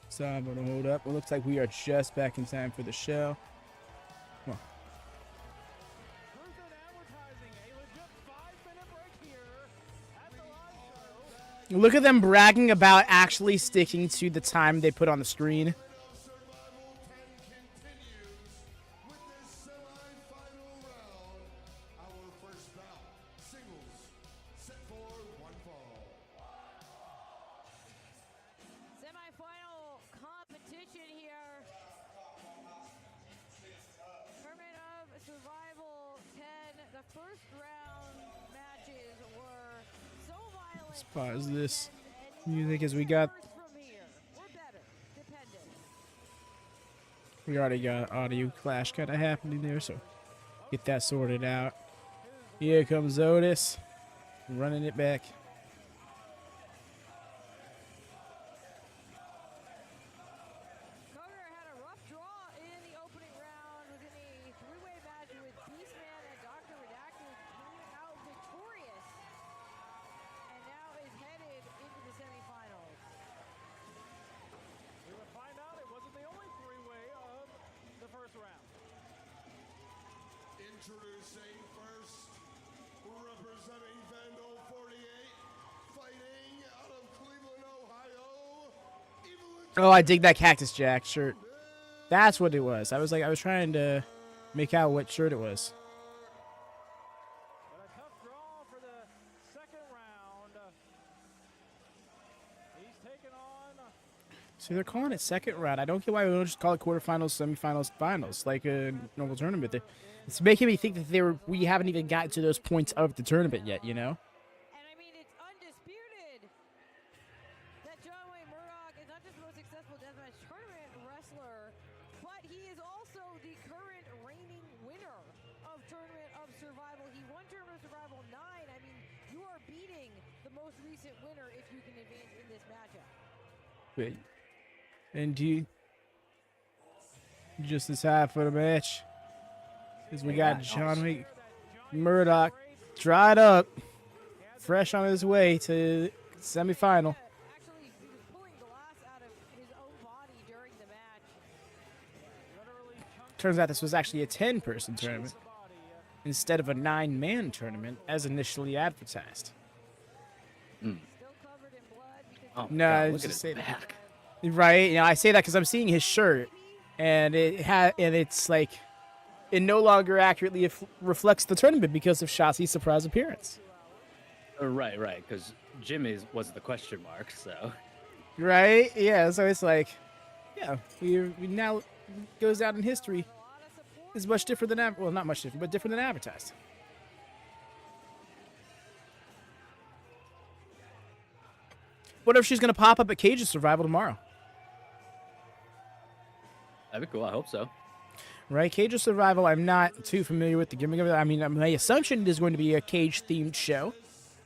So I'm gonna hold up. It looks like we are just back in time for the show. Come on. Truth in advertising, a legit 5-minute break here at the live show. Look at them bragging about actually sticking to the time they put on the screen. Survival 10 continues with this semi-final round. Our first bout, singles, set for one fall. Semi-final competition here. Tournament of Survival 10. The first round matches were so violent. Let's pause this music as we got. From here, we're better, dependent. We already got audio clash kind of happening there, so get that sorted out. Here comes Otis, running it back. Cogar had a rough draw in the opening round, was in a three-way match with Beastman and Dr. Redacted, came out victorious, and now is headed into the semifinals. We would find out it wasn't the only three-way of the first round. Introducing first, representing Vandal 48, fighting out of Cleveland, Ohio. Oh, I dig that Cactus Jack shirt. That's what it was. I was trying to make out what shirt it was. But a tough draw for the second round. He's taken on See, they're calling it second round. I don't get why we don't just call it quarterfinals, semifinals, finals, like a normal tournament. It's making me think that we haven't even gotten to those points of the tournament yet, you know? And I mean, it's undisputed that John Wayne Murdoch is not just the most successful deathmatch tournament wrestler, but he is also the current reigning winner of Tournament of Survival. He won Tournament of Survival 9. I mean, you are beating the most recent winner if you can advance in this matchup. Wait. And just this half of the match is we got John Wayne Murdoch dried up, fresh on his way to semifinal. Actually, he was pulling glass out of his own body during the match. Turns out this was actually a 10-person tournament instead of a 9-man tournament as initially advertised. Still covered in blood because Oh, No, God, I look was at just his saying that. back. Right? You know, I say that because I'm seeing his shirt, and it's like it no longer accurately reflects the tournament because of Shassi's surprise appearance. Right, because Jimmy's was the question mark, so. Right? Yeah. So it's like, yeah, we now goes down in history. Is much different than well, not much different, but different than advertised. What if she's gonna pop up at Cage's Survival tomorrow? That'd be cool. I hope so. Right, Cage of Survival, I'm not too familiar with the gimmick of it. I mean, my assumption it is going to be a cage-themed show.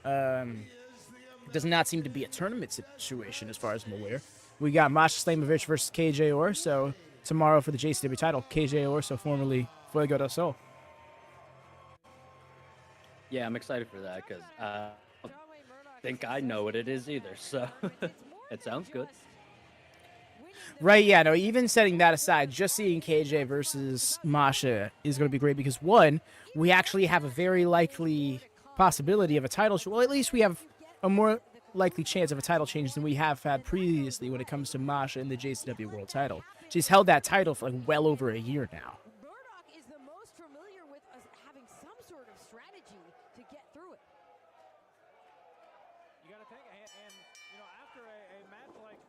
It does not seem to be a tournament situation as far as I'm aware. We got Masha Slamovich versus KJ Orso tomorrow for the JCW title. KJ Orso, formerly Fuego del Sol. Yeah, I'm excited for that because I don't think I know what it is either, so it sounds good. Right, yeah, no, even setting that aside, just seeing KJ versus Masha is going to be great because, one, we actually have a very likely possibility of a title change. Well, at least we have a more likely chance of a title change than we have had previously when it comes to Masha in the JCW World title. She's held that title for like well over a year now. Murdoch is the most familiar with us having some sort of strategy to get through it. You got to think, and you know, after a match like,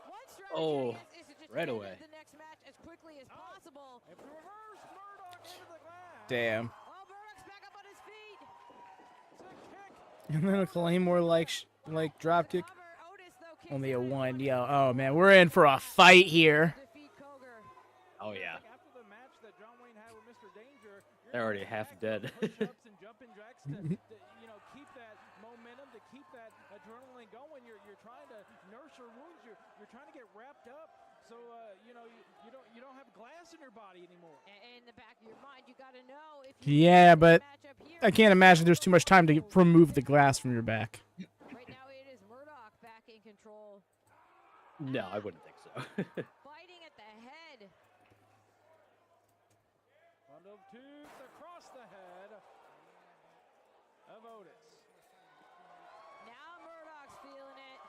One strategy Oh, is to just right get into away. the next match as quickly as possible. if you reverse Murdoch into the glass, Damn. Oh, Murdoch's back up on his feet. it's a kick. And then a Claymore like drop kick. Cover. Otis, though, kicks Only a out. one. Yo, oh man, we're in for a fight here. Defeat Cogar. Oh, yeah. Like after the match that John Wayne had with Mr. Danger, you're They're already going half back to dead. push-ups and jumping jacks to you know, keep that momentum, to keep that adrenaline going. You're trying to nurse your wounds. You're trying to get wrapped up. So you know, you don't have glass in your body anymore. And in the back of your mind, you got to know if you Yeah, win this but matchup here, I can't imagine there's too much time to remove the glass from your back. right now it control. No, I wouldn't think so. Biting at the head. Bundle of tubes across the head of Otis. Now Murdoch's feeling it.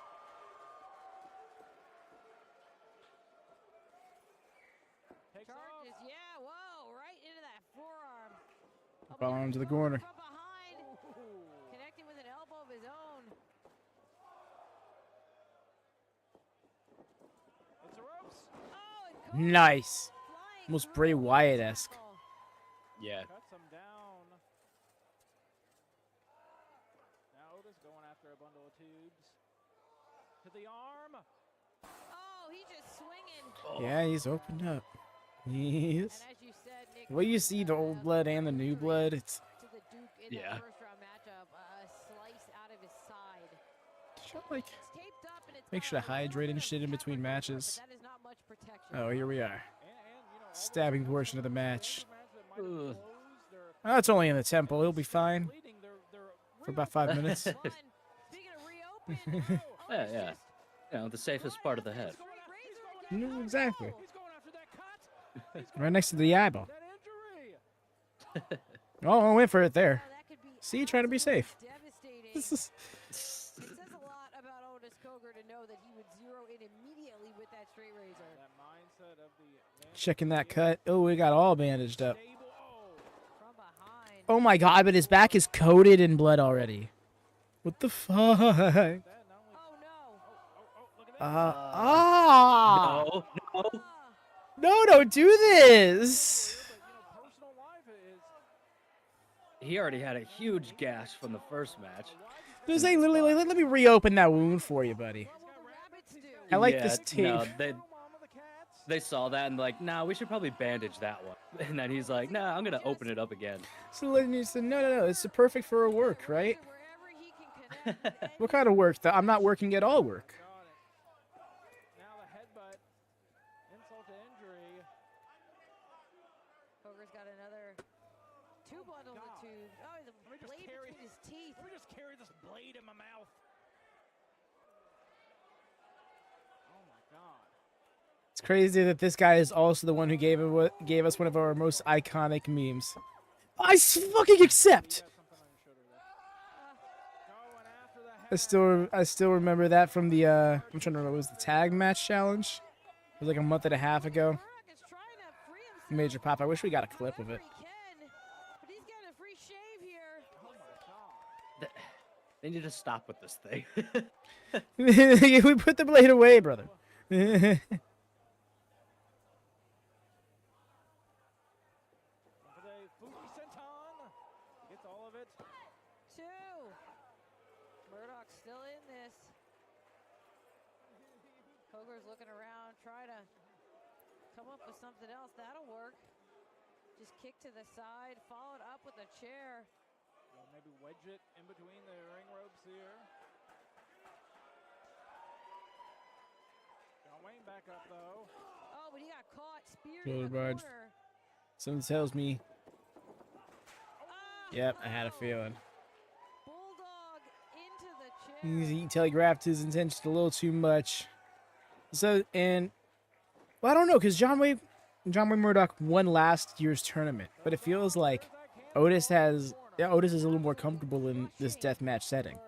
Takes Charges, off. yeah, whoa, right into that forearm. Follow him to the corner. From behind, connecting with an elbow of his own. It's the ropes. Oh, and Nice. flying Almost through Bray with the Wyatt-esque. tackle. Yeah. Cuts him down. Now Otis going after a bundle of tubes. To the arm. Oh, he's just swinging. Yeah, he's opened up. Yes. And as you said, Nick, The way you see the old blood and the new blood, it's to the Duke in Yeah. that first round matchup, a slice out of his side. like It's taped up and it's make got sure a to little hydrate bit and of shit in camera between cover, but matches. that is not much protection. Oh, here we are. And you know, all Stabbing those portion of the guys match. from the match that might have Ugh. closed, they're Oh, it's only in the temple. He'll be fine bleeding, they're for about 5 minutes. Fun. Speaking of reopen, Yeah, Otis yeah. just You know, the safest part of the head. straight razor again. No, Oh, exactly. no. He's going after that cut. He's Right going next to after the eyeball. that injury. Oh, I went for it there. Oh, that could be See, trying to be absolutely safe. Devastating. This is It says a lot about Otis Cogar to know that he would zero in immediately with that straight razor. That mindset of the man checking that cut. Oh, we got all bandaged up. stable. Oh, From behind. Oh my god, but his back is coated in blood already. What the fuck? that not only Oh no. look at this. Ah! No, no. Ah. No, don't do this! But, you know, personal life is He already had a huge gash from the first match. Just say literally, let me reopen that wound for you, buddy. What will the rabbits do? I like Yeah, this tape. No, mom of the cats. they saw that and like, nah, we should probably bandage that one. And then he's like, nah, I'm gonna open it up again. So then you said, no, it's perfect for a work, right? Wherever he can connect with What kind of work? I'm not working at all work. Got it. Now the headbutt. Insult to injury. Cogar's got another two bundles of tubes. Oh, the Let me just blade carry- between his teeth. Let me just carry this blade in my mouth. Oh my god. It's crazy that this guy is also the one who gave us one of our most iconic memes. Fucking accept. You got something on your shoulder there. Going after the I still remember that from the I'm trying to remember, it was the tag match challenge. It was like a month and a half ago. Murdoch is trying to free himself. Major Pop. I wish we got a clip of however it. he can, but he's getting a free shave here. Oh my god. They need to stop with this thing. We put the blade away, brother. For the Fuki Senton. Gets all of it. Two. Murdoch's still in this. Cogar's looking around, trying to come up with something else. That'll work. Just kick to the side, followed up with a chair. Well, maybe wedge it in between the ring ropes here. John Wayne back up though. Oh, but he got caught, speared Shoulder in the barge. corner. Something tells me. Oh, Yep, I had a feeling. Bulldog into the chair. He telegraphed his intentions a little too much. So, and well, I don't know, because John Wayne Murdoch won last year's tournament, but it feels like Otis is a little more comfortable in this deathmatch setting. Murdoch.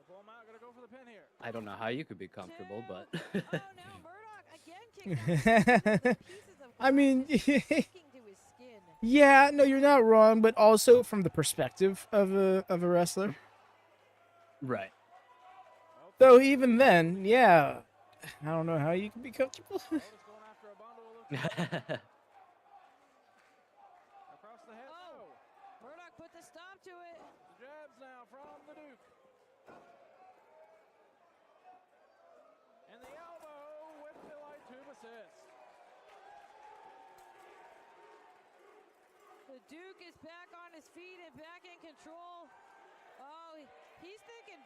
Pull him out, gotta go for the pin here. I don't know how you could be comfortable, but Oh, now Murdoch again kicking out pieces of I mean, sticking to his skin. yeah, no, you're not wrong, but also from the perspective of a wrestler. right. Though even then, yeah, I don't know how you can be comfortable. Otis going after a bundle of across the head. Oh. Murdoch put the stop to it. The jabs now from the Duke. And the elbow with the light tube assist. The Duke is back on his feet and back in control. Oh, he's thinking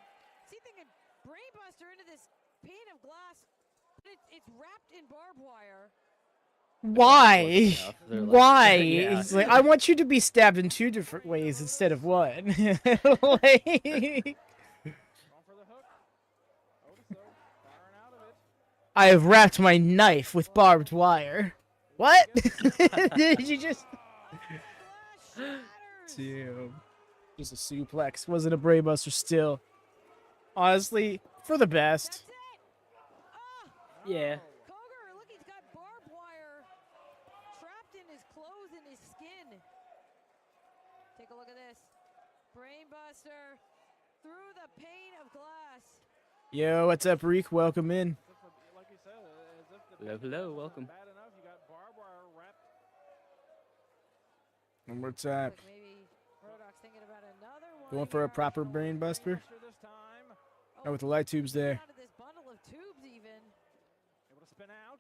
brainbuster into this pane of glass, but it's wrapped in barbed wire. Why? enough. They're like, Why? yeah. It's like I want you to be stabbed in 2 different ways instead of one. Like, Going for the hook. Otis, though, firing out of it. I have wrapped my knife with barbed wire. What? Did you just? Damn. Just a suplex. Wasn't a brainbuster still. Honestly, for the best. Yeah. Cogar, look, he's got barbed wire trapped in his clothes and his skin. Take a look at this. Brainbuster through the pane of glass. Yo, what's up, Reek? Welcome in. Like you said, as if the Hello, welcome. bad enough, you got barbed wire wrapped. One more time. Like maybe Murdoch's thinking about another one. Going for a here. proper brainbuster. This time, Oh, with the light tubes there. Out of this bundle of tubes even. able to spin out.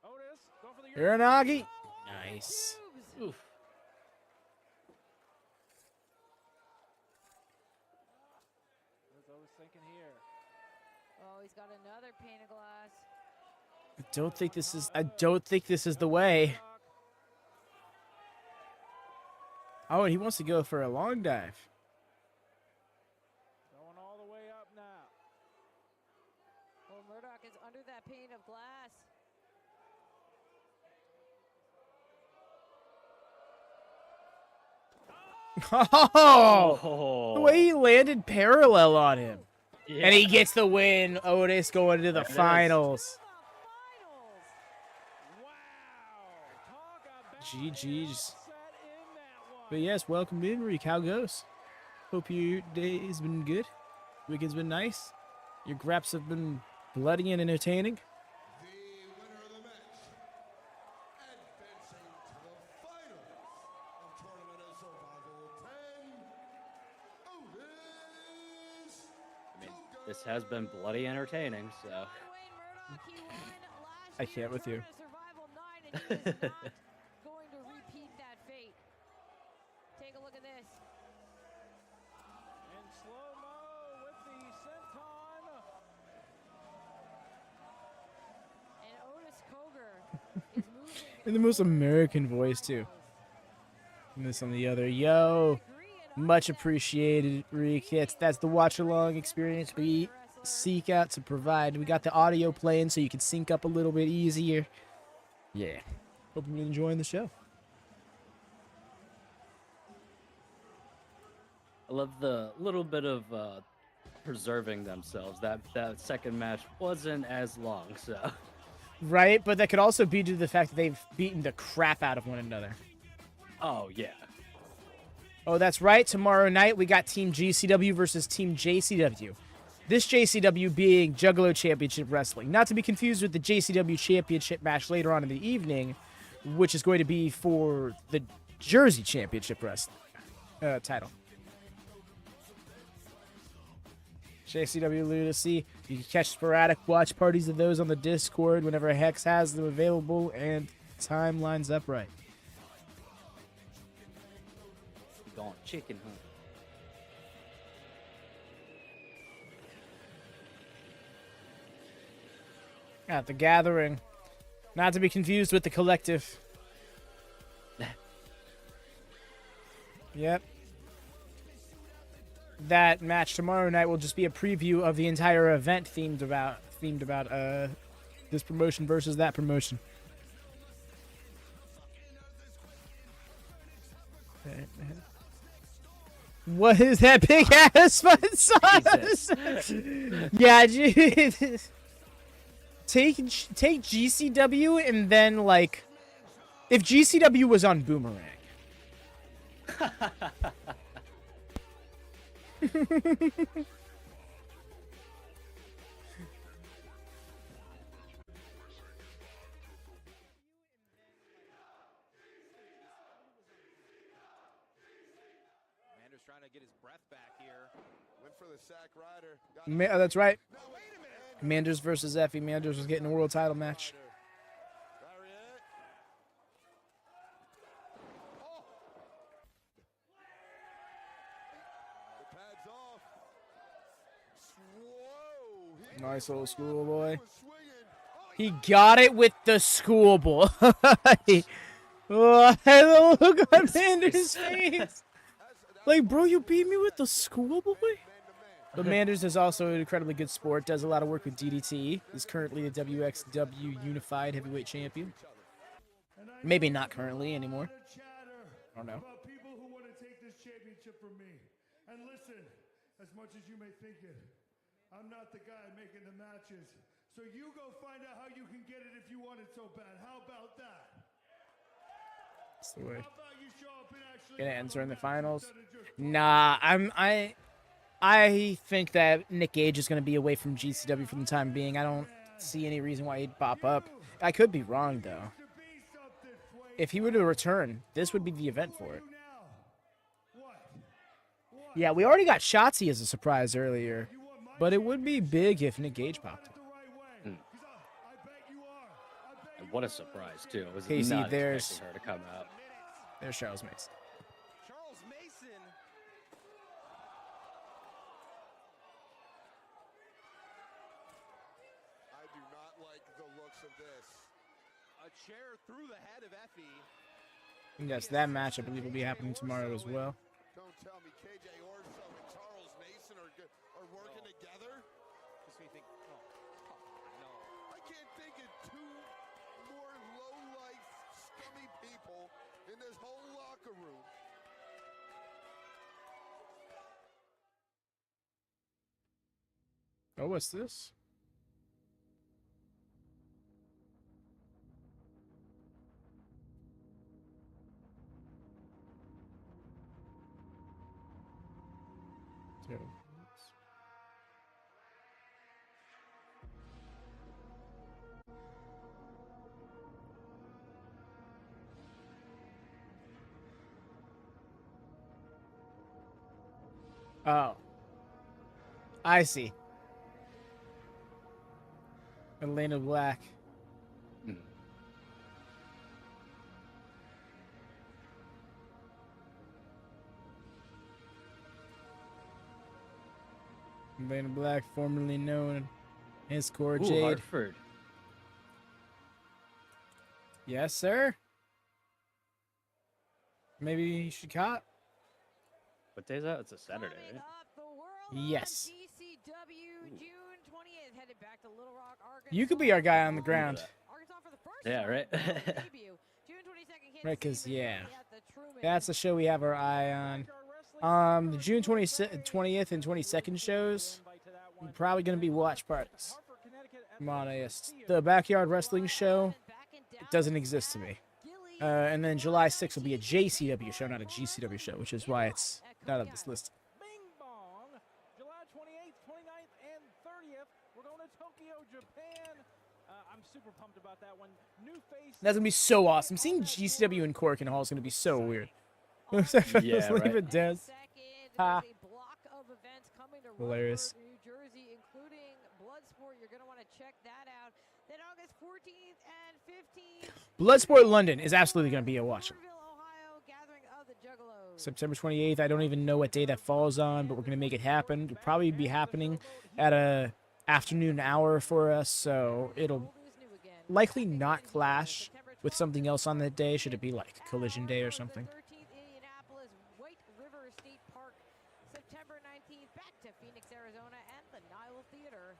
Otis, going for the Uranagi. Oh, Nice. tubes. Oof. What's Otis thinking here? Oh, he's got another pane of glass. I don't think this is. I don't think this is the way. Oh, and he wants to go for a long dive. Going all the way up now. Well, Murdoch is under that pane of glass. Oh, the way he landed parallel on him. Yeah. And he gets the win. Otis going to the There it is. finals. Wow. Talk about GG's. set in that one. But yes, welcome in, Reek. How goes? Hope your day has been good. Weekend's been nice. Your graps have been bloody and entertaining. The winner of the match, advancing to the finals of Tournament of Survival 10, Otis I mean, this has been bloody entertaining, so. Wayne Murdoch, he won last I can't with you. Tournament of Survival 9, and he is not going to repeat that fate. Take a look at this. In slow-mo with the senton. And Otis Cogar is moving. In the most American voice, too. And this on the other. Yo, much appreciated, Reek. That's the watch-along experience we seek out to provide. We got the audio playing so you can sync up a little bit easier. Yeah. Hope you're enjoying the show. I love the little bit of preserving themselves. That second match wasn't as long, so. Right, but that could also be due to the fact that they've beaten the crap out of one another. Oh yeah. Oh, that's right. Tomorrow night, we got Team GCW versus Team JCW. This JCW being Juggalo Championship Wrestling. Not to be confused with the JCW Championship match later on in the evening, which is going to be for the Jersey Championship Wrestling title. JCW Lunacy. You can catch sporadic watch parties of those on the Discord whenever Hex has them available and time lines up right. Going chicken hunt. At the Gathering. Not to be confused with the Collective. Yep. That match tomorrow night will just be a preview of the entire event themed about this promotion versus that promotion. What is that big ass fun sauce? Yeah, dude. Take GCW and then like if GCW was on Boomerang. Mander's trying to get his breath back here. Went for the sack rider. Got That's right. Now, wait a minute. Manders versus Effie. Manders was getting a world title match. Lariat. Oh. The pad's off. Whoa. He Nice was old swinging. school boy. He was swinging. Oh, He got it with the schoolboy. Oh, the look on Manders' face. Like, bro, you beat me with the schoolboy? But Manders is also an incredibly good sport, does a lot of work with DDT, is currently the WXW Unified Heavyweight Champion. Maybe not currently anymore. I don't know. About people who want to take this championship from me. And listen, as much as you may think it, I'm not the guy making the matches. So you go find out how you can get it if you want it so bad. How about that? That's the way. How about you show up and actually Gonna have enter a in the match finals. instead of just Nah, I think that Nick Gage is gonna be away from GCW for the time being. I don't see any reason why he'd pop up. I could be wrong though. to be something, Sway. If he were to return, this would be the event for it. Now, what? Yeah, we already got Shotzi as a surprise earlier, but it would be big if Nick Gage popped up. The right way. 'Cause I bet you are. I bet And you what a are. surprise too. I was Casey, not there's- expecting her to come out. There's Charles Mason. Charles Mason. I do not like the looks of this. A chair through the head of Effie. Yes, that match I believe will be happening tomorrow as well. Don't tell me KJ Orso and Charles Mason are working together. Makes me think, oh, come on, no. I can't think of two more low-life, scummy people in this whole locker room. Oh, what's this? Oh. I see. Elena Black. Hmm. Elena Black, formerly known as Cora Ooh, Jade. Hartford. Yes, sir. Maybe you should cop. What day is that? It's a Saturday, Coming right? up, the World Yes. GCW, June 20th, headed back to Little Rock, Arkansas. You could be our guy on the ground. Arkansas for the first Yeah, time. right? Debut. June 22nd, Kansas Right, 'cause, City, yeah. Missouri at the Truman. That's the show we have our eye on. The June 20th and 22nd shows are probably going to be watch parties. I'm honest. The Backyard Wrestling Show, it doesn't exist to me. And then July 6th will be a JCW show, not a GCW show, which is why it's not on this list. Bing Bong, July 28th, 29th, and 30th. We're going to Tokyo, Japan. I'm super pumped about that one. New face. That's going to be so awesome. Seeing GCW in Cork and Hall is going to be so weird. Yeah, Just leave right. it dead. Ha. Hilarious. Hilarious. New Jersey, including Bloodsport. You're going to want to check that out. Then August 14th and 15th. Bloodsport London is absolutely going to be a watch. Ohio, gathering of the Juggalos. September 28th. I don't even know what day that falls on, but we're going to make it happen. It'll probably be happening at a afternoon hour for us, so it'll likely not clash with something else on that day. Should it be like Collision Day or something? 13th, Indianapolis, White River State Park. September 19th, back to Phoenix, Arizona, and the Nile Theater.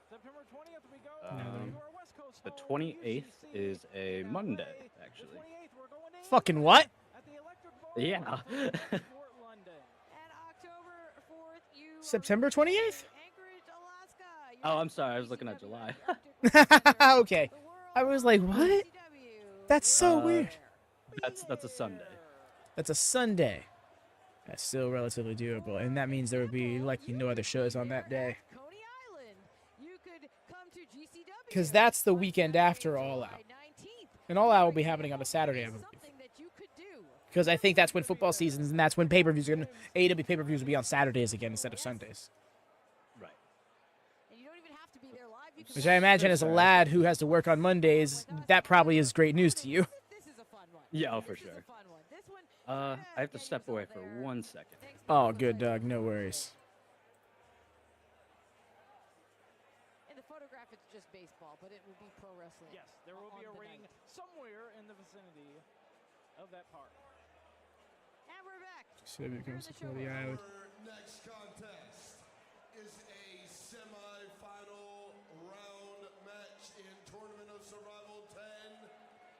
September 20th, we go Um, to our West Coast The home, 28th UGC is a in Monday, LA. actually. The 28th, we're going to Fucking what? at the Electric Ballroom Yeah. in Fort London. And October 4th, you are September 28th? Anchorage, Alaska. Oh, I'm sorry. I was looking at July. Okay. I was like, what? That's so weird. That's a Sunday. That's a Sunday. That's still relatively doable, and that means there would be likely no other shows on that day. Coney Island. You could come to GCW. 'Cause that's the on weekend Saturday, after All July Out. 19th. And All Out will be happening on a Saturday, I believe. Something that you could do. Because I think that's when football seasons, and that's when pay-per-views are going to... AEW pay-per-views will be on Saturdays again instead of Sundays. Right. And you don't even have to be there live. You can Which I imagine as a lad who has to work on Mondays, that probably is great news to you. This is a fun one. Yeah, oh, for This is a sure. fun one. This one, I have to step away for 1 second. Oh, good, Doug. No worries. In the photograph, it's just baseball, but it will be pro wrestling. Yes, there will be a on the ring night. somewhere in the vicinity of that park. And we're back. GCW Here comes in to the Florida Showboat. Island. Our next contest is a semi-final round match in Tournament of Survival 10,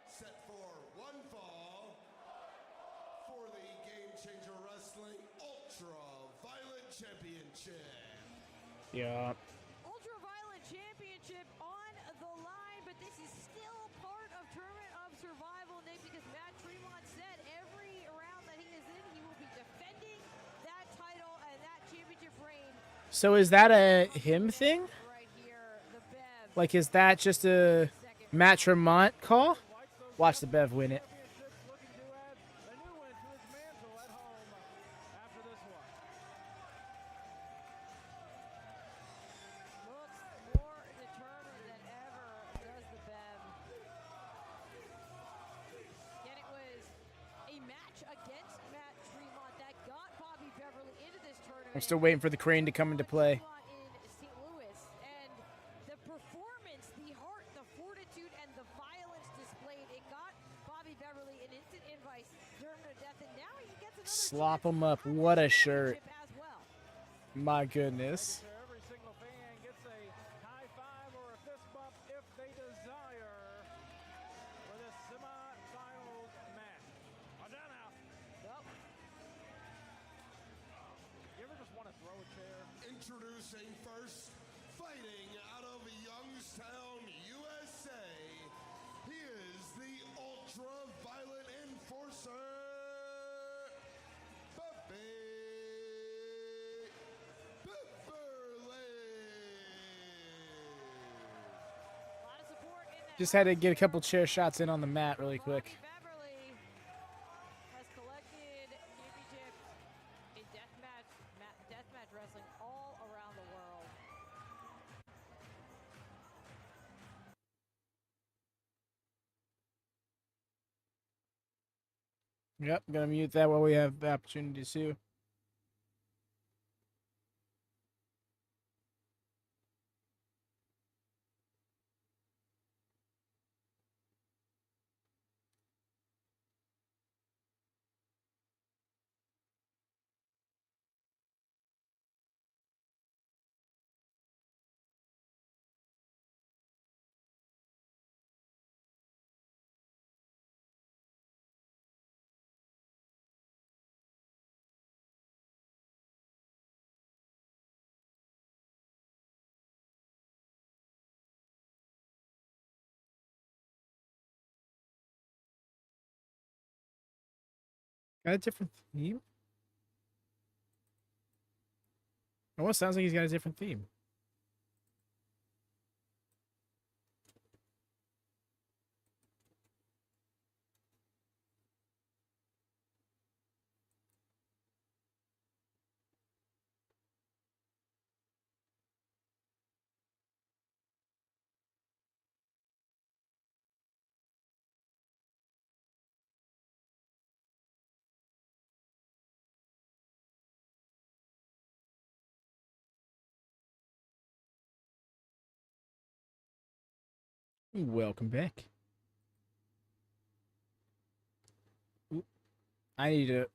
set for one fall for the Game Changer Wrestling Ultraviolent Championship. Yeah. Ultraviolent Championship on the line, but this is still part of Tournament of Survival, Nick, because Matt Tremont said every round that he is in, he will be defending that title and that championship reign. So is that a him thing? Right here, the Bev. Like, is that just a Matt Tremont call? Watch the Bev win it. Championship's looking to add a new one to his mantle at home after this one. Looks more determined than ever, does the Bev. Again, it was a match against Matt Tremont that got Bobby Beverly into this tournament. I'm still waiting for the crane to come into play. In St. Louis, and the performance, the heart, the fortitude, and the violence displayed, it got Bobby Beverly an instant invite during the death, and now he gets another Slop chance him up. at the What a shirt. championship as well. My goodness. Making sure every single fan gets a high five or a fist bump if they desire for this semifinals match. Watch out now. Nope. You ever just want to throw a chair? Introducing first, fighting out of Youngstown, USA, he is the Ultraviolent Enforcer, Bobby Beverly. A lot of support in that Just had to get a couple chair shots in on the mat really quick. Bobby Beverly has collected championships in deathmatch wrestling all around the world. Yep, gonna mute that while we have the opportunity to. Got a different theme? Almost sounds like he's got a different theme. Welcome back. Oop. I need to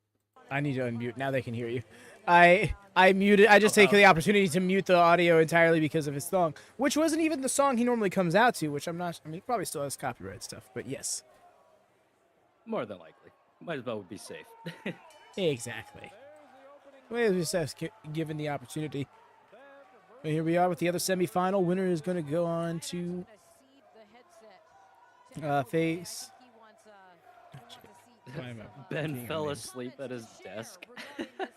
unmute. Now they can hear you. I muted. I just take the opportunity to mute the audio entirely because of his song, which wasn't even the song he normally comes out to, which I'm not. I mean, he probably still has copyright stuff, but yes. More than likely. Might as well be safe. Exactly. Well, we just have given the opportunity. And here we are with the other semifinal. Winner is going to go on to face. Ben fell asleep at his desk.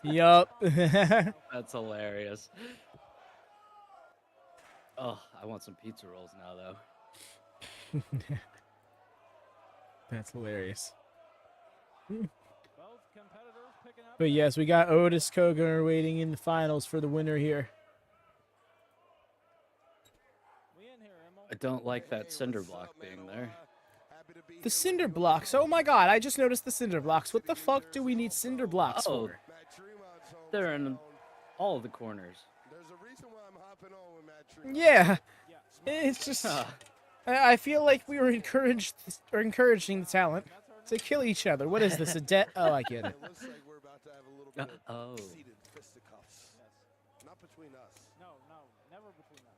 Yup. That's hilarious. Oh, I want some pizza rolls now, though. That's hilarious. But yes, we got Otis Cogar waiting in the finals for the winner here. I don't like that cinder block being there. The cinder blocks. Oh my god, I just noticed the cinder blocks. What the fuck do we need cinder blocks for? They're in all the corners. There's a reason why I'm hopping on with Matt Tremont. Yeah. It's just, I feel like we were encouraging the talent to kill each other. What is this, a debt? Oh, I get it. It looks like we're about to have a little bit Oh. of seated fisticuffs. Not between us. No, never between us.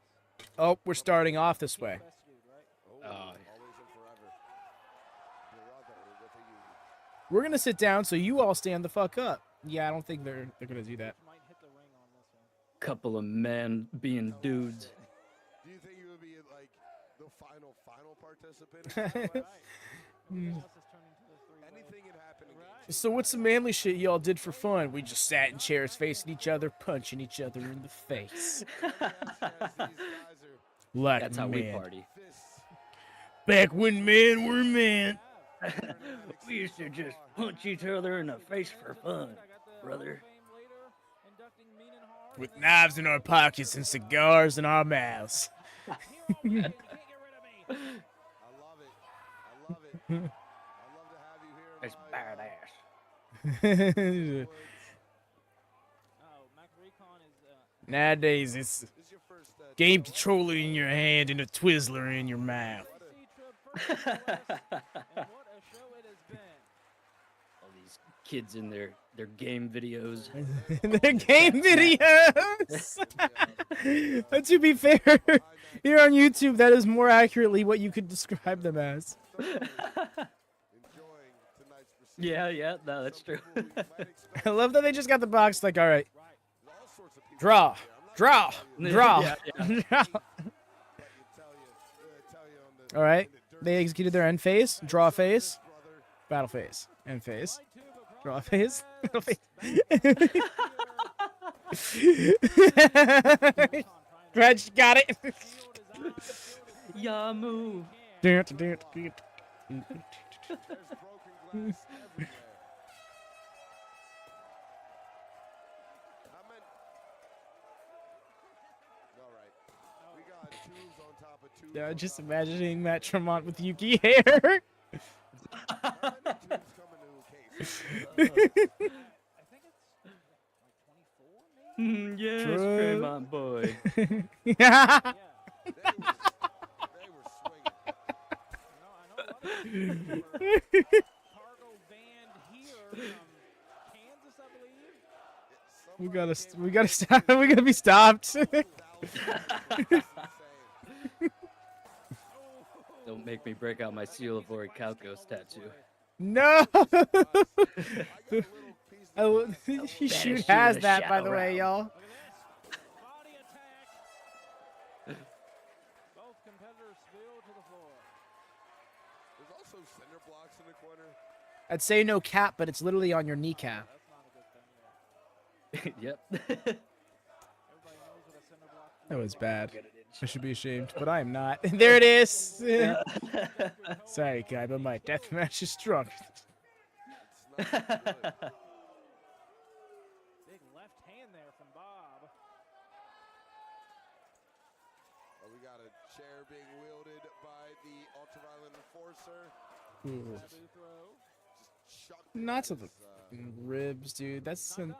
Oh, we're starting off this way. Best dude, right? Oh, Oh. always and forever. Brother with a U. We're gonna sit down, so you all stand the fuck up. Yeah, I don't think they're gonna do that. Might hit the ring on this one. Couple of men being dudes. Do you think you would be like the final participant? Right. Hmm. Everything else has turned into the three-way. Anything can happen. Right. So what's the manly shit y'all did for fun? We just sat in chairs facing each other, punching each other in the face. These guys are Like That's how we men. party. fists. Back when men were men. We used to just punch each other in the face for fun, brother. With knives in our pockets and cigars in our mouths. I love it. I love it. I love to have you here. It's badass. Oh, Mac Recon is Nowadays, it's This is your first game controller in your hand and a Twizzler in your mouth. and what a show it has been. All these kids in their game videos. Their game videos. But to be fair, here on YouTube, that is more accurately what you could describe them as. enjoying tonight's proceedings. Yeah, no, that's true. People you might expect I love that they just got the box like, all right, all sorts of people draw, out there. I'm not draw, gonna tell you, draw, Yeah, draw. tell you on the All right, in the dirt they executed their end phase, draw phase, brother. battle phase, end phase, draw phase, battle phase. Dredge got it. Yamu. There's broken glass everywhere. I meant. All right. We got tubes on top of tubes. Yeah, on just top of imagining Matt Tremont with Yuki hair. How many tubes come into a case? I think it's like 24, maybe? Yes, True. Tremont boy. Yeah. Yeah. They were swinging. I know a lot of people were cargo banned here from Kansas, I believe. We gotta stop. We gotta be stopped. Don't make me break out my seal of Orichalcos tattoo. No. Oh, Banish he you shoot to has the that, by shadow the way, realm. y'all. Look at this. Body attack. Both competitors spill to the floor. There's also cinder blocks in the corner. I'd say no cap, but it's literally on your kneecap. That's not a good thing. Yep. Everybody knows what a cinder block is. That was bad. I should be ashamed, but I am not. There it is. Sorry, guy, but my deathmatch is strong. It's not good. Big left hand there from Bob. We got a chair being wielded by the Ultraviolent Enforcer. Ooh. Taboo throw. Just chucked Not to it the as, fucking ribs, dude. That's Not an... done.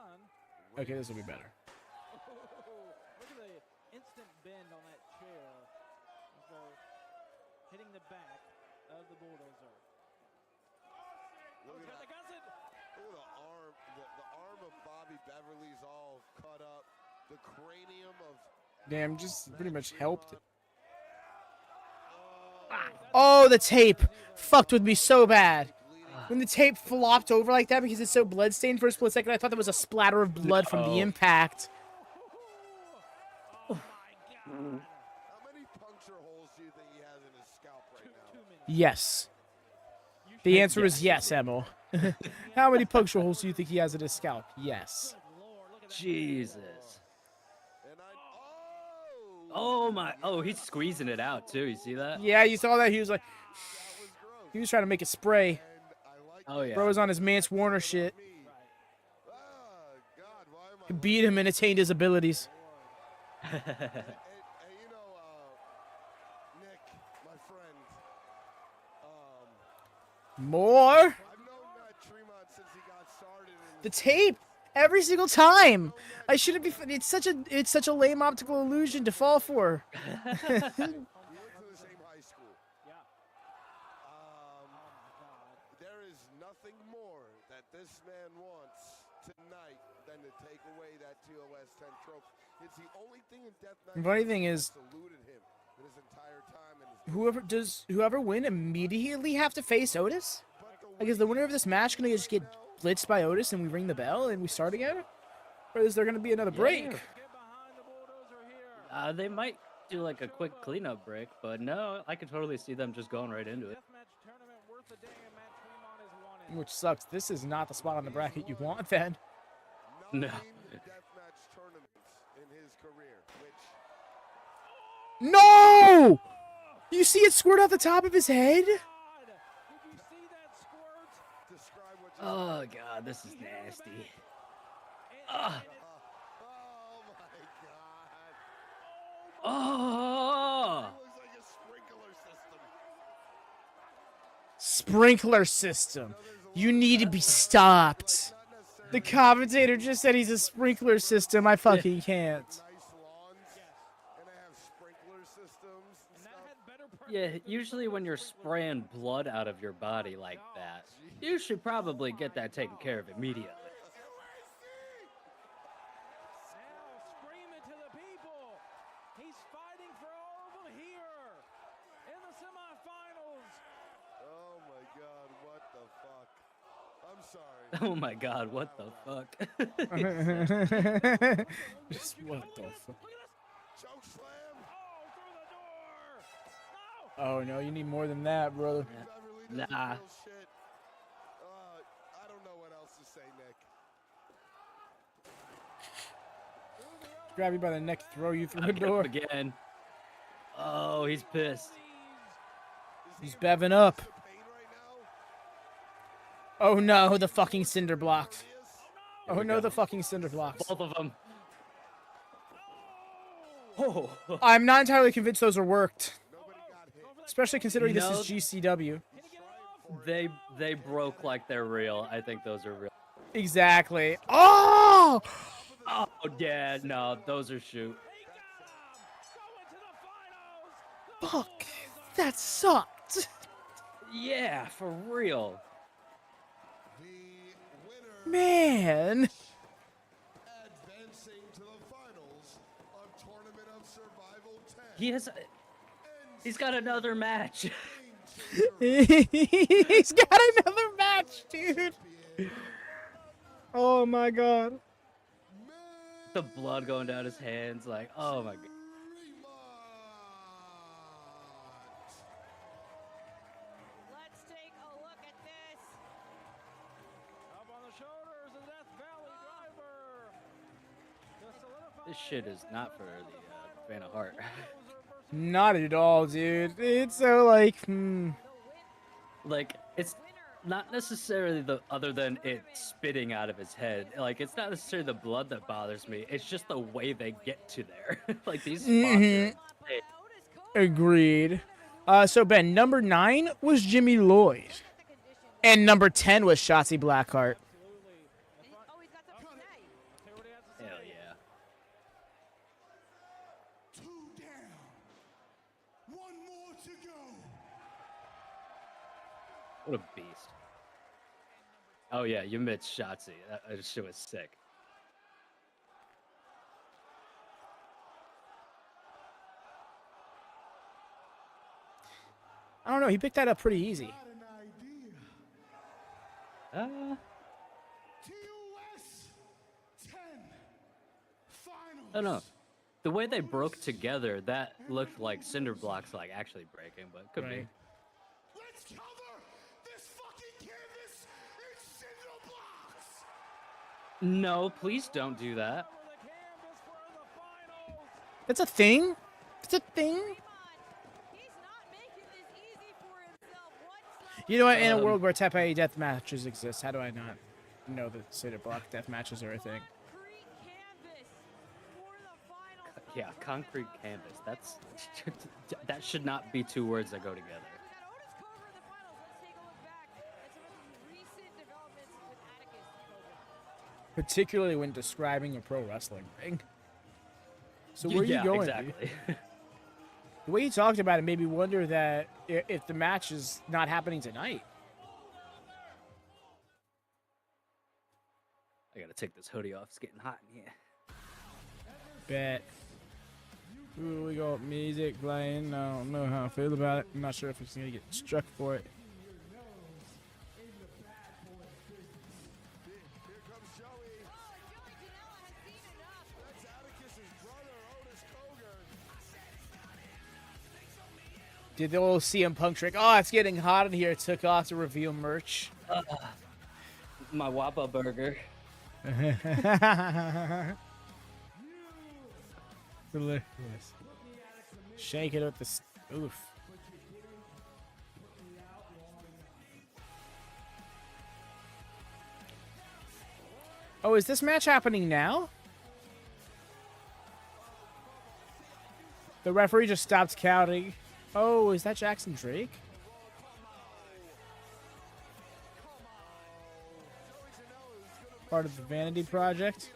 Okay, this will be better. Look at the instant bend on that chair as they're hitting the back of the bulldozer. Look He's got at the gusset. Look at the arm. The arm of Bobby Beverly's all cut up. The cranium of. Damn, just pretty much helped it. Oh, Oh, the tape fucked with me so bad. When the tape flopped over like that because it's so bloodstained for a split second, I thought there was a splatter of blood from the No. impact. Oh my God. how many puncture holes do you think he has in his scalp right now? Too many. Yes. The answer is yes, Emil. How many puncture holes do you think he has in his scalp? Yes. Good Lord, look at that. Jesus. And Oh my. Oh, he's squeezing it out too. You see that? Yeah, you saw that. He was like, that was gross. he was trying to make it spray. And I like Oh yeah. Bro was on his Mance Warner shit. me. Ah, God, why am I He beat him and attained his abilities. And you know, Nick, my friend, More? I've known Matt Tremont since he got started. And The tape every single time. I shouldn't be. It's such a lame optical illusion to fall for. man wants tonight than to take away that TOS 10 trophy. It's the only thing in deathmatch. The funny thing is, that's eluded him in his entire time. And whoever win immediately have to face Otis? Like, is the winner of this match gonna just get blitzed by Otis and we ring the bell and we start again? Or is there gonna be another break? They might do like a quick cleanup break, but no, I could totally see them just going right into it. Which sucks. This is not the spot on the bracket you want, then. No. deathmatch tournaments in his career, which No! You see it squirt out the top of his head? describe what Oh god, this is nasty. Ah. oh my god. Oh. It looks like a sprinkler system. Sprinkler system. You need to be stopped. The commentator just said he's a sprinkler system. I fucking can't. Nice lawns, and they have sprinkler systems and stuff. Yeah, usually when you're spraying blood out of your body like that, you should probably get that taken care of immediately. Now screaming to the people. He's fighting for all of them here in the semifinals. Oh my god, what the fuck? I'm sorry. Oh my god, what the fuck? Just what the fuck? Choke slam. Oh, through the door. No. Oh no, you need more than that, brother. Beverly doesn't Nah. feel shit. I don't know what else to say, Nick. Grab you by the neck, throw you through the Get him door. again. Oh, he's pissed. He's bevving up. The pain right now. Oh no, the fucking cinder blocks. Oh we no, go. the fucking cinder blocks. Both of them. Oh. I'm not entirely convinced those are worked. Nobody got hit. Especially considering this No. is GCW. They broke like they're real. I think those are real. Exactly. Oh! Oh yeah, no, those are shoot. Fuck. That sucked. Yeah, for real. The winner Man. advancing to the finals of Tournament of Survival 10. He's got another match. He's got another match, dude. Oh my god. The blood going down his hands, like, oh my god. Let's take a look at this. Up on the shoulders, the Death Valley driver. To solidify This shit is not for the fan of heart. Not at all, dude. It's so like, Like, it's not necessarily the other than it spitting out of his head. Like, it's not necessarily the blood that bothers me. It's just the way they get to there. Like these spots. Mhm. Are Agreed. So Ben, number 9 was Jimmy Lloyd, and number 10 was Shotzi Blackheart. Oh, he's got something to say. hell yeah. 2 down. 1 more to go. What a beast. Oh yeah, you missed Shotzi. That shit was sick. I don't know. He picked that up pretty easy. Got an idea. TOS 10 finals. I don't know. The way they broke together, that looked like cinder blocks, like actually breaking, but could be. Right. Let's cover this fucking canvas in cinder blocks. No, please don't do that. That's a thing? That's a thing? He's not making this easy for himself whatsoever. You know what? In a world where Tepe death matches exist, how do I not know that cinder block death matches are a thing? Concrete canvas for the finals. Yeah, concrete canvas. That's that should not be 2 words that go together. Got Otis Cogar in the finals. Let's take a look back at some of the recent developments with Atticus Cogar. Particularly when describing a pro wrestling ring. So where are yeah, you going? exactly. Dude? The way you talked about it made me wonder that if the match is not happening tonight. take this hoodie off. It's getting hot in here. Bet. Ooh, we got music playing. I don't know how I feel about it. I'm not sure if it's gonna get struck for it. Here comes Joey. Joey Janela has seen enough. That's Atticus's brother, Otis Cogar. Did the old CM Punk trick? Oh, it's getting hot in here. Took off to reveal merch. My Wappa burger. Delicious. Shake it with the oof. Oh, is this match happening now? The referee just stopped counting. Oh, is that Jackson Drake? Part of the Vanity Project.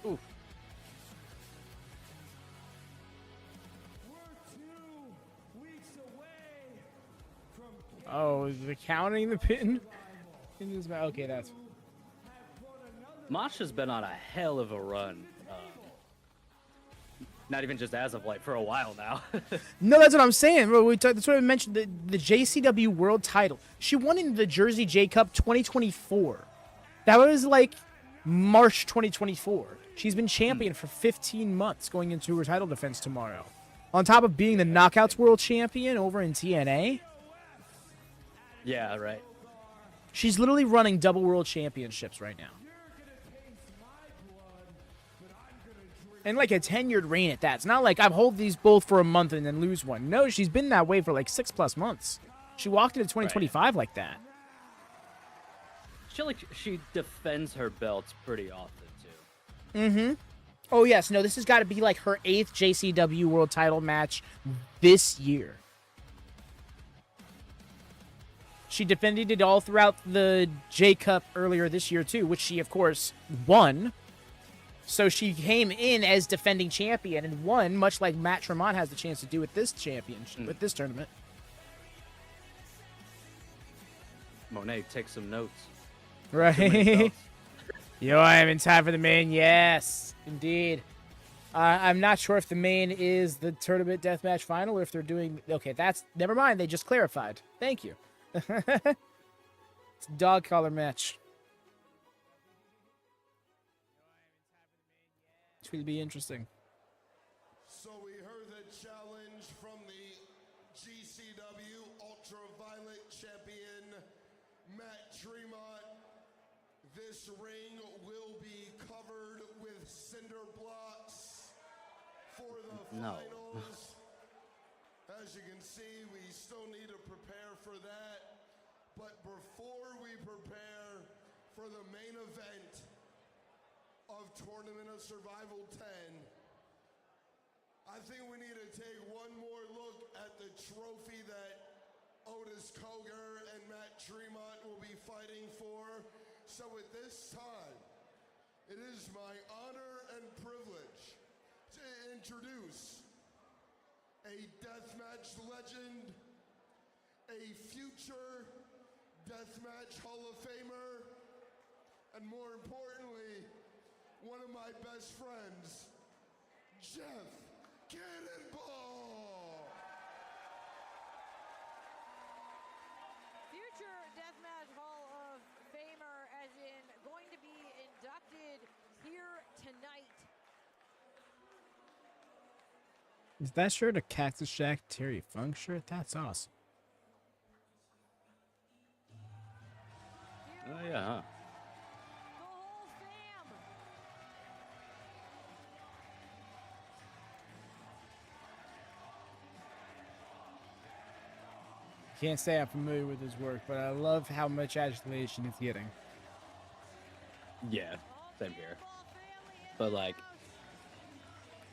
Ooh. Oh, is it counting the pin? Okay, that's. Mosh has been on a hell of a run. Not even just as of late, for a while now. No, that's what I'm saying. Bro, that's what I mentioned. The JCW World Title. She won in the Jersey J Cup 2024. That was like March 2024. She's been champion for 15 months, going into her title defense tomorrow. On top of being the Knockouts World Champion over in TNA. Yeah, right. She's literally running double world championships right now. And like a tenured reign at that. It's not like I hold these both for a month and then lose one. No, she's been that way for like 6+ months. She walked into 2025 like that. She defends her belts pretty often too. Mm-hmm. Oh yes, no, this has got to be like her 8th JCW World Title match this year. She defended it all throughout the J Cup earlier this year too, which she of course won. So she came in as defending champion and won, much like Matt Tremont has the chance to do with this championship, with this tournament. Monet, take some notes. Right. Yo, I am in time for the main. Yes, indeed. I'm not sure if the main is the tournament deathmatch final or if they're doing. Okay, that's never mind. They just clarified. Thank you. It's a dog collar match. It will be interesting. So we heard the challenge from the GCW Ultraviolent champion, Matt Tremont. This ring will be covered with cinder blocks for the finals. As you can see, we still need to prepare for that. But before we prepare for the main event of Tournament of Survival 10, I think we need to take one more look at the trophy that Otis Cogar and Matt Tremont will be fighting for. So at this time, it is my honor and privilege to introduce a deathmatch legend, a future deathmatch Hall of Famer, and more importantly, one of my best friends, Jeff Cannonball. Future Deathmatch Hall of Famer, as in going to be inducted here tonight. Is that shirt a Cactus Jack Terry Funk shirt? That's awesome. Oh yeah, huh? The whole fam. Can't say I'm familiar with his work, but I love how much adulation it's getting. Yeah, same here. But like,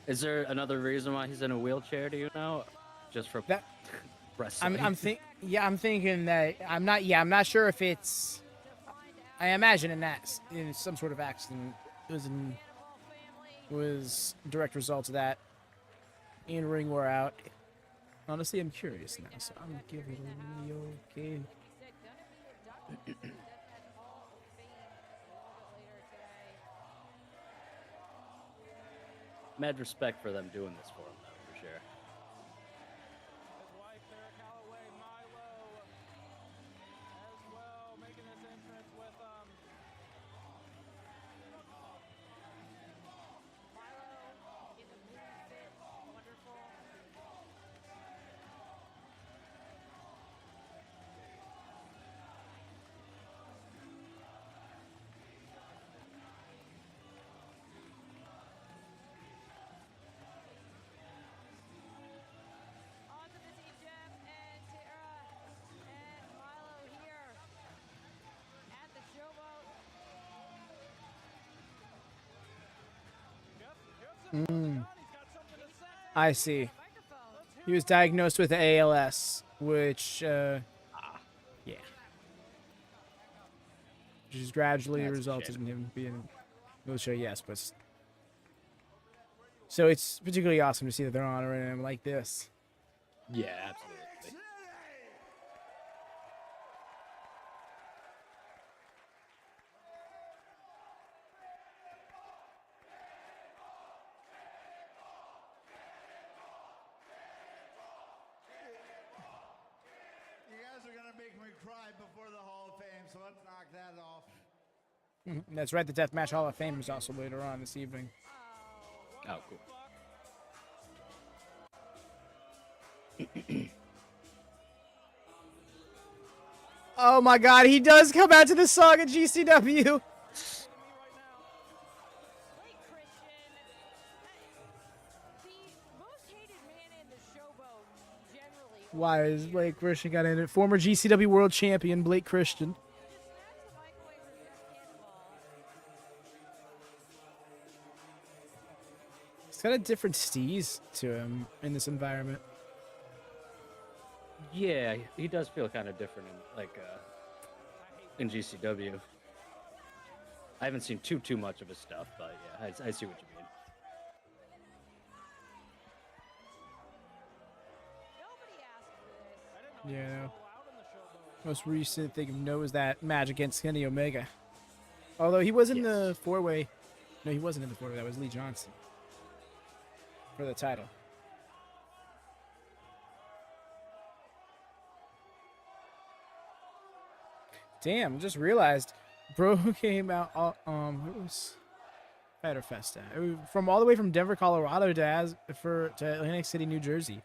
is there another reason why he's in a wheelchair? Do you know? Just for That wrestling? I'm thinking that I'm not sure if it's. I imagine in some sort of accident. It was direct result of that. In ring wore out. Honestly, I'm curious now, so I'm giving it a okay. mad respect for them doing this for him, though, for sure. His wife, Sarah Calloway, Milo, as well, making this entrance with Milo in the blue fit, wonderful. Awesome to see Jeff and Sarah and Milo here at the Showboat. I see. Microphone. He was diagnosed with ALS, which, yeah. Which has gradually That's a resulted shame. in him being in the wheelchair, yes, but... So it's particularly awesome to see that they're honoring him like this. Yeah, absolutely. You guys are gonna make me cry before the Hall of Fame, so let's knock that off. That's right, the Deathmatch Hall of Fame is also later on this evening. Oh, cool. Oh my god, he does come out to the song at GCW! Blake Christian, the most hated man in the Showboat, generally. Why is Blake Christian got in it? Former GCW World Champion Blake Christian. Just snatched the mic away from Jeff Cannonball. He's got a different steez to him in this environment. Yeah, he does feel kind of different in GCW. I haven't seen too much of his stuff, but yeah, I see what you mean. Nobody asked for this. Yeah. Most recent thing of note was that match against Kenny Omega. Although he was in the four-way. No, he wasn't in the four-way. That was Lee Johnson. For the title. Damn, I just realized bro came out it was Fighter Fest from all the way from Denver, Colorado to Atlantic City, New Jersey.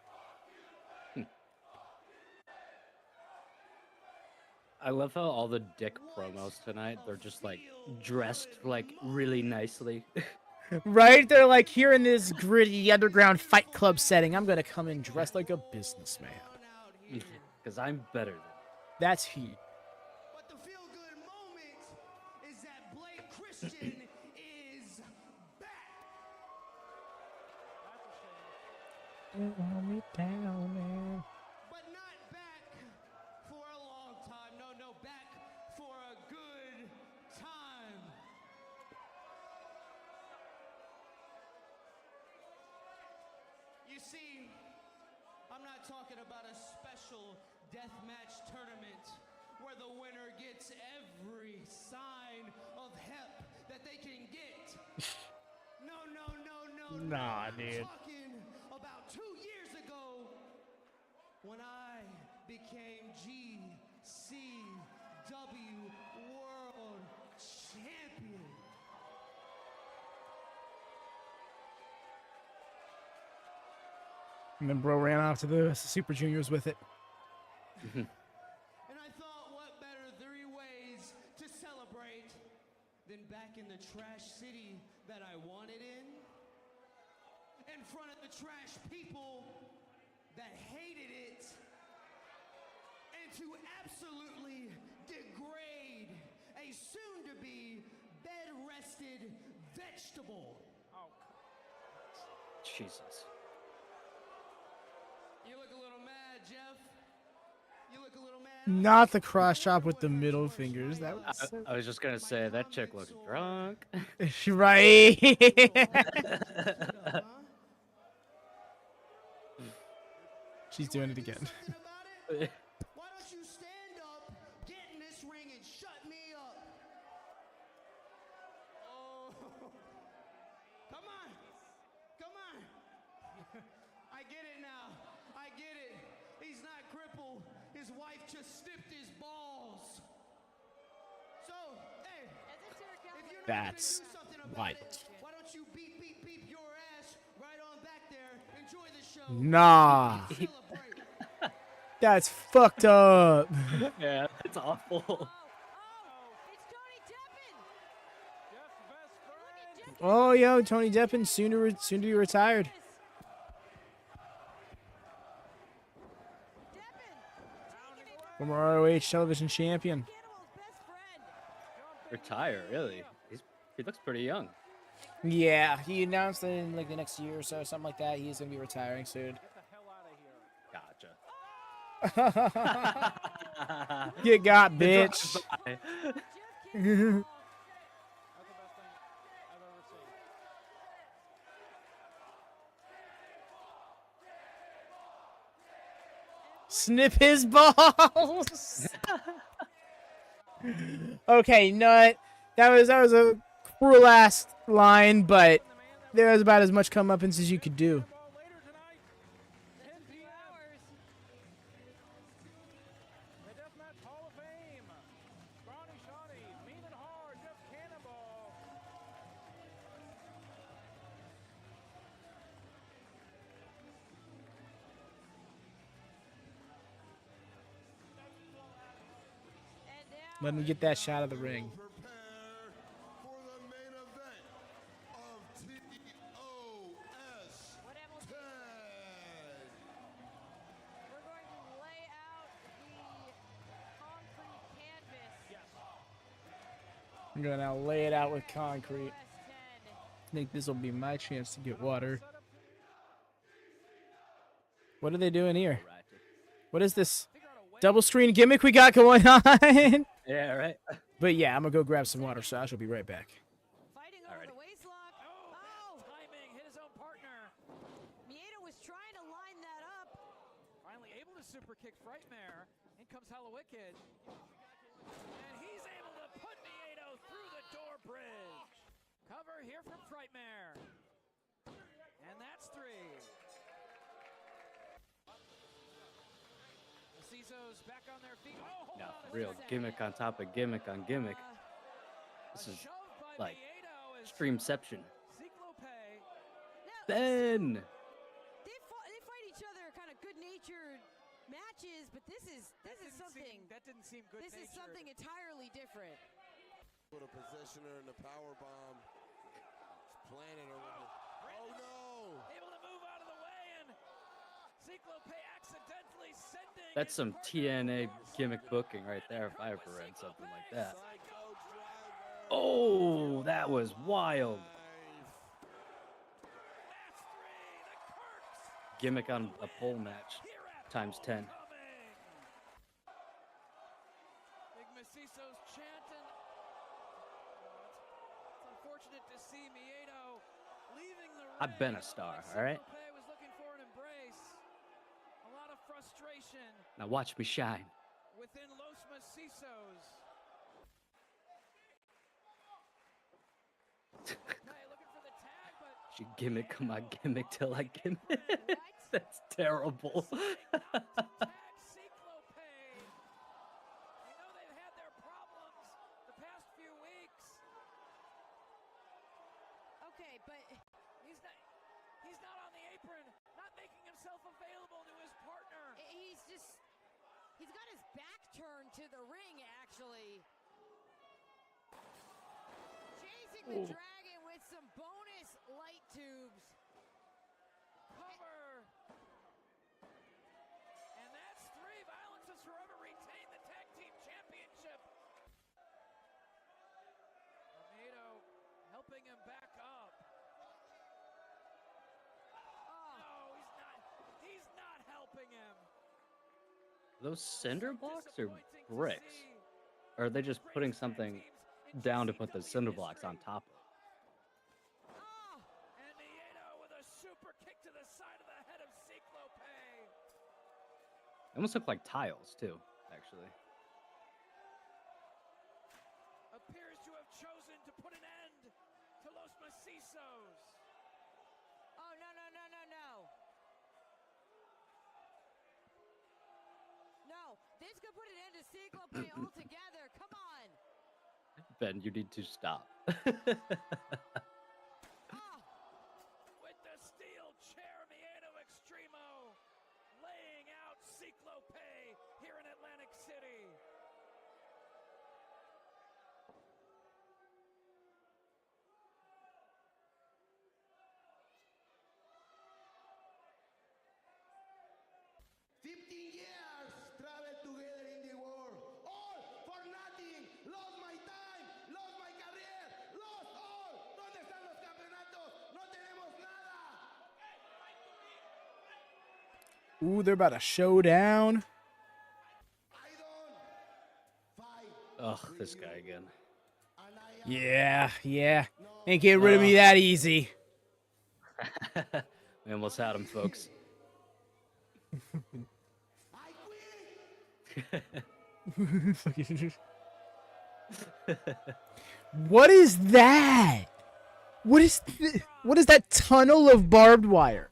I love how all the Dick promos tonight, they're just like dressed like really nicely. Right? They're like, here in this gritty underground fight club setting, I'm gonna come in dressed like a businessman. Because I'm better than That's heat. But the feel-good moment is that Blake Christian is back. Hold me down, man. But not back for a long time. No, back for a good time. You see, I'm not talking about a special deathmatch tournament where the winner gets every sign of hep that they can get. No. Nah, I'm dude. talking about 2 years ago when I became GCW World Champion. And then bro ran off to the Super Juniors with it. And I thought, what better 3 ways to celebrate than back in the trash city that I wanted in front of the trash people that hated it, and to absolutely degrade a soon-to-be bed-rested vegetable. Jesus. You look a little mad, Jeff. You look a little mad. Not the cross chop with the middle fingers. That was I was just gonna say that chick looks drunk. right. She's doing it again. Why don't you stand up, get in this ring, and shut me up? Oh, come on, I get it now. I get it. He's not crippled. His wife just snipped his balls. So, hey, if you're not That's gonna do something about wild. it, why don't you beep, beep, beep your ass right on back there. Enjoy the show. Nah. Celebrate. That's fucked up. Yeah, it's awful. It's Tony Deppen. Jeff's best friend. Oh, yo, Tony Deppen soon to be retired. Former ROH television champion. Retire, really? He looks pretty young. Yeah, he announced that in like the next year or so, something like that. He's gonna be retiring soon. Get the hell out of here. Gotcha. Get got, bitch. Bye. That's the best thing I've ever seen. Snip his balls. Okay, nut. That was a cruel ass line, but there was about as much comeuppance as you could do. Later tonight, 10 p.m. The Deathmatch Hall of Fame. Scrawny Shawnee, Mean and Hard, Jeff Cannonball. Let him get that shot of the ring. Prepare for the main event of TOS 10. We're going to lay out the concrete canvas. Yes. I'm gonna now lay it out with concrete. I think this will be my chance to get water. What are they doing here? What is this double screen gimmick we got going on? Yeah, right. But yeah, I'm gonna go grab some water, so I shall be right back. Fighting over the waist lock. Oh! Timing, hit his own partner. Miedo was trying to line that up. Finally able to super kick Frightmare. In comes Hallowicked. And he's able to put Miedo through the door bridge. Cover here from Frightmare. And that's 3. The CISOs back on their feet. Oh, hold No, on a real second. gimmick on top of gimmick on gimmick. This is Shoved by like Miedo as Streamception. Cyclope. Ben. They fight each other kind of good-natured matches, but this is something. That didn't seem good. This is something entirely different. Put a positioner in the power bomb. Just planted around. Oh no! Able to move out of the way, and Cyclope accidentally sending. That's his some partner TNA forward. gimmick booking right there if I ever read something like that. Psycho driver. Oh, that was wild. Match 3, the Kirks. Gimmick on a pole match times 10. Big Macizo's chanting. It's unfortunate to see Miedo leaving the ring. I've been a star, all right? Cyclope was looking for an embrace. A lot of frustration Now watch me shine. within Los Macizos. Hey, looking for the tag, but She gimmick my gimmick till I gimmick. That's terrible. tag Cyclope. We know they've had their problems the past few weeks. Okay, but He's not on the apron, not making himself available to his partner. he's got his back turned to the ring, actually. Chasing the dragon with some bonus light tubes. Cover. And that's 3. Violence has forever retained the tag team championship. Miedo helping him back up. No, he's not helping him. Those cinder blocks or bricks? Or are they just putting something down to put the cinder blocks on top of? And Miedo with a super kick to the side of the head of Cyclope. They almost look like tiles too, actually. Appears to have chosen to put an end to Los Macizos. Oh, no. Vince could put an end to Cyclope altogether. Come on. Ben, you need to stop. With the steel chair, Miedo Extremo laying out Cyclope here in Atlantic City. Years travel together in the world. All for nothing. Lost my time. Lost my career. Lost all. ¿Dónde están los campeonatos? No tenemos nada. Ooh, they're about to show down. I don't fight. Ugh, this guy again. And I am Yeah. Ain't getting rid of me that easy. We almost had him, folks. What is that? What is that tunnel of barbed wire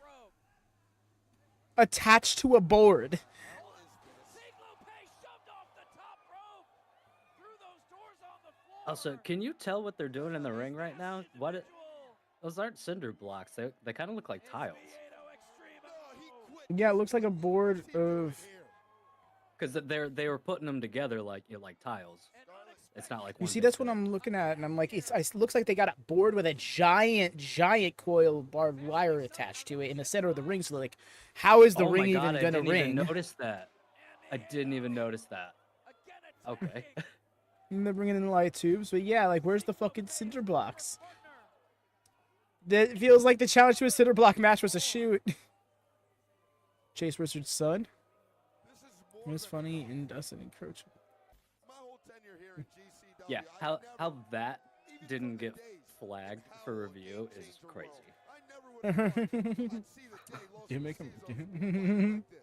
attached to a board? Also, can you tell what they're doing in the ring right now? Those aren't cinder blocks. They kind of look like tiles. Yeah, it looks like a board of. Because they were putting them together like tiles. It's not like You one see, big that's what thing. I'm looking at, and I'm like, it looks like they got a board with a giant coil of barbed wire attached to it in the center of the ring. So, like, how is the Oh ring my God, even gonna I didn't even ring? notice that. I didn't even notice that. Okay. And they're bringing in the light tubes, but yeah, like, where's the fucking cinder blocks? That feels like the challenge to a cinder block match was a shoot. Chase Richards' son. It was funny and Dustin encroachment. My whole tenure here at GCW, Yeah, I how never that even didn't for a get day flagged how for long review it is changed the crazy. world. I never would have thought I'd see the day Los You make him- Lucidos would fight like this.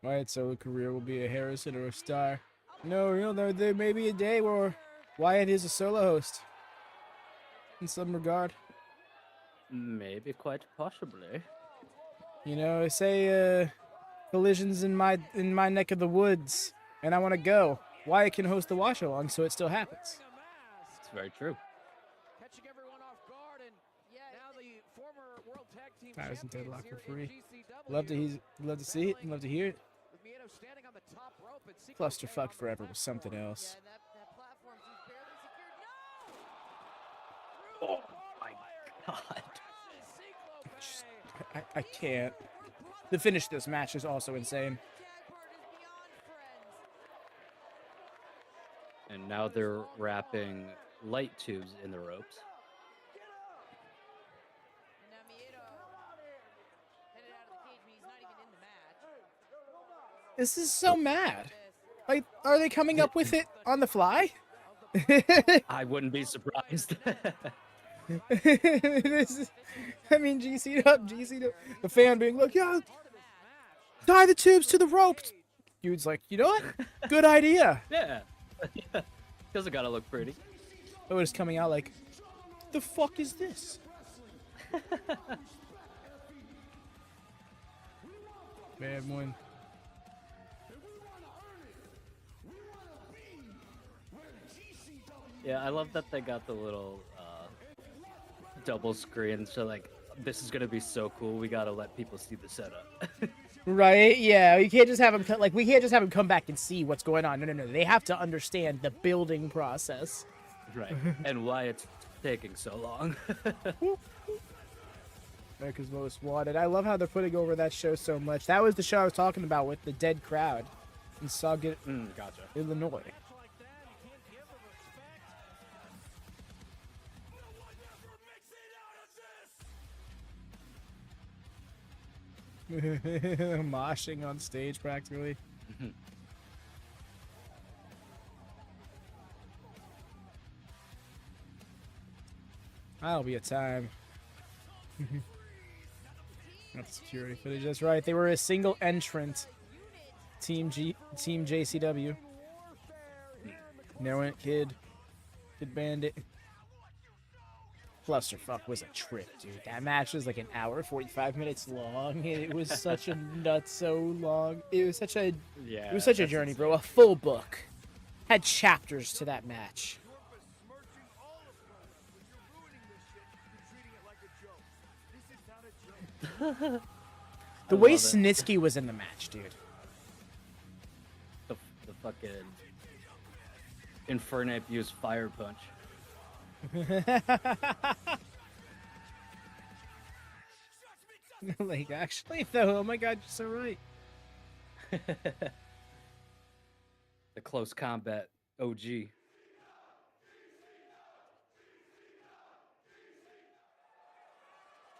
Wyatt's solo career will be a Harrison or a Star. No, there may be a day where Wyatt is a solo host. In some regard. Maybe quite possibly. You know, say collisions in my neck of the woods, and I want to go. Wyatt can host the Watchalong, so it still happens. It's very true. Catching everyone off guard, and now the former World Tag Team Tyler's in champions Deadlock for here free. in GCW. Love to see it, and love to hear it. With Miedo standing on the top rope and Cyclope Clusterfuck on the forever was something platform. else. Yeah, that platform seems barely secured. No! Oh my God. Just- I can't. The finish of this match is also insane. Tag partners beyond friends. And now they're wrapping light tubes in the ropes. And now Miedo headed out of the cage, but he's not even in the match. This is so mad. Like, are they coming up with it on the fly? I wouldn't be surprised. I mean, GCW, the fan being like, yeah, tie the tubes to the ropes. Dude's like, you know what? Good idea. Yeah. Doesn't gotta look pretty. Otis coming out like, the fuck is this? Bad one. Yeah, I love that they got the little double screen. So like, this is gonna be so cool. We gotta let people see the setup. Right? Yeah, you can't just have them we can't just have them come back and see what's going on. No. They have to understand the building process. Right. And why it's taking so long. America's Most Wanted. I love how they're putting over that show so much. That was the show I was talking about with the dead crowd in Sauget, Gotcha. Illinois. Moshing on stage practically. That'll be a time. Not the security footage. That's right. They were a single entrant. Team JCW. There went Kid Bandit. Clusterfuck was a trip, dude. That match was like an hour, 45 minutes long. And it was such a nutso long. It was such a Yeah, it was such a that's journey, insane. bro. A full book. Had chapters to that match. Besmirching all of us. When you're ruining this shit, you're treating it like a joke. This is not a joke. The I way love it. Snitsky was in the match, dude. The fucking Infernape used fire punch. Like, actually, though, oh my god, you're so right. The close combat OG.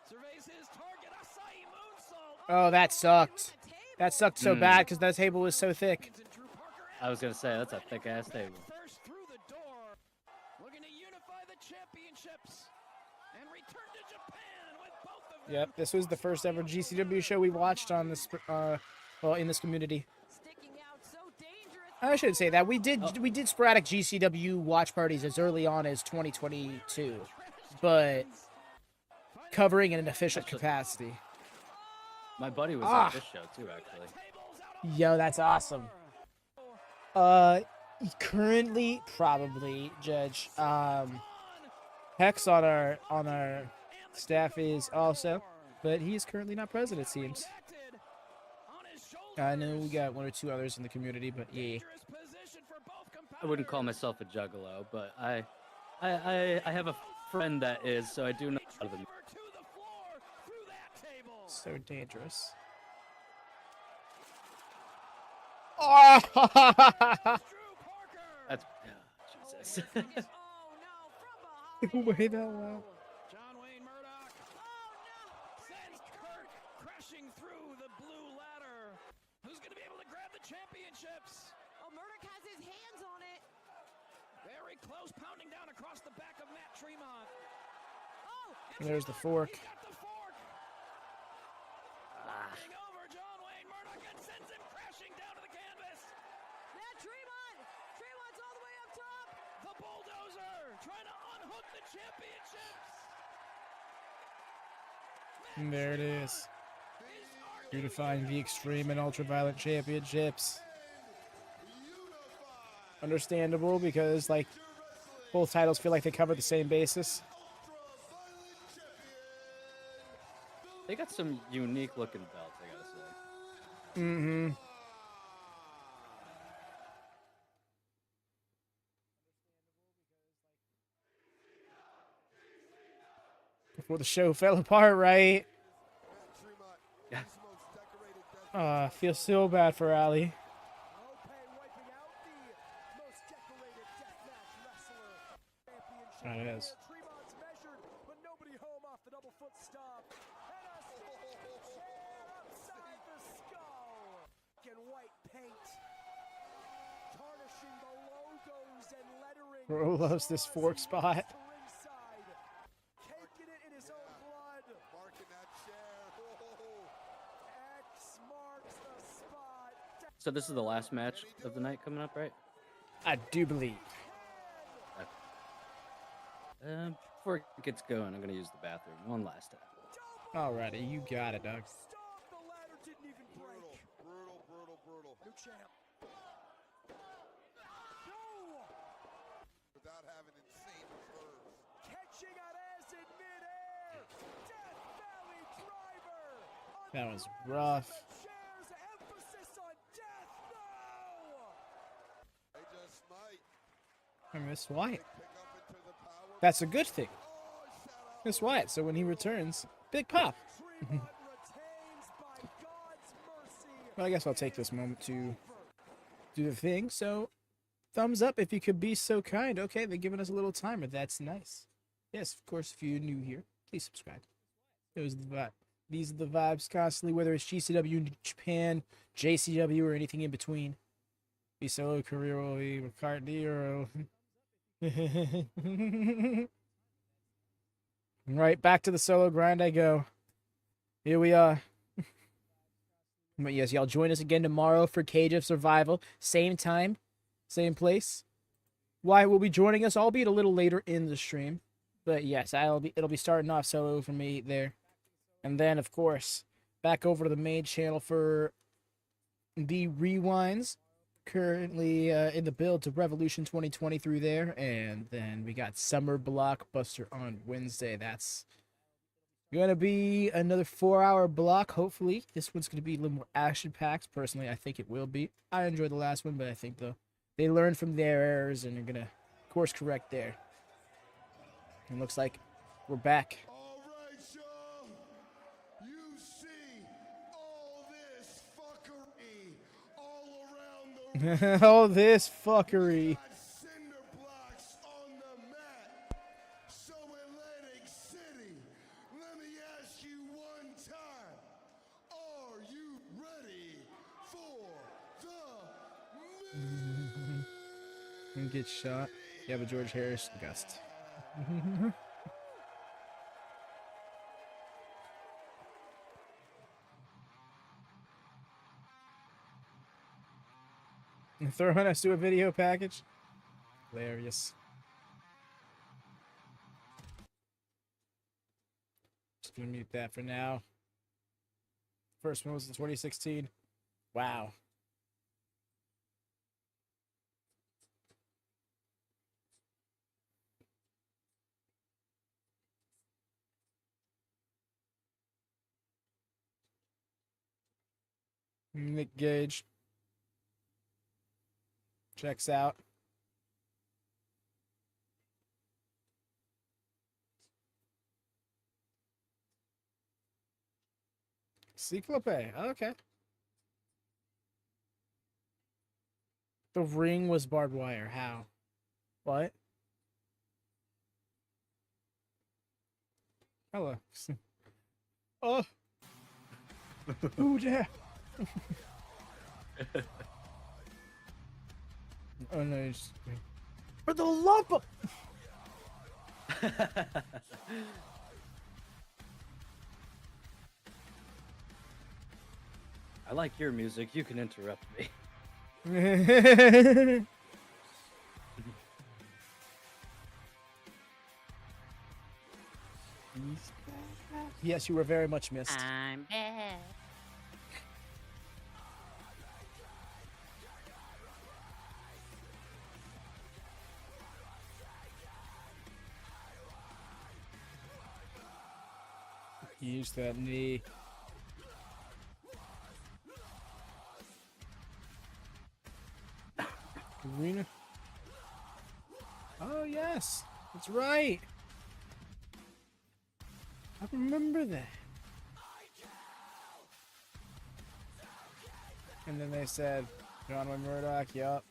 Surveys his target. Acai moonsault. Oh, that sucked. That sucked so bad because that table was so thick. And Drew Parker I was gonna say that's a thick ass table. first through the door, looking to unify the championships and return to Japan with both of them. Yep, this was the first ever GCW show we watched on this, well, in this community. Sticking out so dangerous. I should say that we did sporadic GCW watch parties as early on as 2022, but covering in an official capacity. My buddy was Ah. at this show too, actually. Yo, that's awesome. Currently, probably, Judge. Hex on our staff is also, but he is currently not present, it seems. I know we got one or two others in the community, but yeah. I wouldn't call myself a juggalo, but I have a friend that is, so I do know of them. So dangerous. Oh! That's Jesus. Oh no, from behind. Way that loud. John Wayne Murdoch sends Kirk crashing through the blue ladder. Who's going to be able to grab the championships? Oh, Murdoch has his hands on it. Very close, pounding down across the back of Matt Tremont. Oh, There's the fork. He's got the fork. Knocking over John Wayne Murdoch and sends him crashing down to the canvas. Matt Tremont. Tremont's all the way up top. The bulldozer trying to unhook the championships. And there it is. Unifying the Extreme and Ultraviolent Championships. Understandable because, like, both titles feel like they cover the same basis. They got some unique looking belts, I gotta say. Mm-hmm. Before the show fell apart, right? Yeah. I feel so bad for Ali. wiping out the most decorated deathmatch wrestler championship. That is. Tremont's measured, but nobody home off the double foot stomp. And a spinning chair upside the skull. In white paint. Tarnishing the logos and lettering. Bro loves this fork spot. To ringside. Caking it in his own blood. Marking that chair. X marks the spot. So this is the last match of the night coming up, right? I do believe. Before it gets going, I'm gonna use the bathroom one last time. Alrighty, you got it, Doug. Stomp. The ladder didn't even break. Brutal. New champ. Without having insane curves. Catching on ass in midair. Death Valley driver. That was rough. Chairs. Emphasis on death. No. They just might I miss Wyatt. pick up into the power. That's a good thing. Miss Wyatt, so when he returns, big pop. Tremont retains by God's mercy. Well, I guess I'll take this moment to do the thing. So, thumbs up if you could be so kind. Okay, they're giving us a little timer. That's nice. Yes, of course, if you're new here, please subscribe. Those are the vibe. These are the vibes constantly, whether it's GCW in Japan, JCW, or anything in between. Be solo career will be McCartney or. Right, back to the solo grind I go. Here we are. But yes, y'all join us again tomorrow for Cage of Survival. Same time, same place. Wyatt will be joining us, albeit a little later in the stream. But yes, it'll be starting off solo for me there. And then of course, back over to the main channel for the rewinds. Currently in the build to Revolution 2020 through there, and then we got Summer Blockbuster on Wednesday. That's gonna be another 4-hour block. Hopefully, this one's gonna be a little more action packed. Personally, I think it will be. I enjoyed the last one, but I think they learned from their errors and are gonna course correct there. It looks like we're back. All right, y'all. You see all this fuckery all around the ring. All this fuckery. Got cinder blocks on the mat. So Atlantic City, let me ask you one time. Are you ready for the And get shot. Yeah, but George Harris Gust. Throwing us to a video package. Hilarious. Just gonna mute that for now. First one was in 2016. Wow. Nick Gage checks out. Cyclope. Okay. The ring was barbed wire. How? What? Hello. Oh. Ooh, yeah. Oh no, it's for the lump of I like your music. You can interrupt me. Yes, you were very much missed. I'm back. Use that knee. Arena. Oh yes, that's right. I remember that. And then they said, John Wayne Murdoch, yup.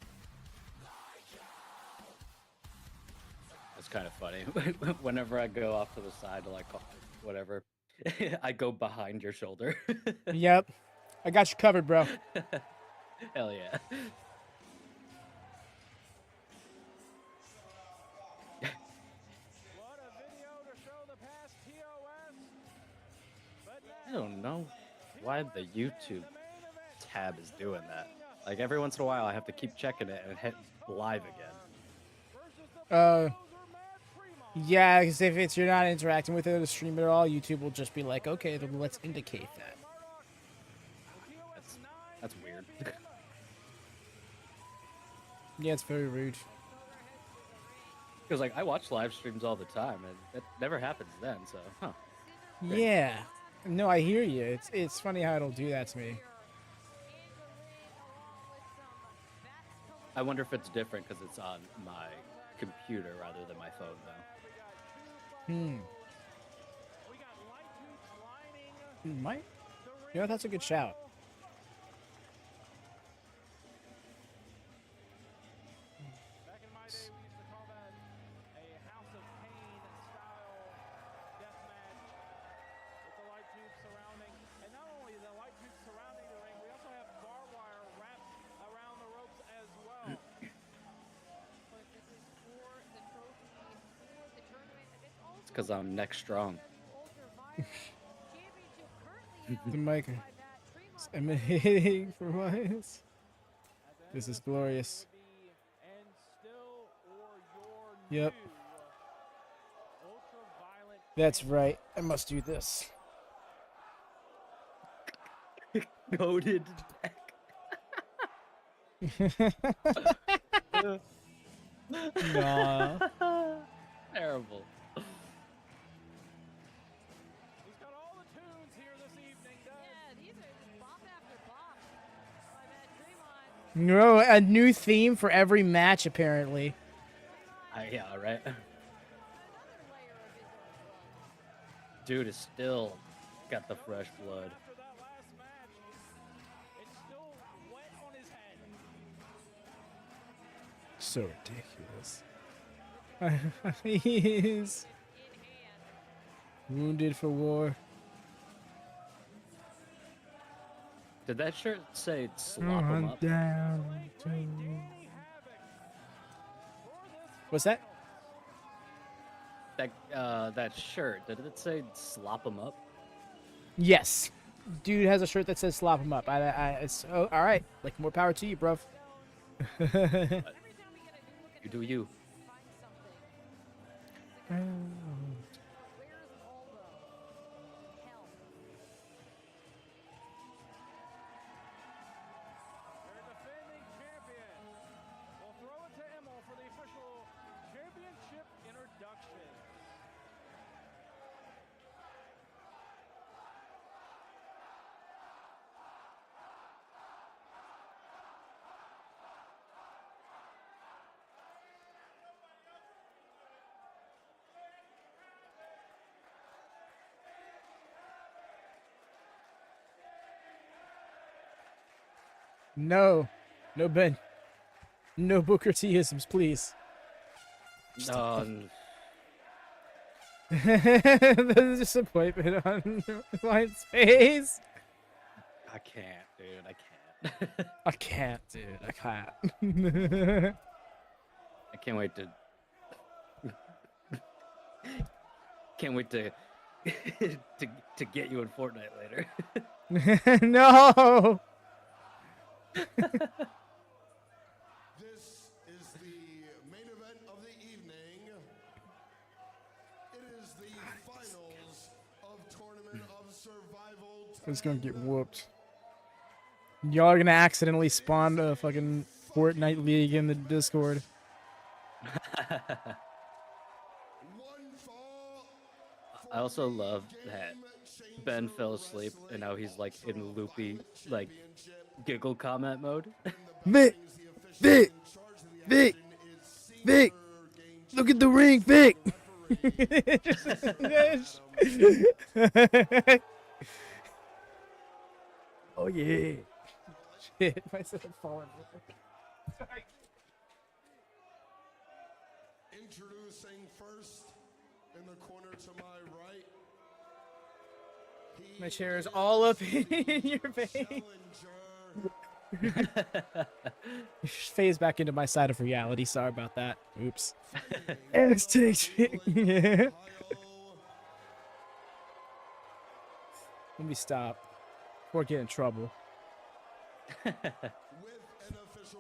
It's kind of funny. Whenever I go off to the side to like whatever, I go behind your shoulder. Yep. I got you covered, bro. Hell yeah. What a video to show the past TOS. But I don't know why the YouTube tab is doing that. Like every once in a while, I have to keep checking it and hit live again. Yeah, because if you're not interacting with it or the stream at all, YouTube will just be like, okay, then let's indicate that. That's weird. Yeah, it's very rude. Because like I watch live streams all the time, and that never happens then. So, huh? Yeah. No, I hear you. It's funny how it'll do that to me. I wonder if it's different because it's on my computer rather than my phone, though. Might. You know, that's a good shout. back in my day, we used to call that a House of Pain style death match with the light tubes surrounding. And not only the light tubes surrounding the ring, we also have barbed wire wrapped around the ropes as well. But this is for the trophy, for the tournament, and it's also It's because I'm neck strong. Ultraviolent Championship currently held The mic by that Tremont. is emanating from us. This is glorious. And still, or your Yep. new That's right. I must do this. Goaded deck. Nah. Terrible. He's got all the tunes here this evening, Doug. Yeah, these are just bop after bop by Matt Tremont. No, a new theme for every match, apparently. Yeah, right. Another layer of his own blood. Dude is still got the fresh blood. After that last match, it's still wet on his head. So ridiculous. He's In hand. wounded for war. Did that shirt say slop him up? Down to... What's that? That shirt, did it say slop him up? Yes. Dude has a shirt that says slop him up. It's all right. Like, more power to you, bruv. Every time we get a new look at You do you. find something. Where's Albo? Hell. Their defending champion. We'll throw it to Emil for the official championship introduction. No. No, Ben. No Booker T-isms, please. The disappointment on Line's face. I can't, dude. I can't. I can't, dude. I can't. I can't wait to. Can't wait to to get you in Fortnite later. No. This is the main event of the evening. It is the finals of Tournament of Survival. It's gonna get whooped. Y'all are gonna accidentally spawn a fucking Fortnite League in the Discord. I also love that Ben fell asleep and now he's like in loopy, like giggle comment mode. Vic! Vic! Vic! Vic! Look at the ring, Vic! Oh yeah. Shit, my son fallen. Introducing first in the corner to my right. My chair is all up in your face. Phase back into my side of reality. Sorry about that. Oops. Yeah. Let me stop before I get in trouble. With an official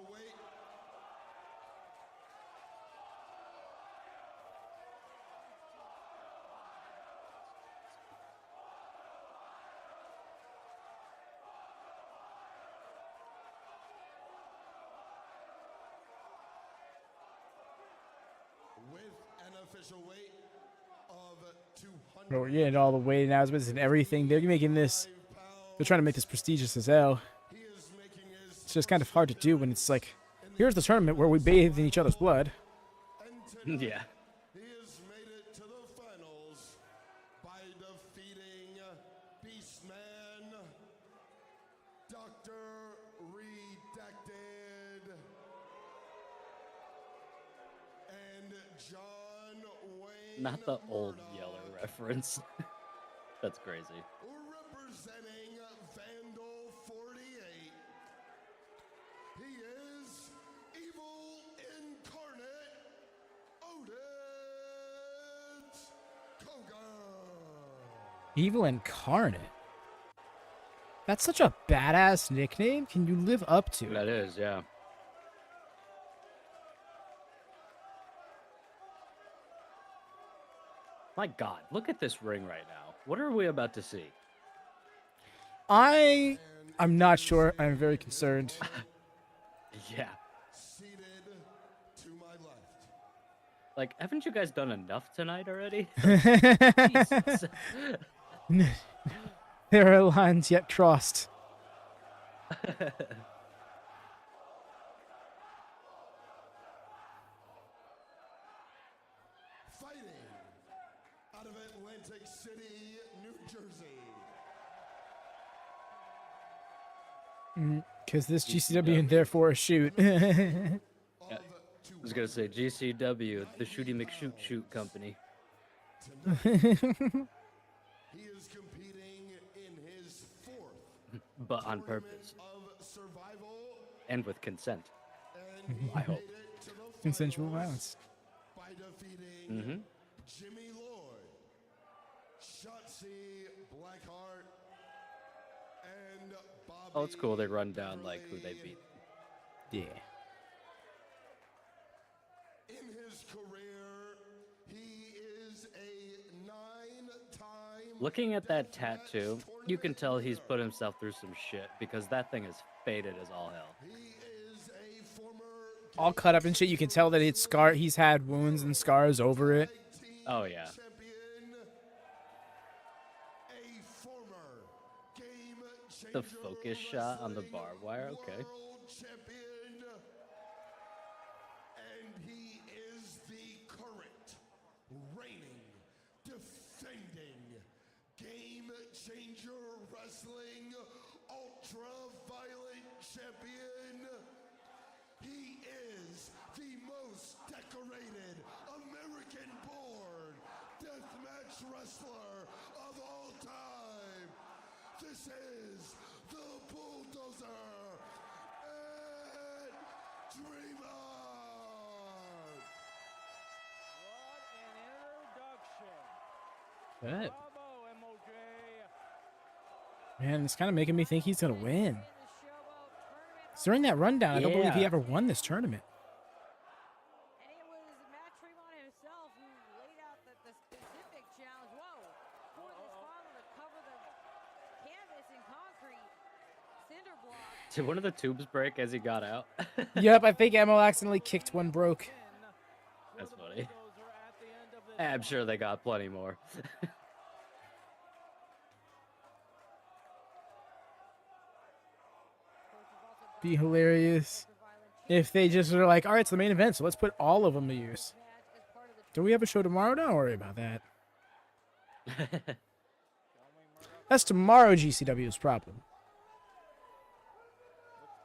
weight of 200. Oh, we're getting all the weight announcements and everything. They're making this. They're trying to make this prestigious as hell. It's just kind of hard to do when it's like, here's the tournament where we bathe in each other's blood. Yeah. He has made it to the finals by defeating Beastman, Dr. Redacted, and John Wayne. Not the old Yeller reference. That's crazy. Representing Vandal 48, he is Evil Incarnate Otis Cogar. Evil Incarnate. That's such a badass nickname. Can you live up to it? That is, yeah. My God, look at this ring right now. What are we about to see? I'm not sure. I'm very concerned. Yeah. Seated to my left. Like, haven't you guys done enough tonight already? Jesus. There are lines yet crossed. Fighting out of Atlantic City, New Jersey. Because this GCW and therefore a shoot. I was gonna say GCW, the Shooty McShoot Company. He is competing in his fourth But on purpose. of survival, And with consent. and he I hope. made it to the Consensual finals violence. by defeating Mm-hmm. Jimmy Lloyd, Shotzi Blackheart, and Bobby. Oh, it's cool. They run down like who they beat. Yeah. In his career, he is a 9-time. Looking at that tattoo, you can tell he's put himself through some shit because that thing is faded as all hell. He is a former All cut up and shit. You can tell that it's scar. He's had wounds and scars over it. Oh yeah. champion, a former game The changer focus shot on the barbed wire, okay. world champion, and he is the current reigning, defending game changer wrestling ultraviolent champion. He is the most decorated American-born deathmatch wrestler of all time. This is the Bulldozer and Tremont. What an introduction. Good. Bravo, MOJ. Man, it's kind of making me think he's going to win. During that rundown, I don't believe he Yeah. ever won this tournament. And it was Matt Tremont himself who laid out the specific challenge. Whoa! For this final to cover the canvas and concrete cinder block. Did one of the tubes break as he got out? Yep, I think Emmo accidentally kicked one broke. That's funny. I'm sure they got plenty more. Be hilarious if they just are like, all right, it's the main event, so let's put all of them to use. Do we have a show tomorrow? Don't worry about that. That's tomorrow GCW's problem. With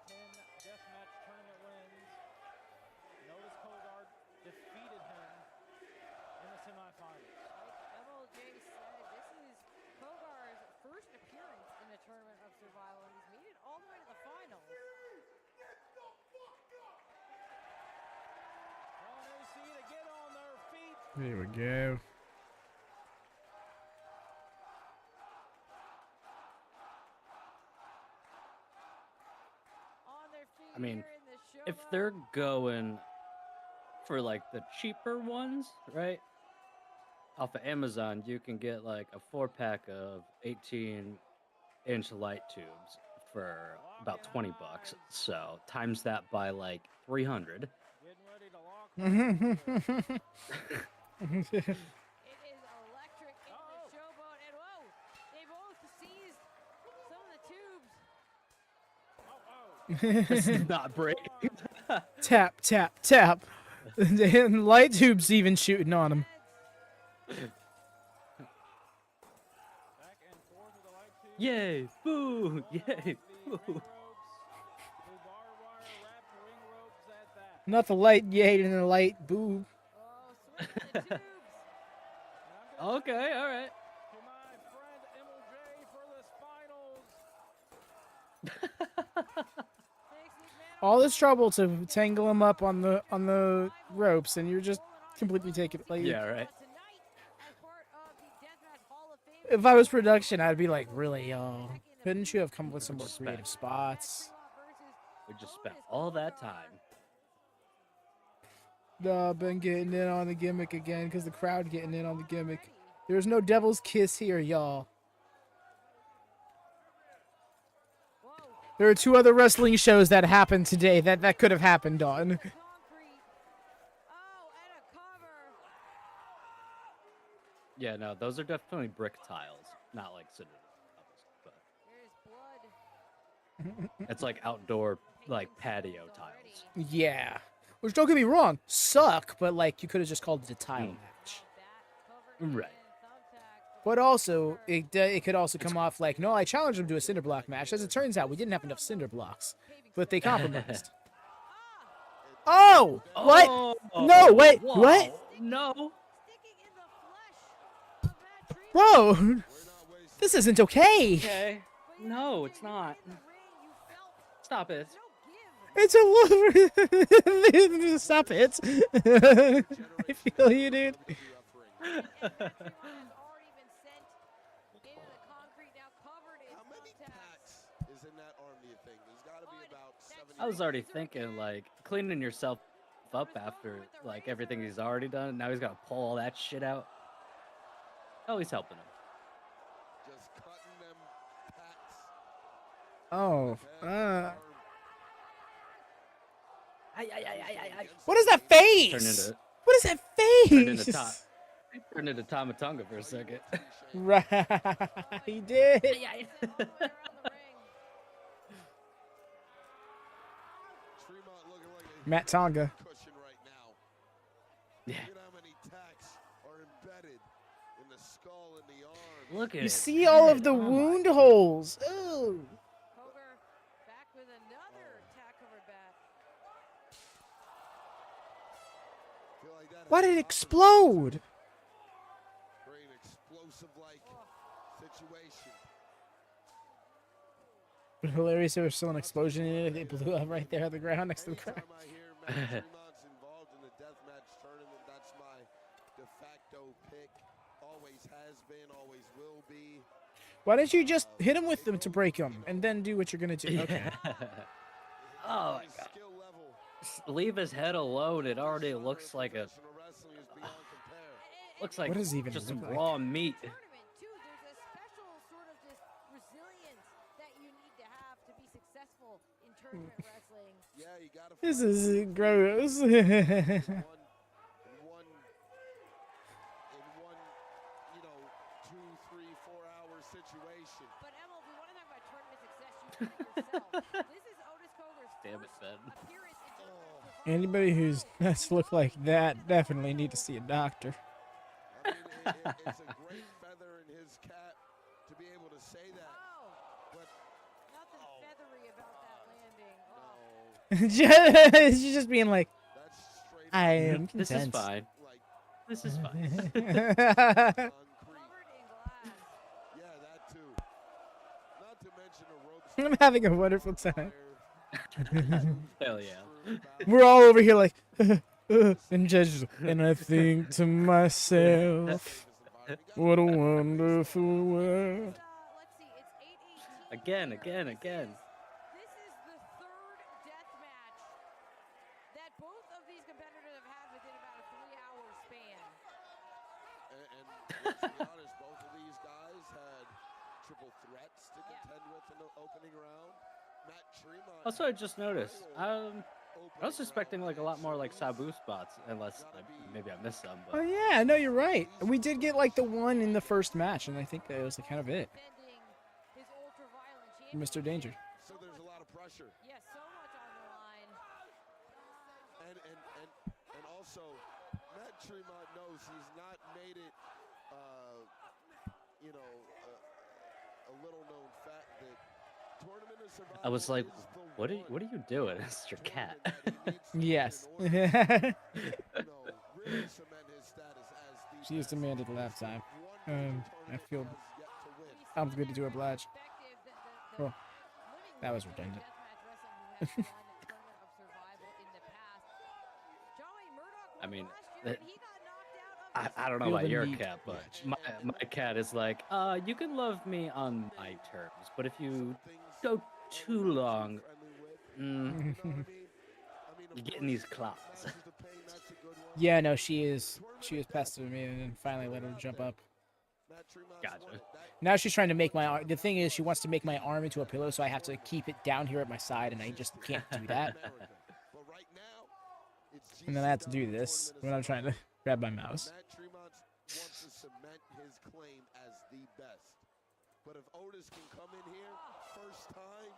10 deathmatch tournament wins, Otis Cogar defeated him in the semifinals. MLJ said this is Cogar's first appearance in a tournament of survival, and he's made it all the way to the finals. Telling AC to get on their feet. There we go. On their feet I mean, here in the if Showboat. they're going for like the cheaper ones, right? Off of Amazon, you can get like a 4-pack of 18-inch light tubes for about $20. So times that by like 300. Getting ready to lock right into it. It is electric in the Showboat, and whoa, they both seized some of the tubes. This is not breaking. Tap, tap, tap. And light tubes even shooting on him. Back and forth with the light tube. Yay! Boo! Yay! The ring Boo! ropes, the barbed wire wrapped ring ropes at that. Not the light yay and the light boo. Oh, swinging the tubes. And I'm gonna Okay, all right. to my friend MLJ for this finals. Takes these men All this trouble to tangle him up on the ropes, and you're just completely taking like. Yeah, right. tonight as part of the Deathmatch Hall of Fame. If I was production, I'd be like, really, y'all? Couldn't you have come up with some more Respect. creative spots? We just spent all that time. Nah, been getting in on the gimmick again because the crowd getting in on the gimmick. There's no devil's kiss here, y'all. There are 2 other wrestling shows that happened today that could have happened on. Concrete. Oh, and a cover. Yeah, no, those are definitely brick tiles, not like cinder tiles, There's blood. but it's like outdoor, like patio tiles. Yeah. Which, don't get me wrong, suck, but like you could have just called it a tile match. Right. But also, it could also come off like, no, I challenged him to a cinder block match. As it turns out, we didn't have enough cinder blocks, but they compromised. Oh! What? No, wait, Whoa, what? No. Sticking in the flesh of Matt Tremont. Whoa! This isn't okay. Okay. No, it's not. In the ring, you felt Stop it. no give. It's a little. Stop it. I feel you, dude. And Matt Tremont has already been sent into the concrete, now covered in How many thumbtacks. packs is in that arm, do you think? There's got to be about 70. I was already thinking, like, cleaning yourself up after, like, everything he's already done. Now he's got to pull all that shit out. Oh, he's helping him. Just cutting them packs. Oh. Ay. What is that face? What is that face? Turned into Tomatonga for a second. Right. He did. Tremont looking like a Matt Tonga. cushion right now. Yeah. Look at how many tacks are embedded in the skull and the arm. Look at You it. see all of the wound holes. Ooh. Cogar back with another tack cover back. Feel like that Why has did it to explode? Very an explosive-like situation. But hilarious, there was still an explosion in it. It blew up right there on the ground next to the crowd. Anytime I hear Matt Tremont's involved in the deathmatch tournament, that's my de facto pick. Always has been, always will be. Why don't you just hit him with them to break him, and then do what you're gonna do? Okay. Oh my His god. skill level Leave his head alone. It already looks like a professional wrestling is beyond compare. looks like What does it even just look some like? raw meat. Tournament too. There's a special sort of just resilience that you need to have to be successful in tournament wrestling. Yeah, you gotta This find is gross. in one, you know, 2, 3, 4 hour situation. But Emil, if we want to talk about tournament success, you did it yourself. This is Otis Cogar's Damn it, first Ben. appearance in tournament survival. Anybody whose nuts look like that definitely need to see a doctor. I mean, it's a great feather in his cap to be able to say that. Oh, But nothing feathery about that landing. no, Oh. She's just being like, that's straight I up am This is content. fine. like This is fine. concrete. Covered in glass. Yeah, that too. Not to mention the ropes. I'm having a wonderful time. Hell yeah. We're all over here like, and just, and I think to myself, what a wonderful world. Let's see, it's 8:18. Again. This is the third death match that both of these competitors have had within about a 3-hour span. And let's be honest, both of these guys had triple threats to contend with in the opening round. Matt Tremont. Also, I just noticed. I was opening expecting like a lot more like round, Sabu spots, unless maybe I missed some. Oh But yeah, no, you're right. We did get like the one in the first match, and I think that was kind of it. Defending his ultraviolent championship. Mr. Danger. So there's a lot of pressure. Yes, so much on the line. And also, Matt Tremont knows he's not made it, you know, a little known fact that Tournament of Survival I was like, is the what are one you doing? It's your cat. tournament that he needs to Yes. win in order to, you know, really cement his status as the She has best. demanded lap time. One major I tournament feel he has yet to win. sounds good to do oblige. Perspective, Well, living that was legend redundant. deathmatch wrestling who has won Tournament of Survival in the past. Joey Murdoch won I mean, last year, that- and he got knocked out of I don't know Feel about the your need cat, to but watch. my cat is like, you can love me on my terms, but if you go too long, you're getting these claws. Yeah, no, she is pestering me, and then finally let her jump up. Matt Tremont's Gotcha. won it. Now she's trying to make my arm. The thing is, she wants to make my arm into a pillow, so I have to keep it down here at my side, and I just can't do that. But right now, it's And then I have to do GCW this Tournament of when I'm trying to Survivor. grab my mouse. Matt Tremont wants to cement his claim as the best. But if Otis can come in here first time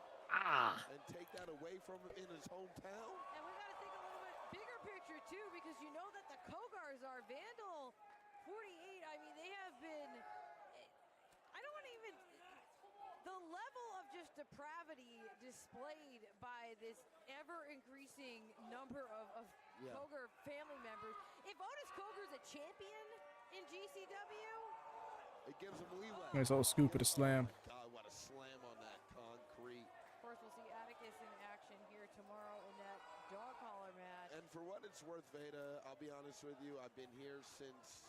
and take that away from him in his hometown, And we got to think a little bit bigger picture too, because you know that the Cogars are Vandal 48. I mean, they have been. I don't want to even. The level of just depravity displayed by this ever-increasing number of Cogar family members. If Otis Cogar's a champion in GCW, it gives him leeway. Nice little scoop of the slam. Oh my God, what a slam on that concrete. of course, we'll see Atticus in action here tomorrow in that dog collar match. And for what it's worth, Veda, I'll be honest with you, I've been here since,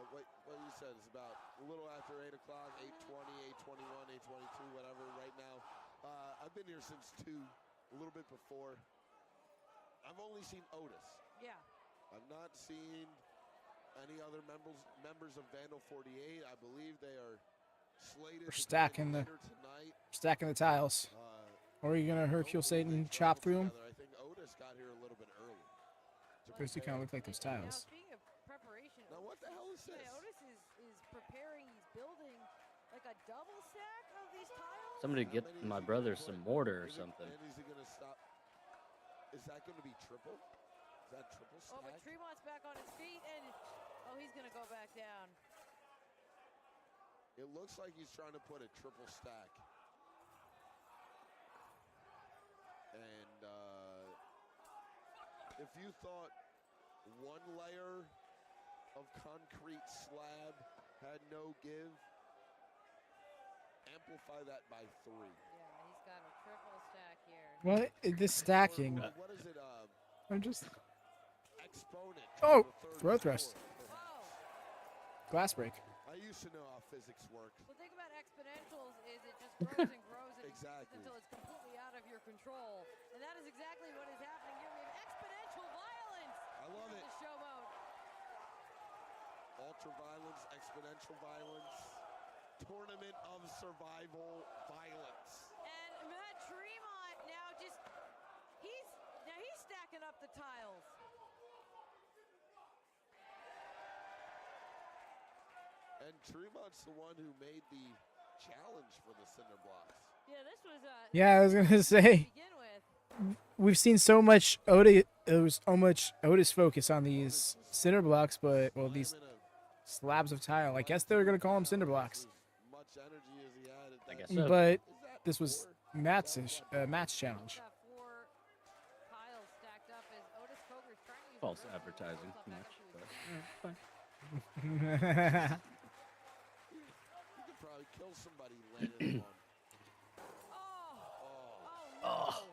what you said, it's about a little after 8 o'clock, 8:20, 8:21, 8:22, whatever, right now. I've been here since 2, a little bit before. I've only seen Otis. Yeah. I've not seen any other members of Vandal 48. I believe they are slated We're to stacking come in the- later tonight. Stacking the tiles. Or are you gonna Hercule Satan chop through them? I think Otis got here a little bit early. Supposed to kind of look like those Now, tiles. speaking of preparation, Now what the hell is this? Otis is preparing. He's building like a double stack of these tiles. Somebody How get many is my he brother gonna some put? mortar or Is it- something. And is he gonna stop? Is that gonna be triple? Is that triple stack? Oh, but Tremont's back on his feet, and he's gonna go back down. It looks like he's trying to put a triple stack. And if you thought one layer of concrete slab had no give, amplify that by 3. Yeah, he's got a triple stack here. What? This stacking. Or what is it? I'm just. Exponent. Oh, to the third throw power, thrust. perhaps. Glass break. I used to know how physics work. The thing about exponentials is it just grows and grows and Exactly. until it's completely out of your control. And that is exactly what is happening here. We have exponential violence. I love it. The Showboat. Ultraviolence, exponential violence, tournament of survival violence. And Matt Tremont now he's stacking up the tiles. And Tremont's the one who made the challenge for the cinder blocks. Yeah, this was Yeah, I was gonna say. begin with. We've seen so much Otis. There was so much Otis focus on these cinder blocks, but well, these Slamming slabs of tile. I guess they were gonna call them cinder blocks. as much energy as he had at I that. guess so. But Is that this was 4? Matt's challenge. Got 4 tiles stacked up as Otis Cogar's trying to use False the grip to pull advertising himself too back much, up to but his feet. fine. You could probably kill somebody landing on. Oh,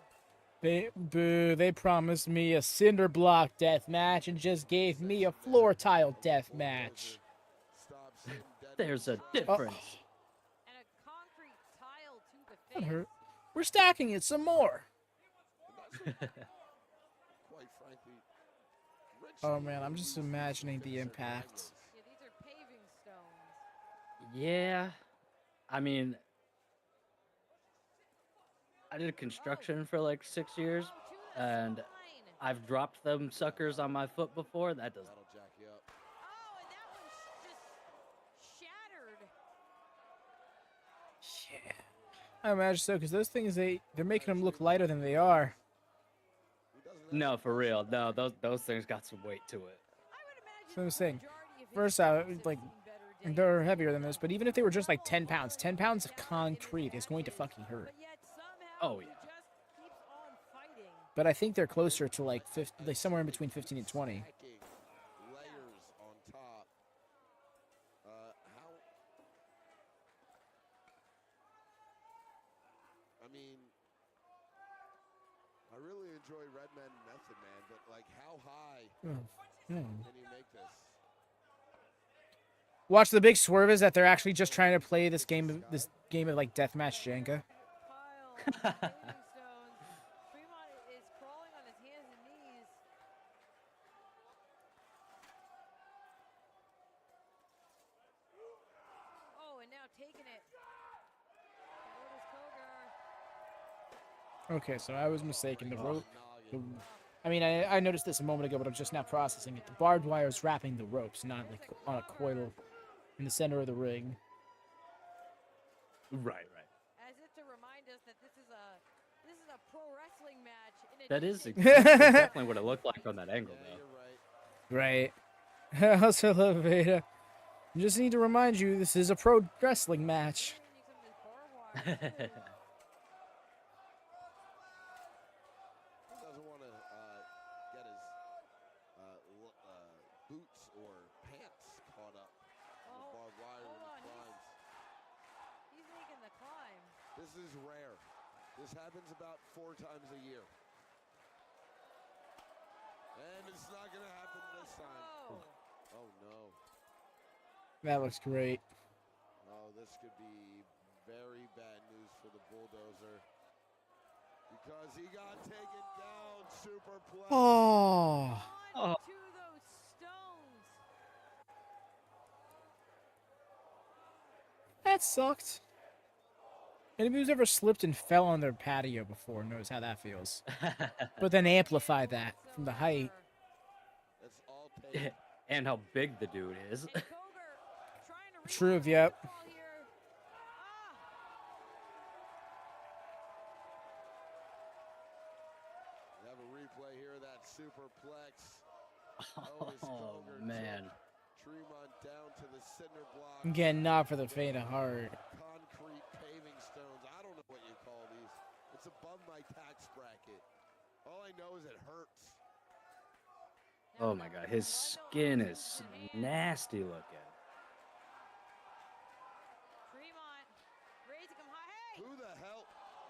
They promised me a cinder block death match and just gave me a floor tile death match. Stops him dead. There's a difference. and a concrete tile to the That face. hurt. We're stacking it some more. And that's quite frankly, Rich Oh man, I'm Lee just used to imagining the finish their impact. drivers. Yeah, these are paving stones. Yeah, I mean, I did construction for like 6 years, Oh, to the and line. I've dropped them suckers on my foot before. That does. That'll jack you up. Oh, and that one's just shattered. Yeah. I imagine so, because those things they're making them look lighter than they are. Who doesn't have No, some for real. muscle? No, those things got some weight to it. I would imagine So I'm the saying, majority of his first tiles out, have like, seen better days. they're heavier than this, but even if they were just like 10 pounds of concrete is going to fucking hurt. But yet somehow Oh, he yeah. just keeps on fighting. But I think they're closer to like 50, like somewhere in between 15 and 20. Stacking layers on top. How? I mean, I really enjoy Redman Method Man, but like, how high can you make this? Watch the big swerve is that they're actually just trying to play this game of like deathmatch Jenga. Pile of paving stones. Tremont is crawling on his hands and knees. Okay, so I was mistaken. The Oh, rope. The, noggin. I mean, I noticed this a moment ago, but I'm just now processing it. The barbed wire is wrapping the ropes, not like on a coil in the center of the ring. Right. As if to remind us that this is a pro wrestling match. In That is addition that's to- exactly what it looked like on that angle, Yeah, though. you're right. Right. I also love Veda. Just need to remind you, this is a pro wrestling match. Some of this barbed wire, too. Who doesn't want to get his boots or pants caught up in the barbed wire when he climbs? He's making the climb. This is rare. This happens about 4 times a year. And it's not going to happen this time. Oh. Oh, no. That looks great. Oh, this could be very bad news for the Bulldozer. Because he got taken down, superplex. Oh. On to those stones. That sucked. Anybody who's ever slipped and fell on their patio before knows how that feels. But then amplify that from the height. That's all tape. And how big the dude is. And Cogar trying to True, read the yep. protocol here. We have a replay here of that superplex. Otis Oh Cogar man. took Tremont down to the cinder block. Again, not for the faint of heart. Concrete paving stones. I don't know what you call these. It's above my tax bracket. All I know is it hurts. Oh my god, his skin is nasty looking. Tremont raising him high. Hey! Who the hell?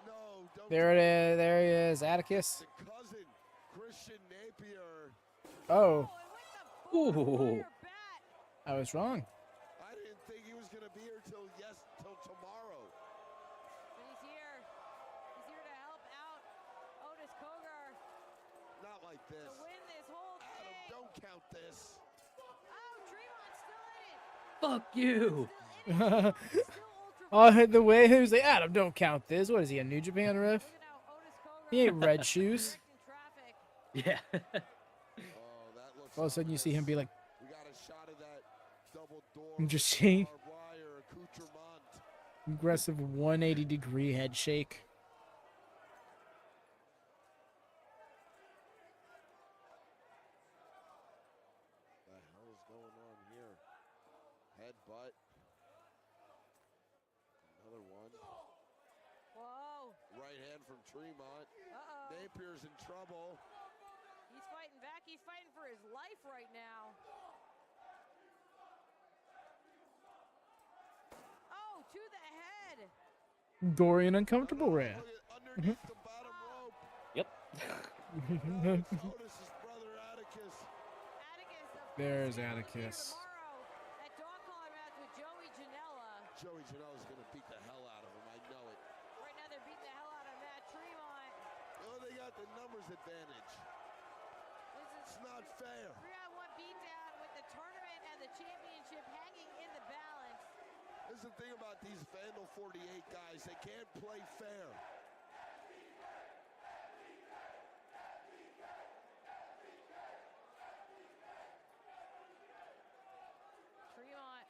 No, don't. There it is. There he is. Atticus. The cousin, Christian Napier. Oh, And with the Ooh. fire bat. I was wrong. I didn't think he was gonna be here till tomorrow. But he's here. He's here to help out Otis Cogar Not like to this. win this whole Adam, thing. don't count this. Oh, Tremont's still in it. Fuck you. Still in it. Still Oh, the way he was like, Adam, don't count this. What is he, a New Japan ref? Look at how Otis Cogar He ain't red shoes. directing traffic. Yeah. Oh, that looks. All of a sudden, you see him be like, We got a shot of that double door. just see barbed wire accoutrement. aggressive 180-degree head shake. The hell is going on here? Headbutt. Another one. Whoa. Right hand from Tremont. Uh-oh. Napier's in trouble. He's fighting back. He's fighting for his life right now. Oh, to the head. Dorian uncomfortable rap. Look at underneath the bottom rope. Yep. Otis's brother Atticus. Atticus, of course, There's will be here Atticus. tomorrow at Dog Collar match with Joey Janela. Joey Janela's gonna beat the hell out of him. I know it. Right now they're beating the hell out of Matt Tremont. Oh, they got the numbers advantage. This It's not fair. 3-on-1 beatdown with the tournament and the championship hanging in the balance. This is the thing about these Vandal 48 guys. They can't play fair. Tremont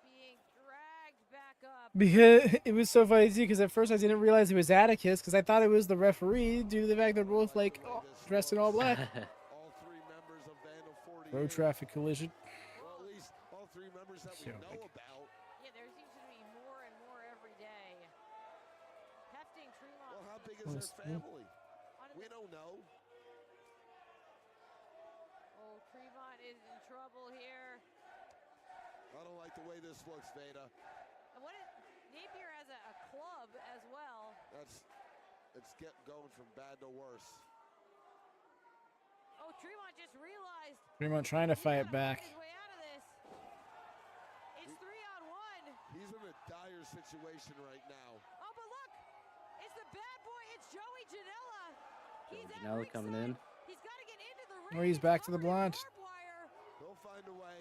being dragged back up. Because it was so funny too, because at first I didn't realize it was Atticus, because I thought it was the referee due to the fact they're both like dressed in all black. All 3 members of Vandal 48. Road traffic collision. Well, at least all 3 members that we So know big. about. Yeah, there seems to be more and more every day. Hefting Tremont. Well, how big is Well, their family? onto We the- don't know. Oh, Tremont is in trouble here. I don't like the way this looks, Veda. And what is Napier has a club as well. It's going from bad to worse. Oh, Tremont just realized Tremont trying to he's fight gotta back. His way out of this. It's 3-on-1. He's in a dire situation right now. Oh, but look, it's the bad boy. It's Joey Janela. Joey He's at Janela coming in. ringside. He's got to get into the ring. Oh, he's back to the covered in blonde. barbed wire. He'll find a way.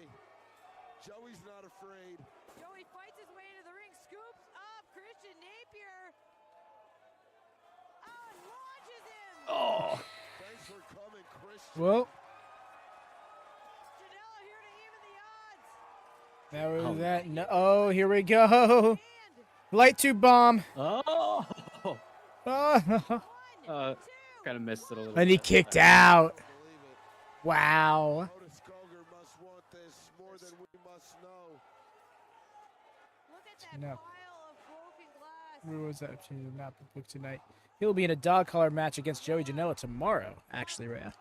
Joey's not afraid. Joey fights his way into the ring, scoops up Christian Napier. Oh, and for coming, Christian. Well, Janela here to even the odds. that was Oh. that. No, oh, here we go. Light tube bomb. Oh, Oh. kind of missed it a little. And he bit. kicked Sorry. out. Believe it. Wow. Otis Cogar must want this more than we must know. Look at that No. pile of broken glass. Where was that? Not booked tonight. He'll be in a dog collar match against Joey Janela tomorrow. Actually, Rhea.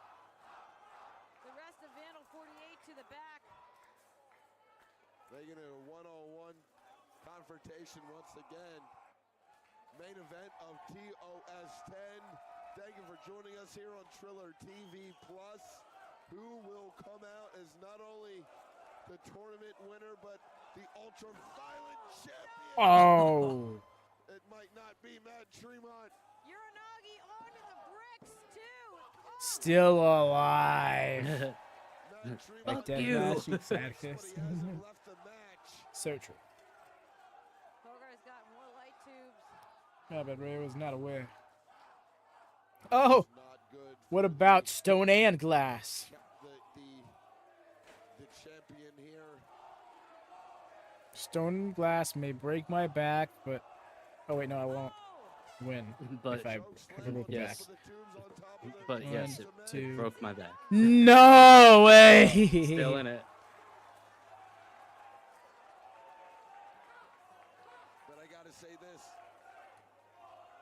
The rest of Vandal 48 to the back. They get a one-on-one confrontation once again. Main event of TOS 10. Thank you for joining us here on Triller TV Plus. Who will come out as not only the tournament winner, but the Ultraviolent champion? Oh. It might not be Matt Tremont. Uranagi onto the bricks, too. Oh, Still alive. Matt Like Tremont dead you. match, but he exactly. hasn't left the match. So true. Cogar's got more light tubes. Yeah, but Ray was not aware. Oh, Not good. what for about stone and glass? the champion here? Stone and glass may break my back, but oh wait, no, I won't win But if I broke my back. yes, but yes, One, it two. broke my back. No way. Still in it. But I gotta say this.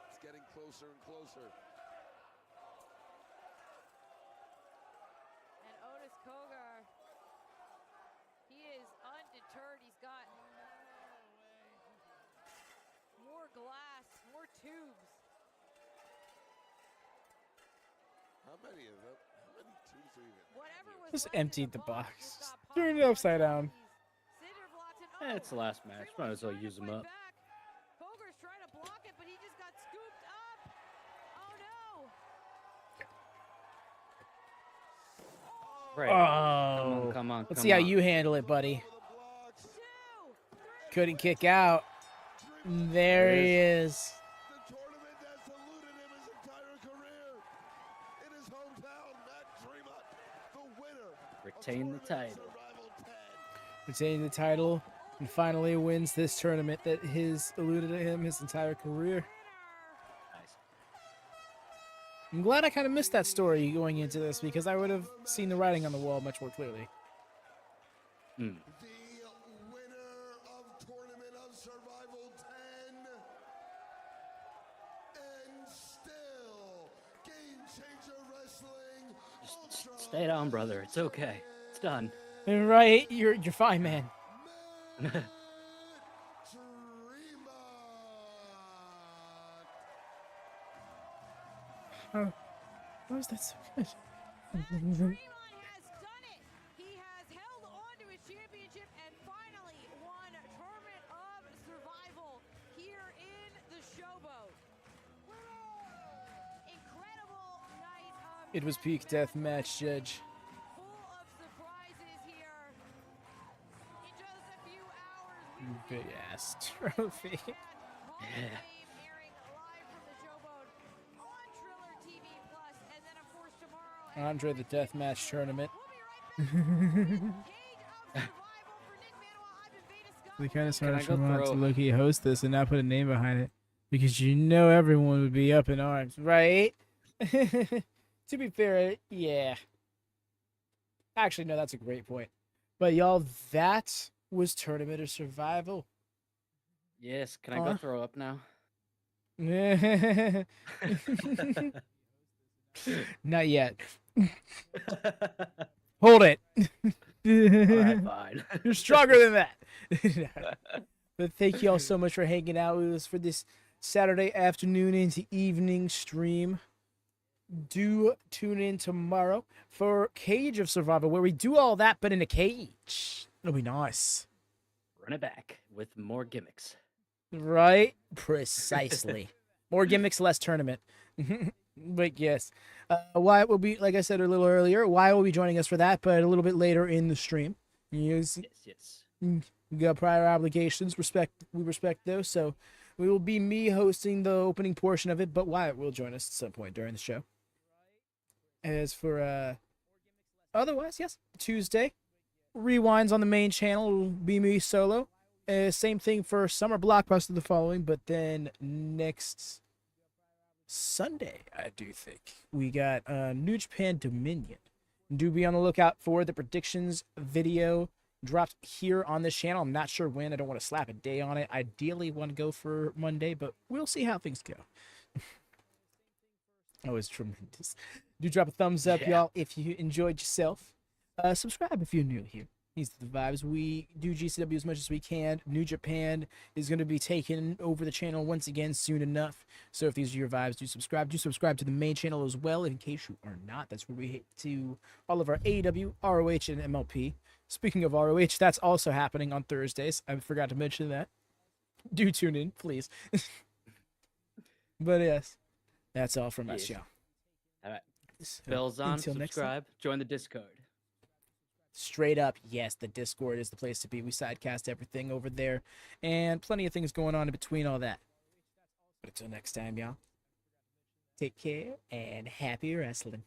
It's getting closer and closer. And Otis Cogar, he is undeterred. He's got more glass, more tubes. How many of them? How many tubes are you in? Whatever was Just left in emptied the just box. got Turn it piled upside on down. cinder blocks and It's the last match. Might as well Tremont's use trying them to up. fight back. Cogar's trying to block it, but he just got scooped up. Oh no! Right. Oh. Come on. Let's come see how on. you handle it, buddy. Over the blocks. 2, 3. Couldn't kick out. There he is. The tournament has eluded him his entire career. In his hometown, Matt Tremont, the winner. of Retain the Tournament title. Survival 10. Retaining the title and finally wins this tournament that has eluded him his entire career. Nice. I'm glad I kind of missed that story going into this because I would have seen the writing on the wall much more clearly. Mm. The winner of Tournament of Survival 10. And still, Game Changer Wrestling. Just stay down, brother. It's okay. It's done. Right, you're fine, man. Tremont. How is that so good? Tremont has done it. He has held on to his championship and finally won Tournament of Survival here in the Showboat. Incredible night of It was peak death match, Judge. full of surprises here. In just a few hours, we Big ass trophy. Hall of Fame airing live from the Showboat on Triller TV Plus, and then of course tomorrow. Andre the Deathmatch Tournament. We'll be right back. Cage of Survival for Nick Manuel. I've been Veda Scott. They kind of Can I smart go Tremont to throw- low-key host this and not put a name behind it because you know everyone would be up in arms, right? To be fair, yeah. Actually, no, that's a great point. But y'all, that was Tournament of Survival. Yes. Can I go Huh? throw up now? Not yet. Hold it. All right, fine. You're stronger than that. But thank you all so much for hanging out with us for this Saturday afternoon into evening stream. Do tune in tomorrow for Cage of Survival, where we do all that, but in a cage. It'll be nice. Run it back with more gimmicks. Right? Precisely. More gimmicks, less tournament. But yes. Wyatt will be, like I said a little earlier, Wyatt will be joining us for that, but a little bit later in the stream. Yes. Yes. We got prior obligations. We respect those. So we will be me hosting the opening portion of it, but Wyatt will join us at some point during the show. As for otherwise, yes, Tuesday rewinds on the main channel will be me solo. Same thing for Summer Blockbuster the following, but then next Sunday, I do think we got New Japan Dominion. Do be on the lookout for the predictions video dropped here on this channel. I'm not sure when. I don't want to slap a day on it. Ideally, want to go for Monday, but we'll see how things go. Oh, it's tremendous. Do drop a thumbs up, y'all, if you enjoyed yourself. Subscribe if you're new here. These are the vibes. We do GCW as much as we can. New Japan is going to be taking over the channel once again soon enough. So if these are your vibes, do subscribe. Do subscribe to the main channel as well, in case you are not. That's where we hit to all of our AEW, ROH, and MLP. Speaking of ROH, that's also happening on Thursdays. I forgot to mention that. Do tune in, please. But yes, that's all from us, y'all. All right. So, Bells on, until next time. subscribe, join the Discord. Straight up, yes, the Discord is the place to be. We sidecast everything over there, and plenty of things going on in between all that. But until next time, y'all, take care and happy wrestling.